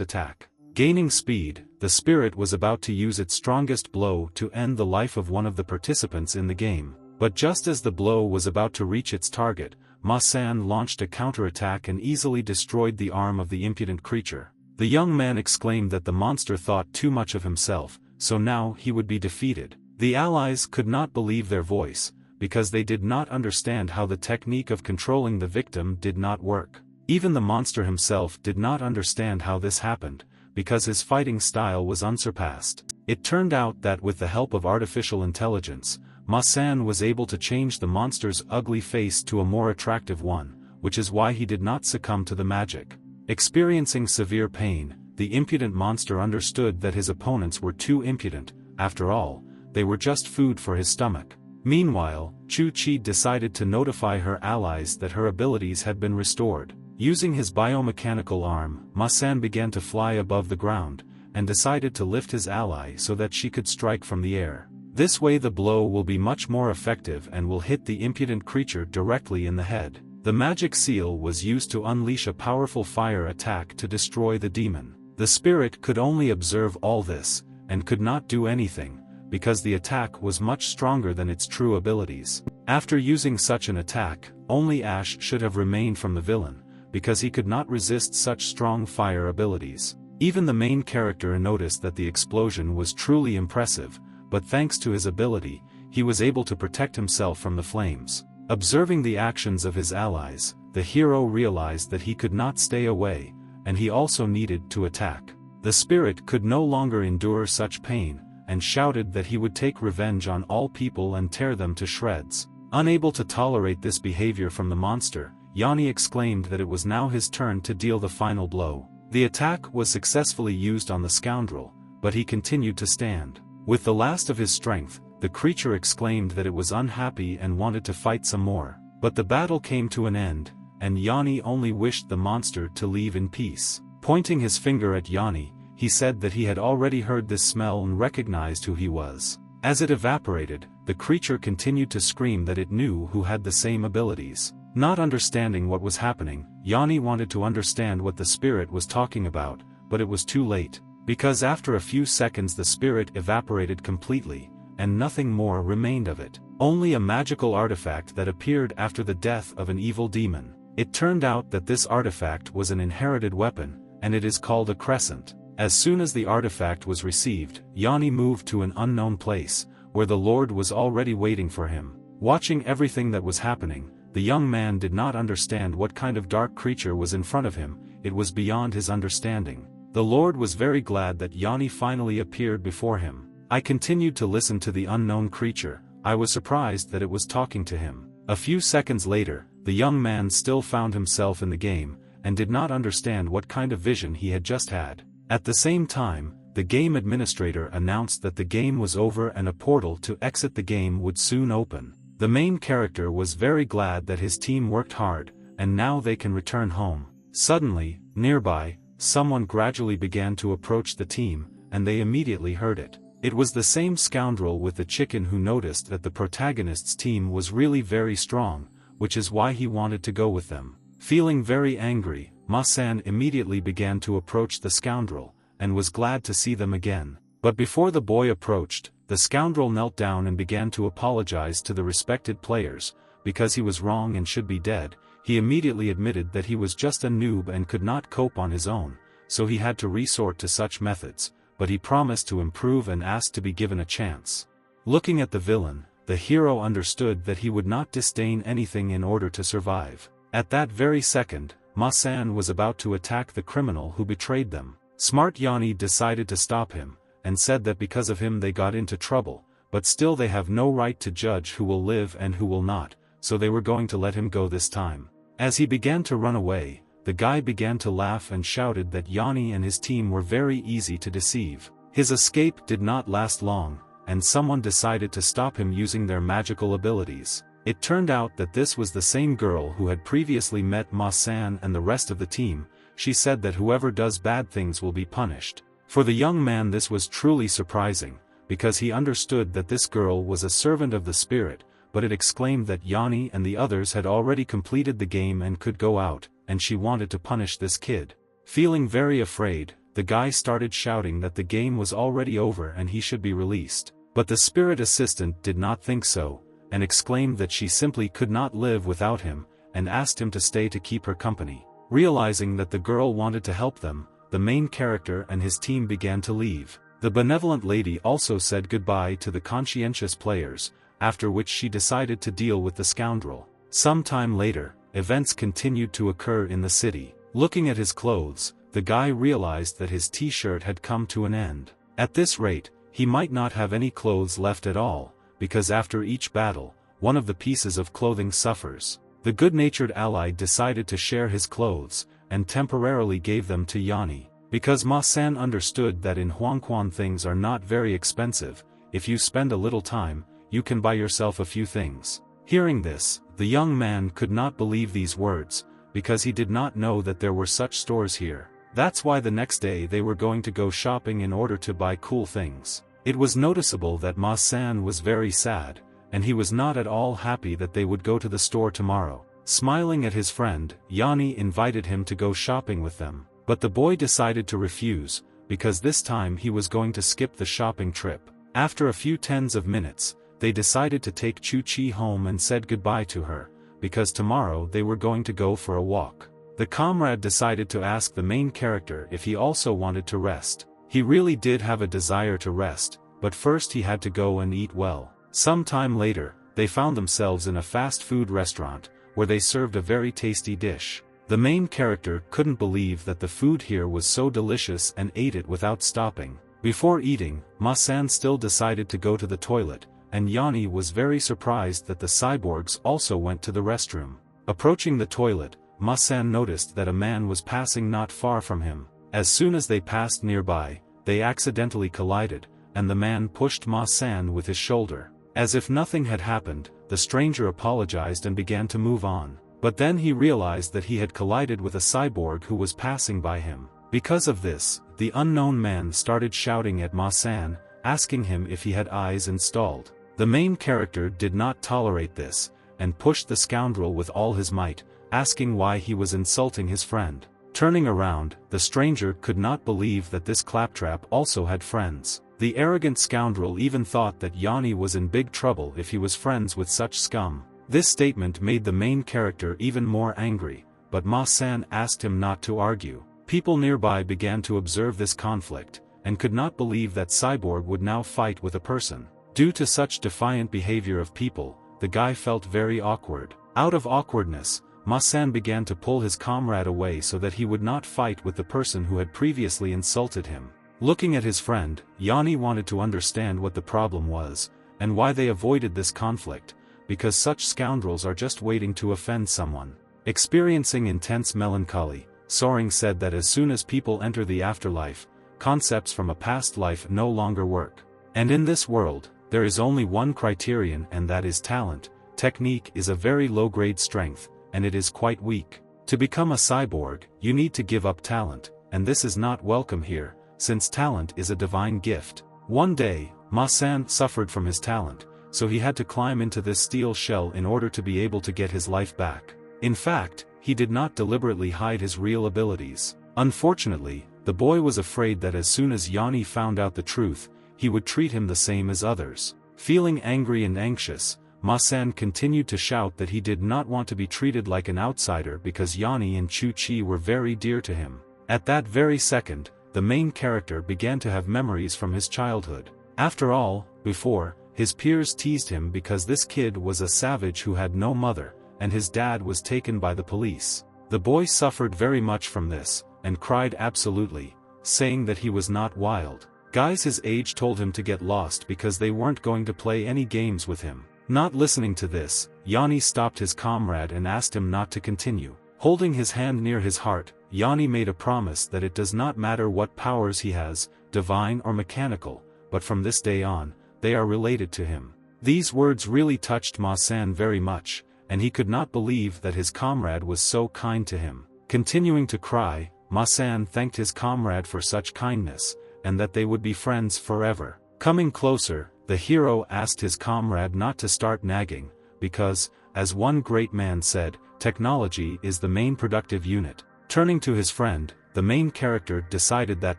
attack. Gaining speed, the spirit was about to use its strongest blow to end the life of one of the participants in the game, but just as the blow was about to reach its target, Ma-san launched a counterattack and easily destroyed the arm of the impudent creature. The young man exclaimed that the monster thought too much of himself, so now he would be defeated. The allies could not believe their voice, because they did not understand how the technique of controlling the victim did not work. Even the monster himself did not understand how this happened, because his fighting style was unsurpassed. It turned out that with the help of artificial intelligence, Ma-san was able to change the monster's ugly face to a more attractive one, which is why he did not succumb to the magic. Experiencing severe pain, the impudent monster understood that his opponents were too impudent. After all, they were just food for his stomach. Meanwhile, Chu-Chi decided to notify her allies that her abilities had been restored. Using his biomechanical arm, Ma-san began to fly above the ground, and decided to lift his ally so that she could strike from the air. This way the blow will be much more effective and will hit the impudent creature directly in the head. The magic seal was used to unleash a powerful fire attack to destroy the demon. The spirit could only observe all this, and could not do anything, because the attack was much stronger than its true abilities. After using such an attack, only Ash should have remained from the villain, because he could not resist such strong fire abilities. Even the main character noticed that the explosion was truly impressive, but thanks to his ability, he was able to protect himself from the flames. Observing the actions of his allies, the hero realized that he could not stay away, and he also needed to attack. The spirit could no longer endure such pain, and shouted that he would take revenge on all people and tear them to shreds. Unable to tolerate this behavior from the monster, Yanni exclaimed that it was now his turn to deal the final blow. The attack was successfully used on the scoundrel, but he continued to stand. With the last of his strength, the creature exclaimed that it was unhappy and wanted to fight some more. But the battle came to an end, and Yanni only wished the monster to leave in peace. Pointing his finger at Yanni, he said that he had already heard this smell and recognized who he was. As it evaporated, the creature continued to scream that it knew who had the same abilities. Not understanding what was happening, Yanni wanted to understand what the spirit was talking about, but it was too late, because after a few seconds the spirit evaporated completely, and nothing more remained of it. Only a magical artifact that appeared after the death of an evil demon. It turned out that this artifact was an inherited weapon, and it is called a crescent. As soon as the artifact was received, Yanni moved to an unknown place, where the Lord was already waiting for him. Watching everything that was happening, the young man did not understand what kind of dark creature was in front of him. It was beyond his understanding. The Lord was very glad that Yanni finally appeared before him. I continued to listen to the unknown creature. I was surprised that it was talking to him. A few seconds later, the young man still found himself in the game, and did not understand what kind of vision he had just had. At the same time, the game administrator announced that the game was over and a portal to exit the game would soon open. The main character was very glad that his team worked hard, and now they can return home. Suddenly, nearby, someone gradually began to approach the team, and they immediately heard it. It was the same scoundrel with the chicken who noticed that the protagonist's team was really very strong, which is why he wanted to go with them. Feeling very angry, Ma-san immediately began to approach the scoundrel, and was glad to see them again. But before the boy approached, the scoundrel knelt down and began to apologize to the respected players, because he was wrong and should be dead. He immediately admitted that he was just a noob and could not cope on his own, so he had to resort to such methods, but he promised to improve and asked to be given a chance. Looking at the villain, the hero understood that he would not disdain anything in order to survive. At that very second, Ma-san was about to attack the criminal who betrayed them. Smart Yanni decided to stop him, and said that because of him they got into trouble, but still they have no right to judge who will live and who will not, so they were going to let him go this time. As he began to run away, the guy began to laugh and shouted that Yanni and his team were very easy to deceive. His escape did not last long, and someone decided to stop him using their magical abilities. It turned out that this was the same girl who had previously met Ma-san and the rest of the team. She said that whoever does bad things will be punished. For the young man this was truly surprising, because he understood that this girl was a servant of the spirit, but it exclaimed that Yanni and the others had already completed the game and could go out, and she wanted to punish this kid. Feeling very afraid, the guy started shouting that the game was already over and he should be released. But the spirit assistant did not think so, and exclaimed that she simply could not live without him, and asked him to stay to keep her company. Realizing that the girl wanted to help them, the main character and his team began to leave. The benevolent lady also said goodbye to the conscientious players, after which she decided to deal with the scoundrel. Some time later, events continued to occur in the city. Looking at his clothes, the guy realized that his t-shirt had come to an end. At this rate, he might not have any clothes left at all, because after each battle, one of the pieces of clothing suffers. The good-natured ally decided to share his clothes, and temporarily gave them to Yanni. Because Ma-san understood that in Huangquan things are not very expensive, if you spend a little time, you can buy yourself a few things. Hearing this, the young man could not believe these words, because he did not know that there were such stores here. That's why the next day they were going to go shopping in order to buy cool things. It was noticeable that Ma-san was very sad, and he was not at all happy that they would go to the store tomorrow. Smiling at his friend, Yanni invited him to go shopping with them, but the boy decided to refuse, because this time he was going to skip the shopping trip. After a few tens of minutes, they decided to take Chu-Chi home and said goodbye to her, because tomorrow they were going to go for a walk. The comrade decided to ask the main character if he also wanted to rest. He really did have a desire to rest, but first he had to go and eat well. Some time later, they found themselves in a fast food restaurant, where they served a very tasty dish. The main character couldn't believe that the food here was so delicious and ate it without stopping. Before eating, Ma-san still decided to go to the toilet, and Yanni was very surprised that the cyborgs also went to the restroom. Approaching the toilet, Ma-san noticed that a man was passing not far from him. As soon as they passed nearby, they accidentally collided, and the man pushed Ma-san with his shoulder. As if nothing had happened, the stranger apologized and began to move on. But then he realized that he had collided with a cyborg who was passing by him. Because of this, the unknown man started shouting at Ma-san, asking him if he had eyes installed. The main character did not tolerate this, and pushed the scoundrel with all his might, asking why he was insulting his friend. Turning around, the stranger could not believe that this claptrap also had friends. The arrogant scoundrel even thought that Yanni was in big trouble if he was friends with such scum. This statement made the main character even more angry, but Ma-san asked him not to argue. People nearby began to observe this conflict, and could not believe that Cyborg would now fight with a person. Due to such defiant behavior of people, the guy felt very awkward. Out of awkwardness, Ma-san began to pull his comrade away so that he would not fight with the person who had previously insulted him. Looking at his friend, Yanni wanted to understand what the problem was, and why they avoided this conflict, because such scoundrels are just waiting to offend someone. Experiencing intense melancholy, Soaring said that as soon as people enter the afterlife, concepts from a past life no longer work. And in this world, there is only one criterion, and that is talent. Technique is a very low-grade strength, and it is quite weak. To become a cyborg, you need to give up talent, and this is not welcome here, since talent is a divine gift. One day, Ma-san suffered from his talent, so he had to climb into this steel shell in order to be able to get his life back. In fact, he did not deliberately hide his real abilities. Unfortunately, the boy was afraid that as soon as Yanni found out the truth, he would treat him the same as others. Feeling angry and anxious, Ma-san continued to shout that he did not want to be treated like an outsider because Yanni and Chu-Chi were very dear to him. At that very second, the main character began to have memories from his childhood. After all, before, his peers teased him because this kid was a savage who had no mother, and his dad was taken by the police. The boy suffered very much from this, and cried absolutely, saying that he was not wild. Guys his age told him to get lost because they weren't going to play any games with him. Not listening to this, Yanni stopped his comrade and asked him not to continue. Holding his hand near his heart, Yanni made a promise that it does not matter what powers he has, divine or mechanical, but from this day on, they are related to him. These words really touched Ma-san very much, and he could not believe that his comrade was so kind to him. Continuing to cry, Ma-san thanked his comrade for such kindness, and that they would be friends forever. Coming closer, the hero asked his comrade not to start nagging, because, as one great man said, technology is the main productive unit. Turning to his friend, the main character decided that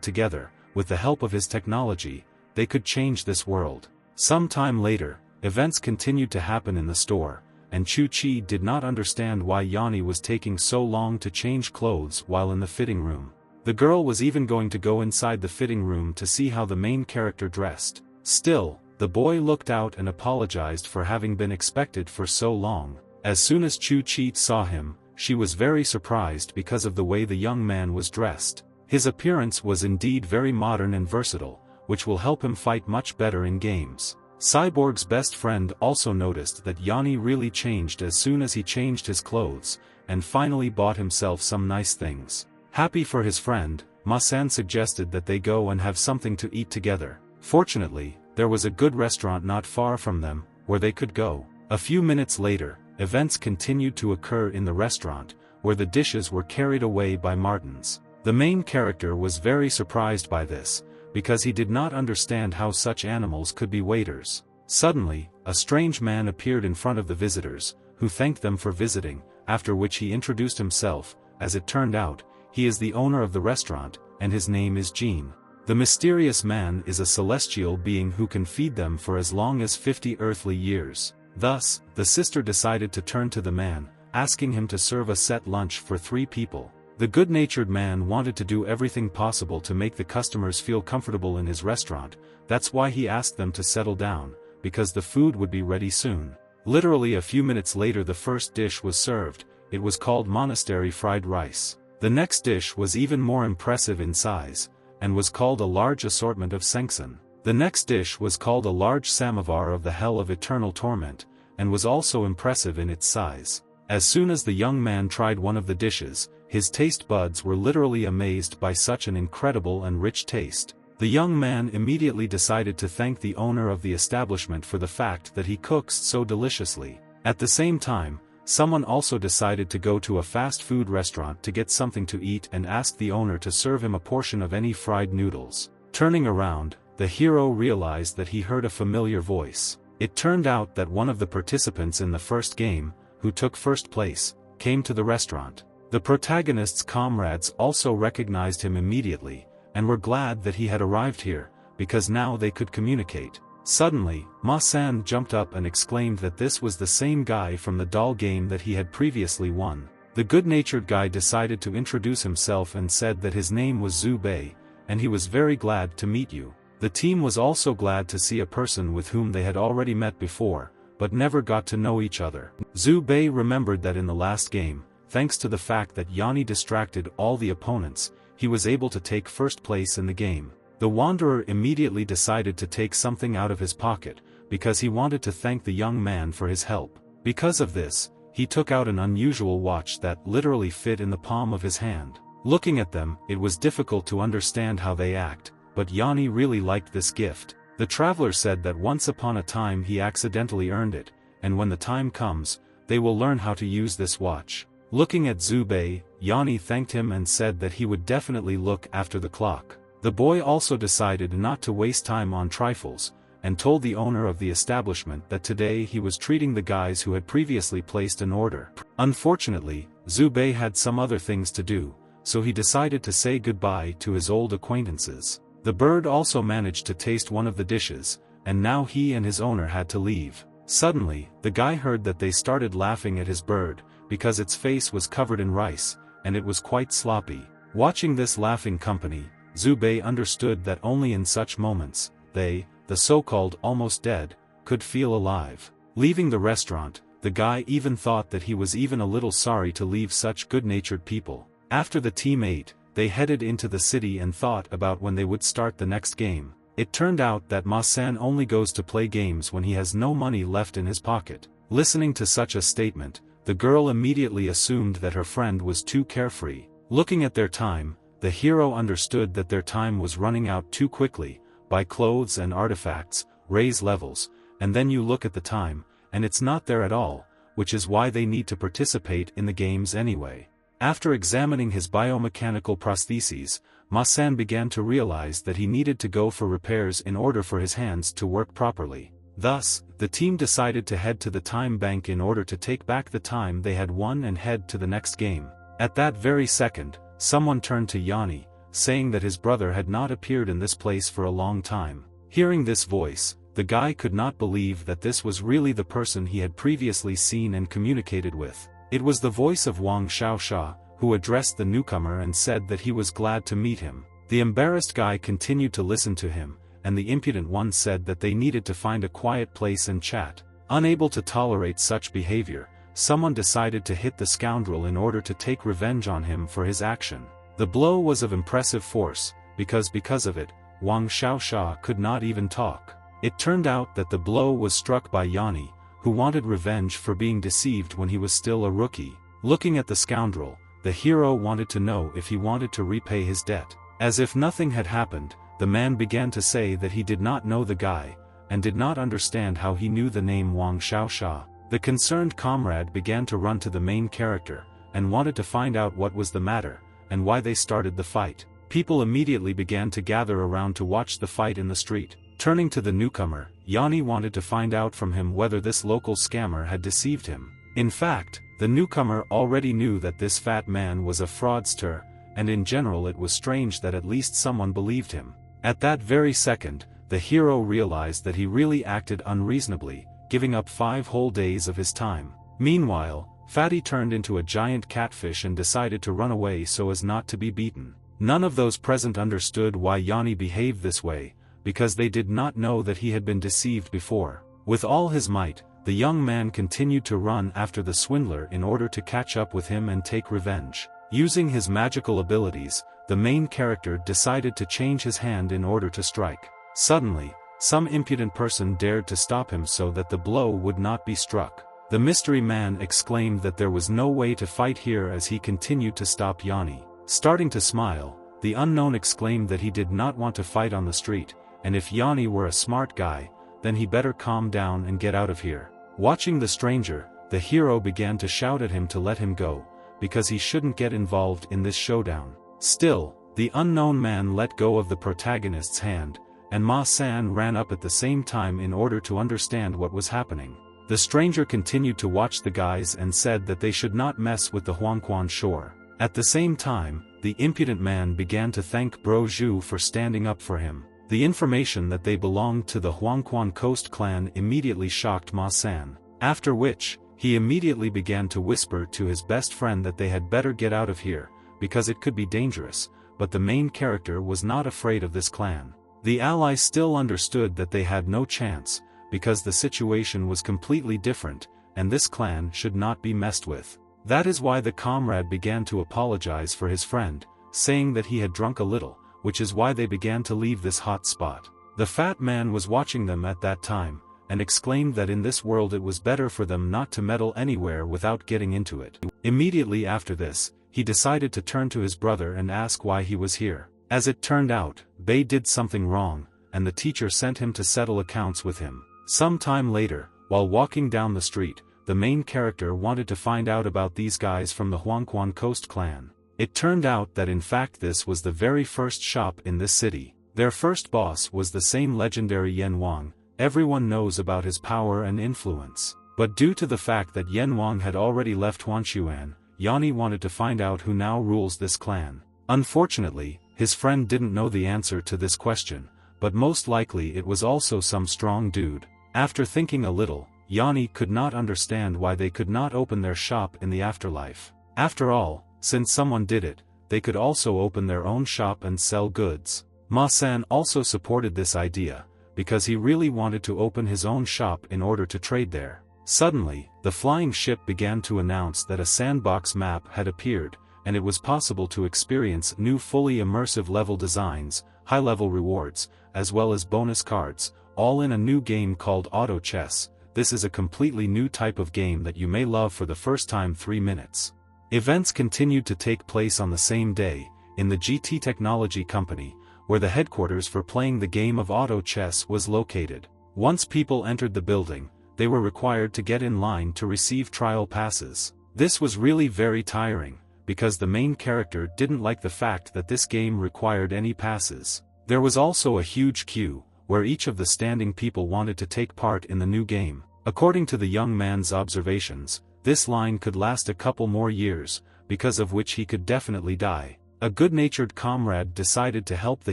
together, with the help of his technology, they could change this world. Some time later, events continued to happen in the store, and Chu-Chi did not understand why Yanni was taking so long to change clothes while in the fitting room. The girl was even going to go inside the fitting room to see how the main character dressed. Still, the boy looked out and apologized for having been expected for so long. As soon as Chu-Chi saw him, she was very surprised because of the way the young man was dressed. His appearance was indeed very modern and versatile, which will help him fight much better in games. Cyborg's best friend also noticed that Yanni really changed as soon as he changed his clothes, and finally bought himself some nice things. Happy for his friend, Ma-san suggested that they go and have something to eat together. Fortunately, there was a good restaurant not far from them, where they could go. A few minutes later, events continued to occur in the restaurant, where the dishes were carried away by Martins. The main character was very surprised by this, because he did not understand how such animals could be waiters. Suddenly, a strange man appeared in front of the visitors, who thanked them for visiting, after which he introduced himself. As it turned out, he is the owner of the restaurant, and his name is Jean. The mysterious man is a celestial being who can feed them for as long as 50 earthly years. Thus, the sister decided to turn to the man, asking him to serve a set lunch for 3 people. The good-natured man wanted to do everything possible to make the customers feel comfortable in his restaurant. That's why he asked them to settle down, because the food would be ready soon. Literally a few minutes later the first dish was served. It was called monastery fried rice. The next dish was even more impressive in size, and was called a large assortment of sengsan. The next dish was called a large samovar of the hell of eternal torment, and was also impressive in its size. As soon as the young man tried one of the dishes, his taste buds were literally amazed by such an incredible and rich taste. The young man immediately decided to thank the owner of the establishment for the fact that he cooks so deliciously. At the same time, someone also decided to go to a fast food restaurant to get something to eat and asked the owner to serve him a portion of any fried noodles. Turning around, the hero realized that he heard a familiar voice. It turned out that one of the participants in the first game, who took first place, came to the restaurant. The protagonist's comrades also recognized him immediately, and were glad that he had arrived here, because now they could communicate. Suddenly, Ma-san jumped up and exclaimed that this was the same guy from the doll game that he had previously won. The good-natured guy decided to introduce himself and said that his name was Zubei, and he was very glad to meet you. The team was also glad to see a person with whom they had already met before, but never got to know each other. Zubei remembered that in the last game, thanks to the fact that Yanni distracted all the opponents, he was able to take first place in the game. The wanderer immediately decided to take something out of his pocket, because he wanted to thank the young man for his help. Because of this, he took out an unusual watch that literally fit in the palm of his hand. Looking at them, it was difficult to understand how they act, but Yanni really liked this gift. The traveler said that once upon a time he accidentally earned it, and when the time comes, they will learn how to use this watch. Looking at Zubei, Yanni thanked him and said that he would definitely look after the clock. The boy also decided not to waste time on trifles, and told the owner of the establishment that today he was treating the guys who had previously placed an order. Unfortunately, Zubei had some other things to do, so he decided to say goodbye to his old acquaintances. The bird also managed to taste one of the dishes, and now he and his owner had to leave. Suddenly, the guy heard that they started laughing at his bird, because its face was covered in rice, and it was quite sloppy. Watching this laughing company, Zubei understood that only in such moments, they, the so-called almost dead, could feel alive. Leaving the restaurant, the guy even thought that he was even a little sorry to leave such good-natured people. After the team ate, they headed into the city and thought about when they would start the next game. It turned out that Ma-san only goes to play games when he has no money left in his pocket. Listening to such a statement, the girl immediately assumed that her friend was too carefree. Looking at their time, the hero understood that their time was running out too quickly. Buy clothes and artifacts, raise levels, and then you look at the time, and it's not there at all, which is why they need to participate in the games anyway. After examining his biomechanical prostheses, Ma-san began to realize that he needed to go for repairs in order for his hands to work properly. Thus, the team decided to head to the time bank in order to take back the time they had won and head to the next game. At that very second, someone turned to Yanni, saying that his brother had not appeared in this place for a long time. Hearing this voice, the guy could not believe that this was really the person he had previously seen and communicated with. It was the voice of Wang Xiaosha, who addressed the newcomer and said that he was glad to meet him. The embarrassed guy continued to listen to him, and the impudent one said that they needed to find a quiet place and chat. Unable to tolerate such behavior, someone decided to hit the scoundrel in order to take revenge on him for his action. The blow was of impressive force, because of it, Wang Xiaosha could not even talk. It turned out that the blow was struck by Yanni, who wanted revenge for being deceived when he was still a rookie. Looking at the scoundrel, the hero wanted to know if he wanted to repay his debt. As if nothing had happened, the man began to say that he did not know the guy, and did not understand how he knew the name Wang Xiaosha. The concerned comrade began to run to the main character, and wanted to find out what was the matter, and why they started the fight. People immediately began to gather around to watch the fight in the street. Turning to the newcomer, Yanni wanted to find out from him whether this local scammer had deceived him. In fact, the newcomer already knew that this fat man was a fraudster, and in general it was strange that at least someone believed him. At that very second, the hero realized that he really acted unreasonably, giving up 5 whole days of his time. Meanwhile, Fatty turned into a giant catfish and decided to run away so as not to be beaten. None of those present understood why Yanni behaved this way, because they did not know that he had been deceived before. With all his might, the young man continued to run after the swindler in order to catch up with him and take revenge. Using his magical abilities, the main character decided to change his hand in order to strike. Suddenly, some impudent person dared to stop him so that the blow would not be struck. The mystery man exclaimed that there was no way to fight here as he continued to stop Yanni. Starting to smile, the unknown exclaimed that he did not want to fight on the street, and if Yanni were a smart guy, then he better calm down and get out of here. Watching the stranger, the hero began to shout at him to let him go, because he shouldn't get involved in this showdown. Still, the unknown man let go of the protagonist's hand, and Ma-san ran up at the same time in order to understand what was happening. The stranger continued to watch the guys and said that they should not mess with the Huangquan shore. At the same time, the impudent man began to thank Bro Zhu for standing up for him. The information that they belonged to the Huangquan Coast clan immediately shocked Ma-san. After which, he immediately began to whisper to his best friend that they had better get out of here, because it could be dangerous, but the main character was not afraid of this clan. The allies still understood that they had no chance, because the situation was completely different, and this clan should not be messed with. That is why the comrade began to apologize for his friend, saying that he had drunk a little, which is why they began to leave this hot spot. The fat man was watching them at that time, and exclaimed that in this world it was better for them not to meddle anywhere without getting into it. Immediately after this, he decided to turn to his brother and ask why he was here. As it turned out, Bei did something wrong, and the teacher sent him to settle accounts with him. Some time later, while walking down the street, the main character wanted to find out about these guys from the Huangquan Coast clan. It turned out that in fact this was the very first shop in this city. Their first boss was the same legendary Yan Wang. Everyone knows about his power and influence. But due to the fact that Yan Wang had already left Huanshuan, Yanni wanted to find out who now rules this clan. Unfortunately, his friend didn't know the answer to this question, but most likely it was also some strong dude. After thinking a little, Yanni could not understand why they could not open their shop in the afterlife. After all, since someone did it, they could also open their own shop and sell goods. Ma-san also supported this idea, because he really wanted to open his own shop in order to trade there. Suddenly, the flying ship began to announce that a sandbox map had appeared, and it was possible to experience new fully immersive level designs, high-level rewards, as well as bonus cards, all in a new game called Auto Chess. This is a completely new type of game that you may love for the first time. 3 minutes. Events continued to take place on the same day, in the GT Technology Company, where the headquarters for playing the game of auto chess was located. Once people entered the building, they were required to get in line to receive trial passes. This was really very tiring, because the main character didn't like the fact that this game required any passes. There was also a huge queue, where each of the standing people wanted to take part in the new game. According to the young man's observations, this line could last a couple more years, because of which he could definitely die. A good-natured comrade decided to help the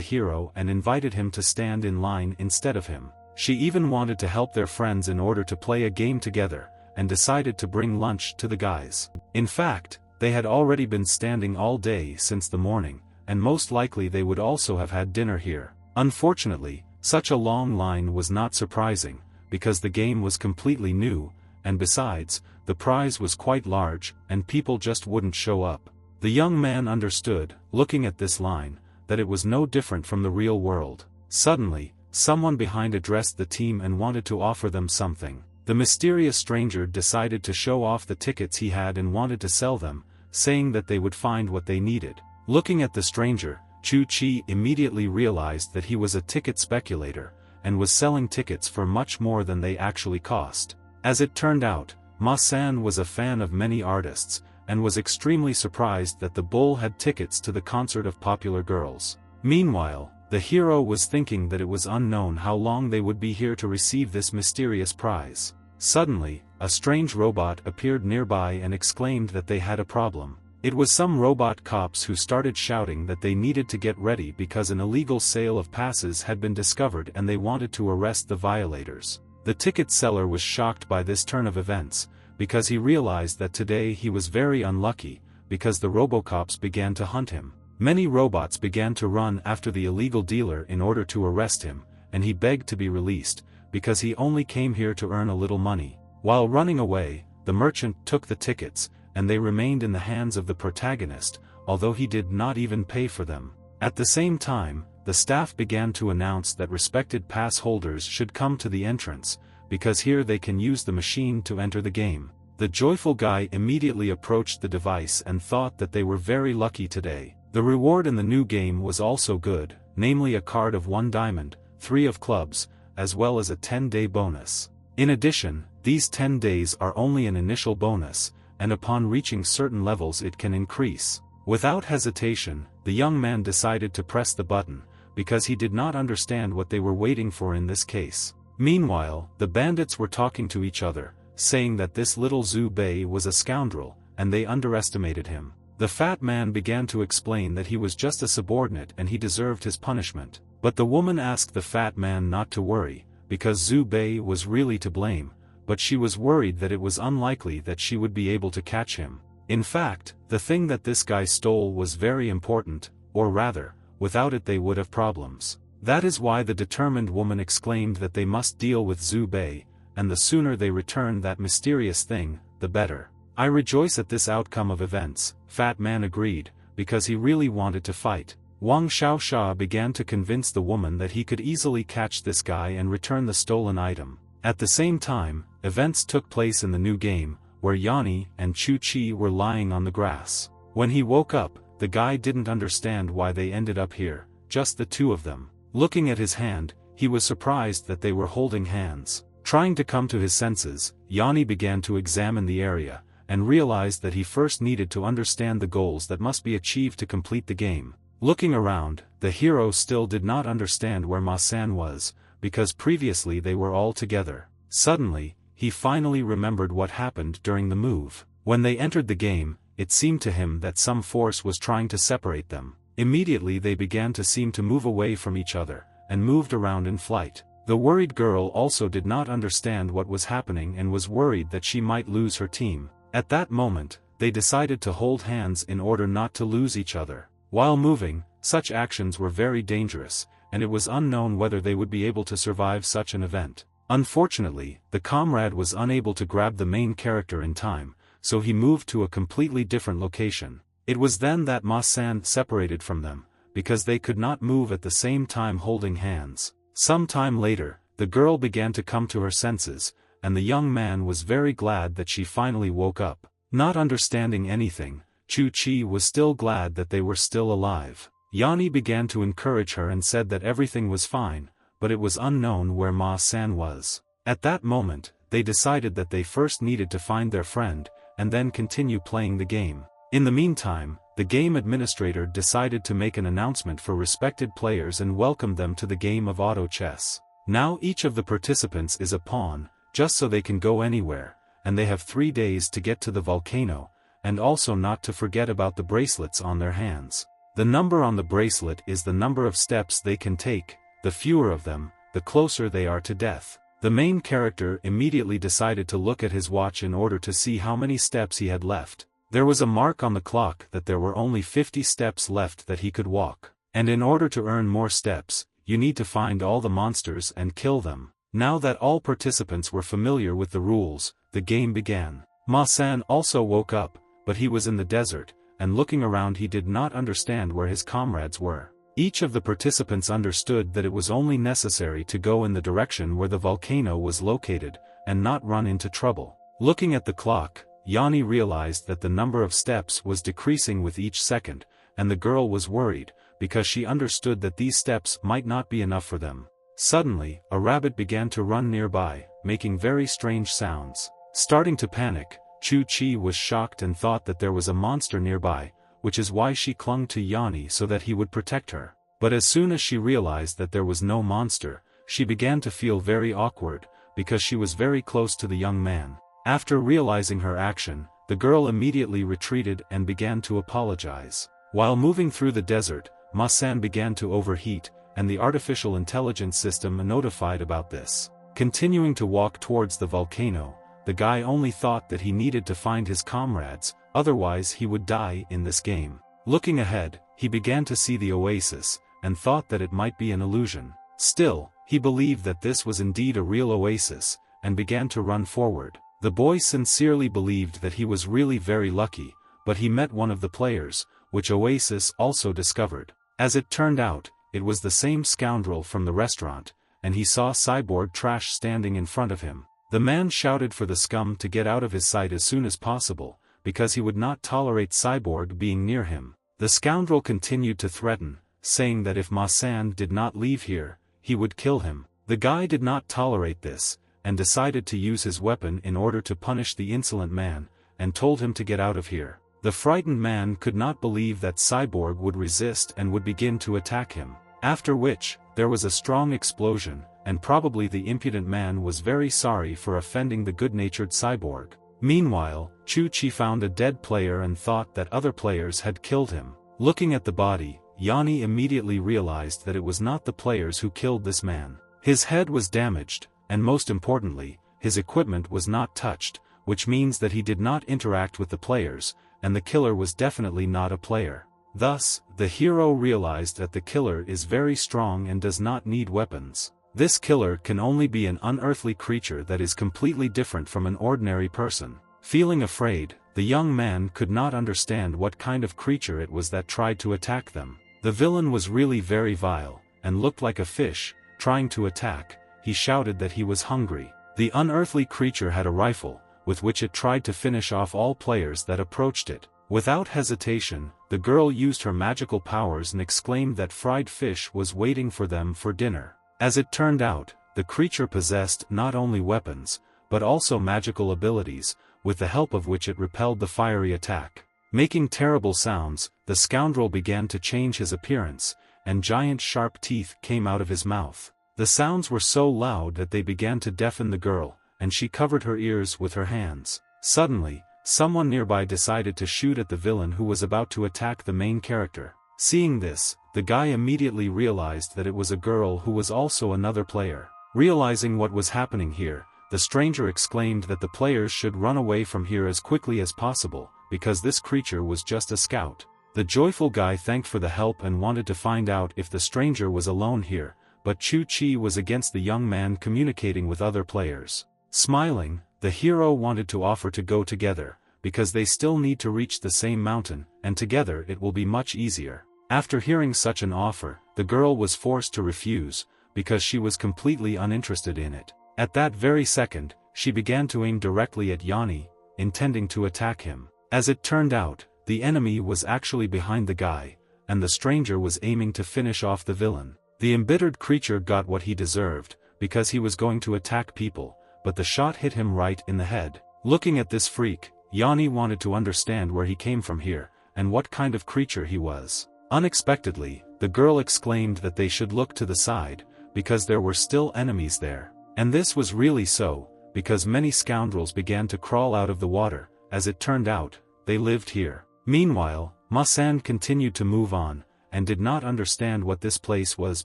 hero and invited him to stand in line instead of him. She even wanted to help their friends in order to play a game together, and decided to bring lunch to the guys. In fact, they had already been standing all day since the morning, and most likely they would also have had dinner here. Unfortunately, such a long line was not surprising, because the game was completely new, and besides, the prize was quite large, and people just wouldn't show up. The young man understood, looking at this line, that it was no different from the real world. Suddenly, someone behind addressed the team and wanted to offer them something. The mysterious stranger decided to show off the tickets he had and wanted to sell them, saying that they would find what they needed. Looking at the stranger, Chu Chi immediately realized that he was a ticket speculator, and was selling tickets for much more than they actually cost. As it turned out, Ma-san was a fan of many artists, and was extremely surprised that the bull had tickets to the concert of popular girls. Meanwhile, the hero was thinking that it was unknown how long they would be here to receive this mysterious prize. Suddenly, a strange robot appeared nearby and exclaimed that they had a problem. It was some robot cops who started shouting that they needed to get ready because an illegal sale of passes had been discovered and they wanted to arrest the violators. The ticket seller was shocked by this turn of events, because he realized that today he was very unlucky, because the Robocops began to hunt him. Many robots began to run after the illegal dealer in order to arrest him, and he begged to be released, because he only came here to earn a little money. While running away, the merchant took the tickets, and they remained in the hands of the protagonist, although he did not even pay for them. At the same time, the staff began to announce that respected pass holders should come to the entrance, because here they can use the machine to enter the game. The joyful guy immediately approached the device and thought that they were very lucky today. The reward in the new game was also good, namely a card of 1 diamond, 3 of clubs, as well as a 10-day bonus. In addition, these 10 days are only an initial bonus, and upon reaching certain levels it can increase. Without hesitation, the young man decided to press the button, because he did not understand what they were waiting for in this case. Meanwhile, the bandits were talking to each other, saying that this little Zhu Bei was a scoundrel, and they underestimated him. The fat man began to explain that he was just a subordinate and he deserved his punishment. But the woman asked the fat man not to worry, because Zhu Bei was really to blame, but she was worried that it was unlikely that she would be able to catch him. In fact, the thing that this guy stole was very important, or rather, without it they would have problems. That is why the determined woman exclaimed that they must deal with Zhu Bei, and the sooner they return that mysterious thing, the better. I rejoice at this outcome of events, Fat Man agreed, because he really wanted to fight. Wang Xiaosha began to convince the woman that he could easily catch this guy and return the stolen item. At the same time, events took place in the new game, where Yanni and Chu Chi were lying on the grass. When he woke up, the guy didn't understand why they ended up here, just the two of them. Looking at his hand, he was surprised that they were holding hands. Trying to come to his senses, Yanni began to examine the area, and realized that he first needed to understand the goals that must be achieved to complete the game. Looking around, the hero still did not understand where Ma-san was, because previously they were all together. Suddenly, he finally remembered what happened during the move. When they entered the game, it seemed to him that some force was trying to separate them. Immediately they began to seem to move away from each other, and moved around in flight. The worried girl also did not understand what was happening and was worried that she might lose her team. At that moment, they decided to hold hands in order not to lose each other. While moving, such actions were very dangerous, and it was unknown whether they would be able to survive such an event. Unfortunately, the comrade was unable to grab the main character in time, so he moved to a completely different location. It was then that Ma-san separated from them, because they could not move at the same time holding hands. Some time later, the girl began to come to her senses, and the young man was very glad that she finally woke up. Not understanding anything, Chu-Chi was still glad that they were still alive. Yanni began to encourage her and said that everything was fine, but it was unknown where Ma-san was. At that moment, they decided that they first needed to find their friend, and then continue playing the game. In the meantime, the game administrator decided to make an announcement for respected players and welcome them to the game of auto chess. Now each of the participants is a pawn, just so they can go anywhere, and they have 3 days to get to the volcano, and also not to forget about the bracelets on their hands. The number on the bracelet is the number of steps they can take. The fewer of them, the closer they are to death. The main character immediately decided to look at his watch in order to see how many steps he had left. There was a mark on the clock that there were only 50 steps left that he could walk. And in order to earn more steps, you need to find all the monsters and kill them. Now that all participants were familiar with the rules, the game began. Ma-san also woke up, but he was in the desert, and looking around he did not understand where his comrades were. Each of the participants understood that it was only necessary to go in the direction where the volcano was located, and not run into trouble. Looking at the clock, Yanni realized that the number of steps was decreasing with each second, and the girl was worried, because she understood that these steps might not be enough for them. Suddenly, a rabbit began to run nearby, making very strange sounds. Starting to panic, Chu-Chi was shocked and thought that there was a monster nearby, which is why she clung to Yanni so that he would protect her. But as soon as she realized that there was no monster, she began to feel very awkward, because she was very close to the young man. After realizing her action, the girl immediately retreated and began to apologize. While moving through the desert, Ma-san began to overheat, and the artificial intelligence system notified about this. Continuing to walk towards the volcano, the guy only thought that he needed to find his comrades, otherwise he would die in this game. Looking ahead, he began to see the oasis, and thought that it might be an illusion. Still, he believed that this was indeed a real oasis, and began to run forward. The boy sincerely believed that he was really very lucky, but he met one of the players, which Oasis also discovered. As it turned out, it was the same scoundrel from the restaurant, and he saw Cyborg Trash standing in front of him. The man shouted for the scum to get out of his sight as soon as possible, because he would not tolerate Cyborg being near him. The scoundrel continued to threaten, saying that if Ma-san did not leave here, he would kill him. The guy did not tolerate this, and decided to use his weapon in order to punish the insolent man, and told him to get out of here. The frightened man could not believe that Cyborg would resist and would begin to attack him. After which, there was a strong explosion, and probably the impudent man was very sorry for offending the good-natured Cyborg. Meanwhile, Chu-Chi found a dead player and thought that other players had killed him. Looking at the body, Yanni immediately realized that it was not the players who killed this man. His head was damaged, and most importantly, his equipment was not touched, which means that he did not interact with the players, and the killer was definitely not a player. Thus, the hero realized that the killer is very strong and does not need weapons. This killer can only be an unearthly creature that is completely different from an ordinary person. Feeling afraid, the young man could not understand what kind of creature it was that tried to attack them. The villain was really very vile, and looked like a fish, trying to attack. He shouted that he was hungry. The unearthly creature had a rifle, with which it tried to finish off all players that approached it. Without hesitation, the girl used her magical powers and exclaimed that fried fish was waiting for them for dinner. As it turned out, the creature possessed not only weapons, but also magical abilities, with the help of which it repelled the fiery attack. Making terrible sounds, the scoundrel began to change his appearance, and giant sharp teeth came out of his mouth. The sounds were so loud that they began to deafen the girl, and she covered her ears with her hands. Suddenly, someone nearby decided to shoot at the villain who was about to attack the main character. Seeing this, the guy immediately realized that it was a girl who was also another player. Realizing what was happening here, the stranger exclaimed that the players should run away from here as quickly as possible, because this creature was just a scout. The joyful guy thanked for the help and wanted to find out if the stranger was alone here, but Chu-Chi was against the young man communicating with other players. Smiling, the hero wanted to offer to go together, because they still need to reach the same mountain, and together it will be much easier. After hearing such an offer, the girl was forced to refuse, because she was completely uninterested in it. At that very second, she began to aim directly at Yanni, intending to attack him. As it turned out, the enemy was actually behind the guy, and the stranger was aiming to finish off the villain. The embittered creature got what he deserved, because he was going to attack people, but the shot hit him right in the head. Looking at this freak, Yanni wanted to understand where he came from here, and what kind of creature he was. Unexpectedly, the girl exclaimed that they should look to the side, because there were still enemies there. And this was really so, because many scoundrels began to crawl out of the water. As it turned out, they lived here. Meanwhile, Ma-san continued to move on, and did not understand what this place was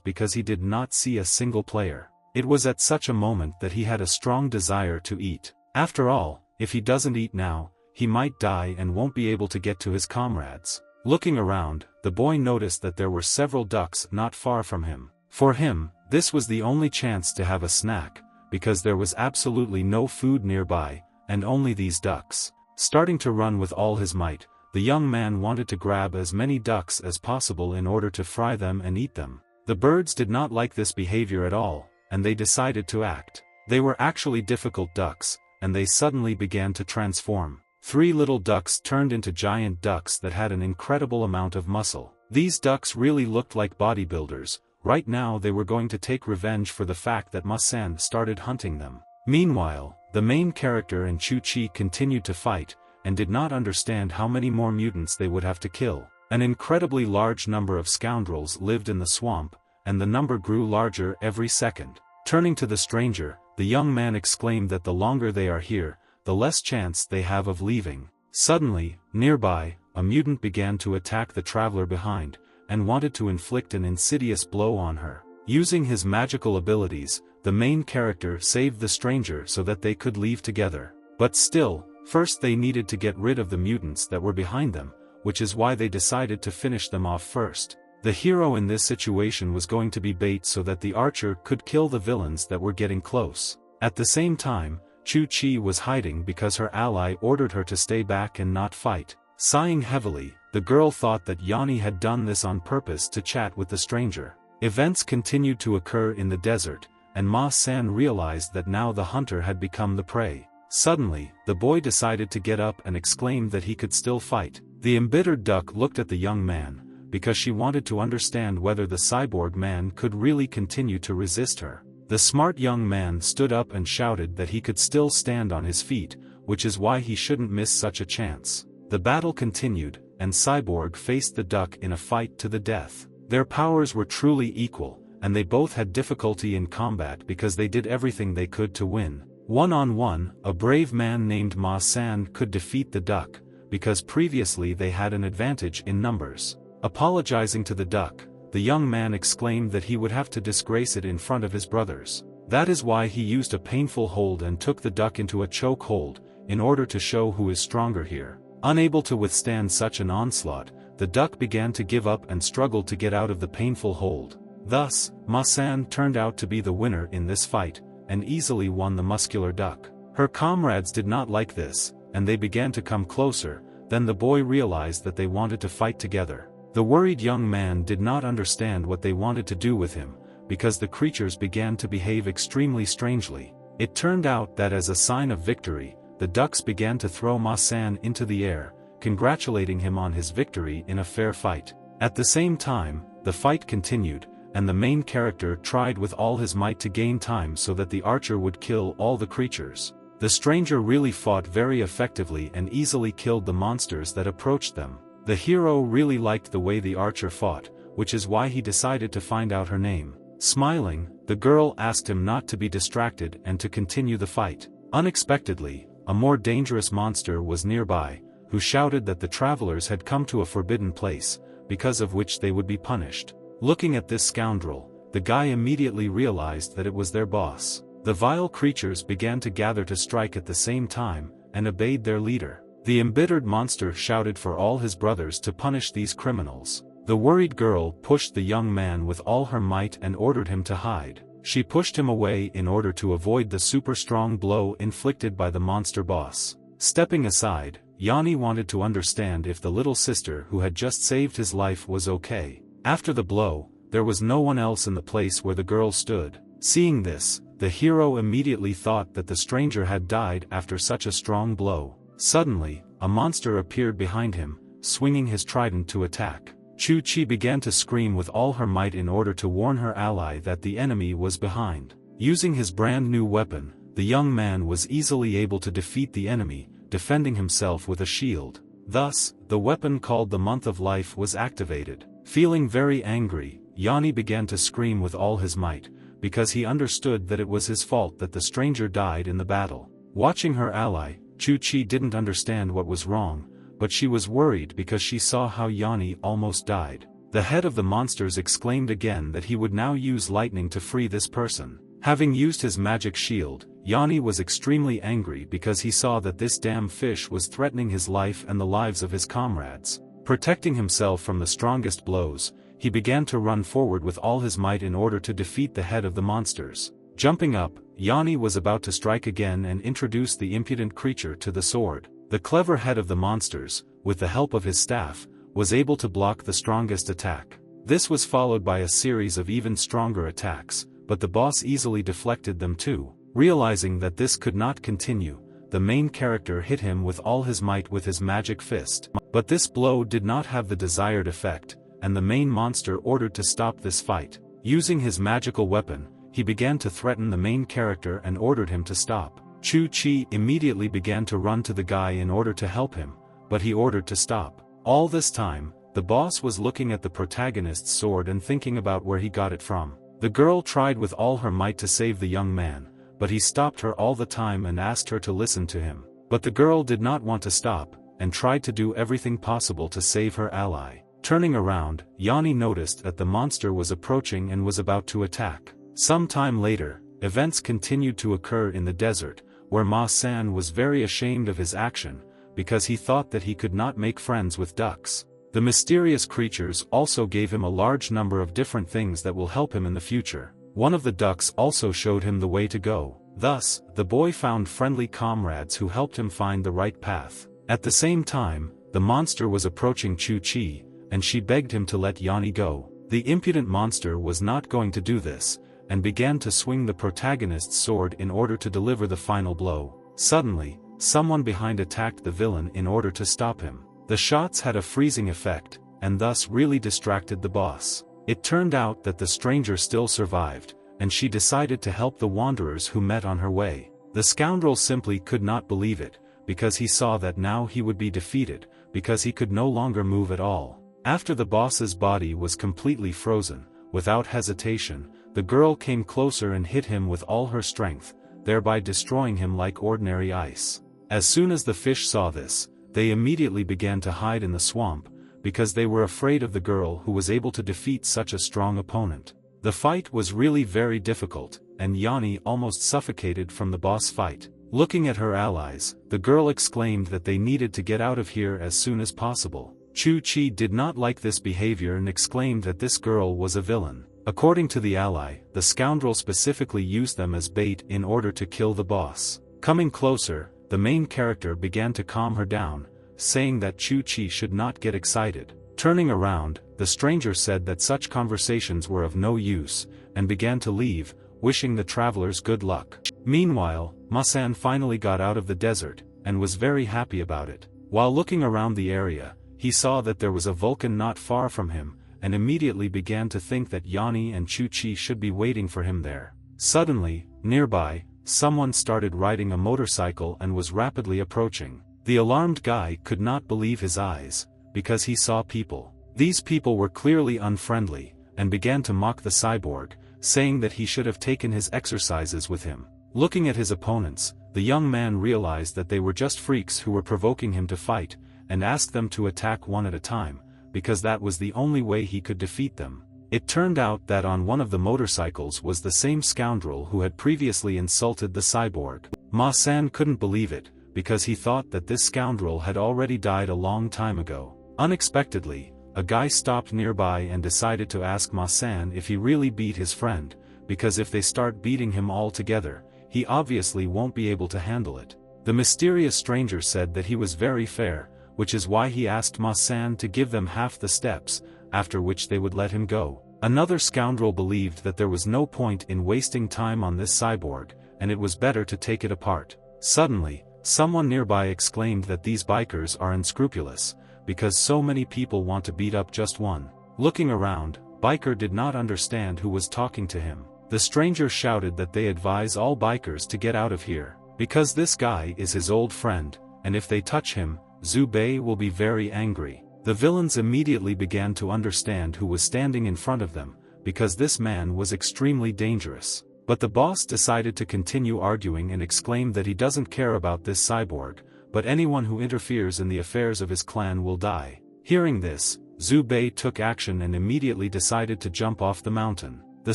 because he did not see a single player. It was at such a moment that he had a strong desire to eat. After all, if he doesn't eat now, he might die and won't be able to get to his comrades. Looking around, the boy noticed that there were several ducks not far from him. For him, this was the only chance to have a snack, because there was absolutely no food nearby, and only these ducks. Starting to run with all his might, the young man wanted to grab as many ducks as possible in order to fry them and eat them. The birds did not like this behavior at all, and they decided to act. They were actually difficult ducks, and they suddenly began to transform. 3 little ducks turned into giant ducks that had an incredible amount of muscle. These ducks really looked like bodybuilders. Right now they were going to take revenge for the fact that Ma-san started hunting them. Meanwhile, the main character and Chu-Chi continued to fight, and did not understand how many more mutants they would have to kill. An incredibly large number of scoundrels lived in the swamp, and the number grew larger every second. Turning to the stranger, the young man exclaimed that the longer they are here, the less chance they have of leaving. Suddenly, nearby, a mutant began to attack the traveler behind, and wanted to inflict an insidious blow on her. Using his magical abilities, the main character saved the stranger so that they could leave together. But still, first they needed to get rid of the mutants that were behind them, which is why they decided to finish them off first. The hero in this situation was going to be bait so that the archer could kill the villains that were getting close. At the same time, Chu-Chi was hiding because her ally ordered her to stay back and not fight. Sighing heavily, the girl thought that Yanni had done this on purpose to chat with the stranger. Events continued to occur in the desert, and Ma-san realized that now the hunter had become the prey. Suddenly, the boy decided to get up and exclaimed that he could still fight. The embittered duck looked at the young man, because she wanted to understand whether the cyborg man could really continue to resist her. The smart young man stood up and shouted that he could still stand on his feet, which is why he shouldn't miss such a chance. The battle continued, and Cyborg faced the duck in a fight to the death. Their powers were truly equal, and they both had difficulty in combat because they did everything they could to win. One-on-one, a brave man named Ma-san could defeat the duck, because previously they had an advantage in numbers. Apologizing to the duck, the young man exclaimed that he would have to disgrace it in front of his brothers. That is why he used a painful hold and took the duck into a choke hold, in order to show who is stronger here. Unable to withstand such an onslaught, the duck began to give up and struggled to get out of the painful hold. Thus, Ma-san turned out to be the winner in this fight, and easily won the muscular duck. Her comrades did not like this, and they began to come closer. Then the boy realized that they wanted to fight together. The worried young man did not understand what they wanted to do with him, because the creatures began to behave extremely strangely. It turned out that as a sign of victory, the ducks began to throw Ma-san into the air, congratulating him on his victory in a fair fight. At the same time, the fight continued, and the main character tried with all his might to gain time so that the archer would kill all the creatures. The stranger really fought very effectively and easily killed the monsters that approached them. The hero really liked the way the archer fought, which is why he decided to find out her name. Smiling, the girl asked him not to be distracted and to continue the fight. Unexpectedly, a more dangerous monster was nearby, who shouted that the travelers had come to a forbidden place, because of which they would be punished. Looking at this scoundrel, the guy immediately realized that it was their boss. The vile creatures began to gather to strike at the same time, and obeyed their leader. The embittered monster shouted for all his brothers to punish these criminals. The worried girl pushed the young man with all her might and ordered him to hide. She pushed him away in order to avoid the super strong blow inflicted by the monster boss. Stepping aside, Yanni wanted to understand if the little sister who had just saved his life was okay. After the blow, there was no one else in the place where the girl stood. Seeing this, the hero immediately thought that the stranger had died after such a strong blow. Suddenly, a monster appeared behind him, swinging his trident to attack. Chu-Chi began to scream with all her might in order to warn her ally that the enemy was behind. Using his brand new weapon, the young man was easily able to defeat the enemy, defending himself with a shield. Thus, the weapon called the Month of Life was activated. Feeling very angry, Yanni began to scream with all his might, because he understood that it was his fault that the stranger died in the battle. Watching her ally, Chu-Chi didn't understand what was wrong, but she was worried because she saw how Yanni almost died. The head of the monsters exclaimed again that he would now use lightning to free this person. Having used his magic shield, Yanni was extremely angry because he saw that this damn fish was threatening his life and the lives of his comrades. Protecting himself from the strongest blows, he began to run forward with all his might in order to defeat the head of the monsters. Jumping up, Yanni was about to strike again and introduce the impudent creature to the sword. The clever head of the monsters, with the help of his staff, was able to block the strongest attack. This was followed by a series of even stronger attacks, but the boss easily deflected them too. Realizing that this could not continue, the main character hit him with all his might with his magic fist. But this blow did not have the desired effect, and the main monster ordered to stop this fight. Using his magical weapon, he began to threaten the main character and ordered him to stop. Chu-Chi immediately began to run to the guy in order to help him, but he ordered to stop. All this time, the boss was looking at the protagonist's sword and thinking about where he got it from. The girl tried with all her might to save the young man, but he stopped her all the time and asked her to listen to him. But the girl did not want to stop, and tried to do everything possible to save her ally. Turning around, Yanni noticed that the monster was approaching and was about to attack. Some time later, events continued to occur in the desert, where Ma-san was very ashamed of his action, because he thought that he could not make friends with ducks. The mysterious creatures also gave him a large number of different things that will help him in the future. One of the ducks also showed him the way to go. Thus, the boy found friendly comrades who helped him find the right path. At the same time, the monster was approaching Chu-Chi, and she begged him to let Yanni go. The impudent monster was not going to do this, and began to swing the protagonist's sword in order to deliver the final blow. Suddenly, someone behind attacked the villain in order to stop him. The shots had a freezing effect, and thus really distracted the boss. It turned out that the stranger still survived, and she decided to help the wanderers who met on her way. The scoundrel simply could not believe it, because he saw that now he would be defeated, because he could no longer move at all. After the boss's body was completely frozen, without hesitation, the girl came closer and hit him with all her strength, thereby destroying him like ordinary ice. As soon as the fish saw this, they immediately began to hide in the swamp, because they were afraid of the girl who was able to defeat such a strong opponent. The fight was really very difficult, and Yanni almost suffocated from the boss fight. Looking at her allies, the girl exclaimed that they needed to get out of here as soon as possible. Chu-Chi did not like this behavior and exclaimed that this girl was a villain. According to the ally, the scoundrel specifically used them as bait in order to kill the boss. Coming closer, the main character began to calm her down, saying that Chu-Chi should not get excited. Turning around, the stranger said that such conversations were of no use, and began to leave, wishing the travelers good luck. Meanwhile, Ma-san finally got out of the desert, and was very happy about it. While looking around the area, he saw that there was a Vulcan not far from him, and immediately began to think that Yanni and Chu-Chi should be waiting for him there. Suddenly, nearby, someone started riding a motorcycle and was rapidly approaching. The alarmed guy could not believe his eyes, because he saw people. These people were clearly unfriendly, and began to mock the cyborg, saying that he should have taken his exercises with him. Looking at his opponents, the young man realized that they were just freaks who were provoking him to fight, and asked them to attack one at a time, because that was the only way he could defeat them. It turned out that on one of the motorcycles was the same scoundrel who had previously insulted the cyborg. Ma-san couldn't believe it, because he thought that this scoundrel had already died a long time ago. Unexpectedly, a guy stopped nearby and decided to ask Ma-san if he really beat his friend, because if they start beating him all together, he obviously won't be able to handle it. The mysterious stranger said that he was very fair, which is why he asked Ma-san to give them half the steps, after which they would let him go. Another scoundrel believed that there was no point in wasting time on this cyborg, and it was better to take it apart. Suddenly, someone nearby exclaimed that these bikers are unscrupulous, because so many people want to beat up just one. Looking around, Biker did not understand who was talking to him. The stranger shouted that they advise all bikers to get out of here, because this guy is his old friend, and if they touch him, Zubei will be very angry. The villains immediately began to understand who was standing in front of them, because this man was extremely dangerous. But the boss decided to continue arguing and exclaimed that he doesn't care about this cyborg, but anyone who interferes in the affairs of his clan will die. Hearing this, Zubei took action and immediately decided to jump off the mountain. The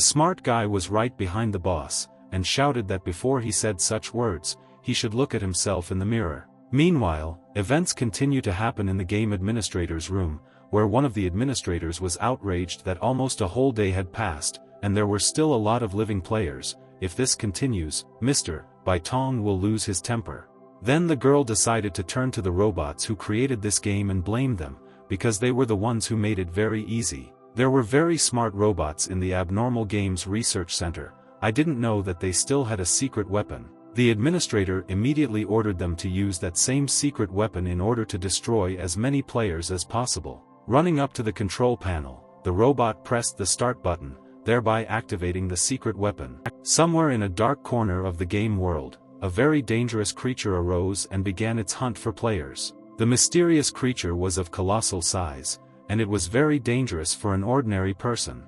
smart guy was right behind the boss, and shouted that before he said such words, he should look at himself in the mirror. Meanwhile, events continue to happen in the game administrator's room, where one of the administrators was outraged that almost a whole day had passed, and there were still a lot of living players. If this continues, Mr. Baitong will lose his temper. Then the girl decided to turn to the robots who created this game and blame them, because they were the ones who made it very easy. There were very smart robots in the Abnormal Games Research Center. I didn't know that they still had a secret weapon. The administrator immediately ordered them to use that same secret weapon in order to destroy as many players as possible. Running up to the control panel, the robot pressed the start button, thereby activating the secret weapon. Somewhere in a dark corner of the game world, a very dangerous creature arose and began its hunt for players. The mysterious creature was of colossal size, and it was very dangerous for an ordinary person.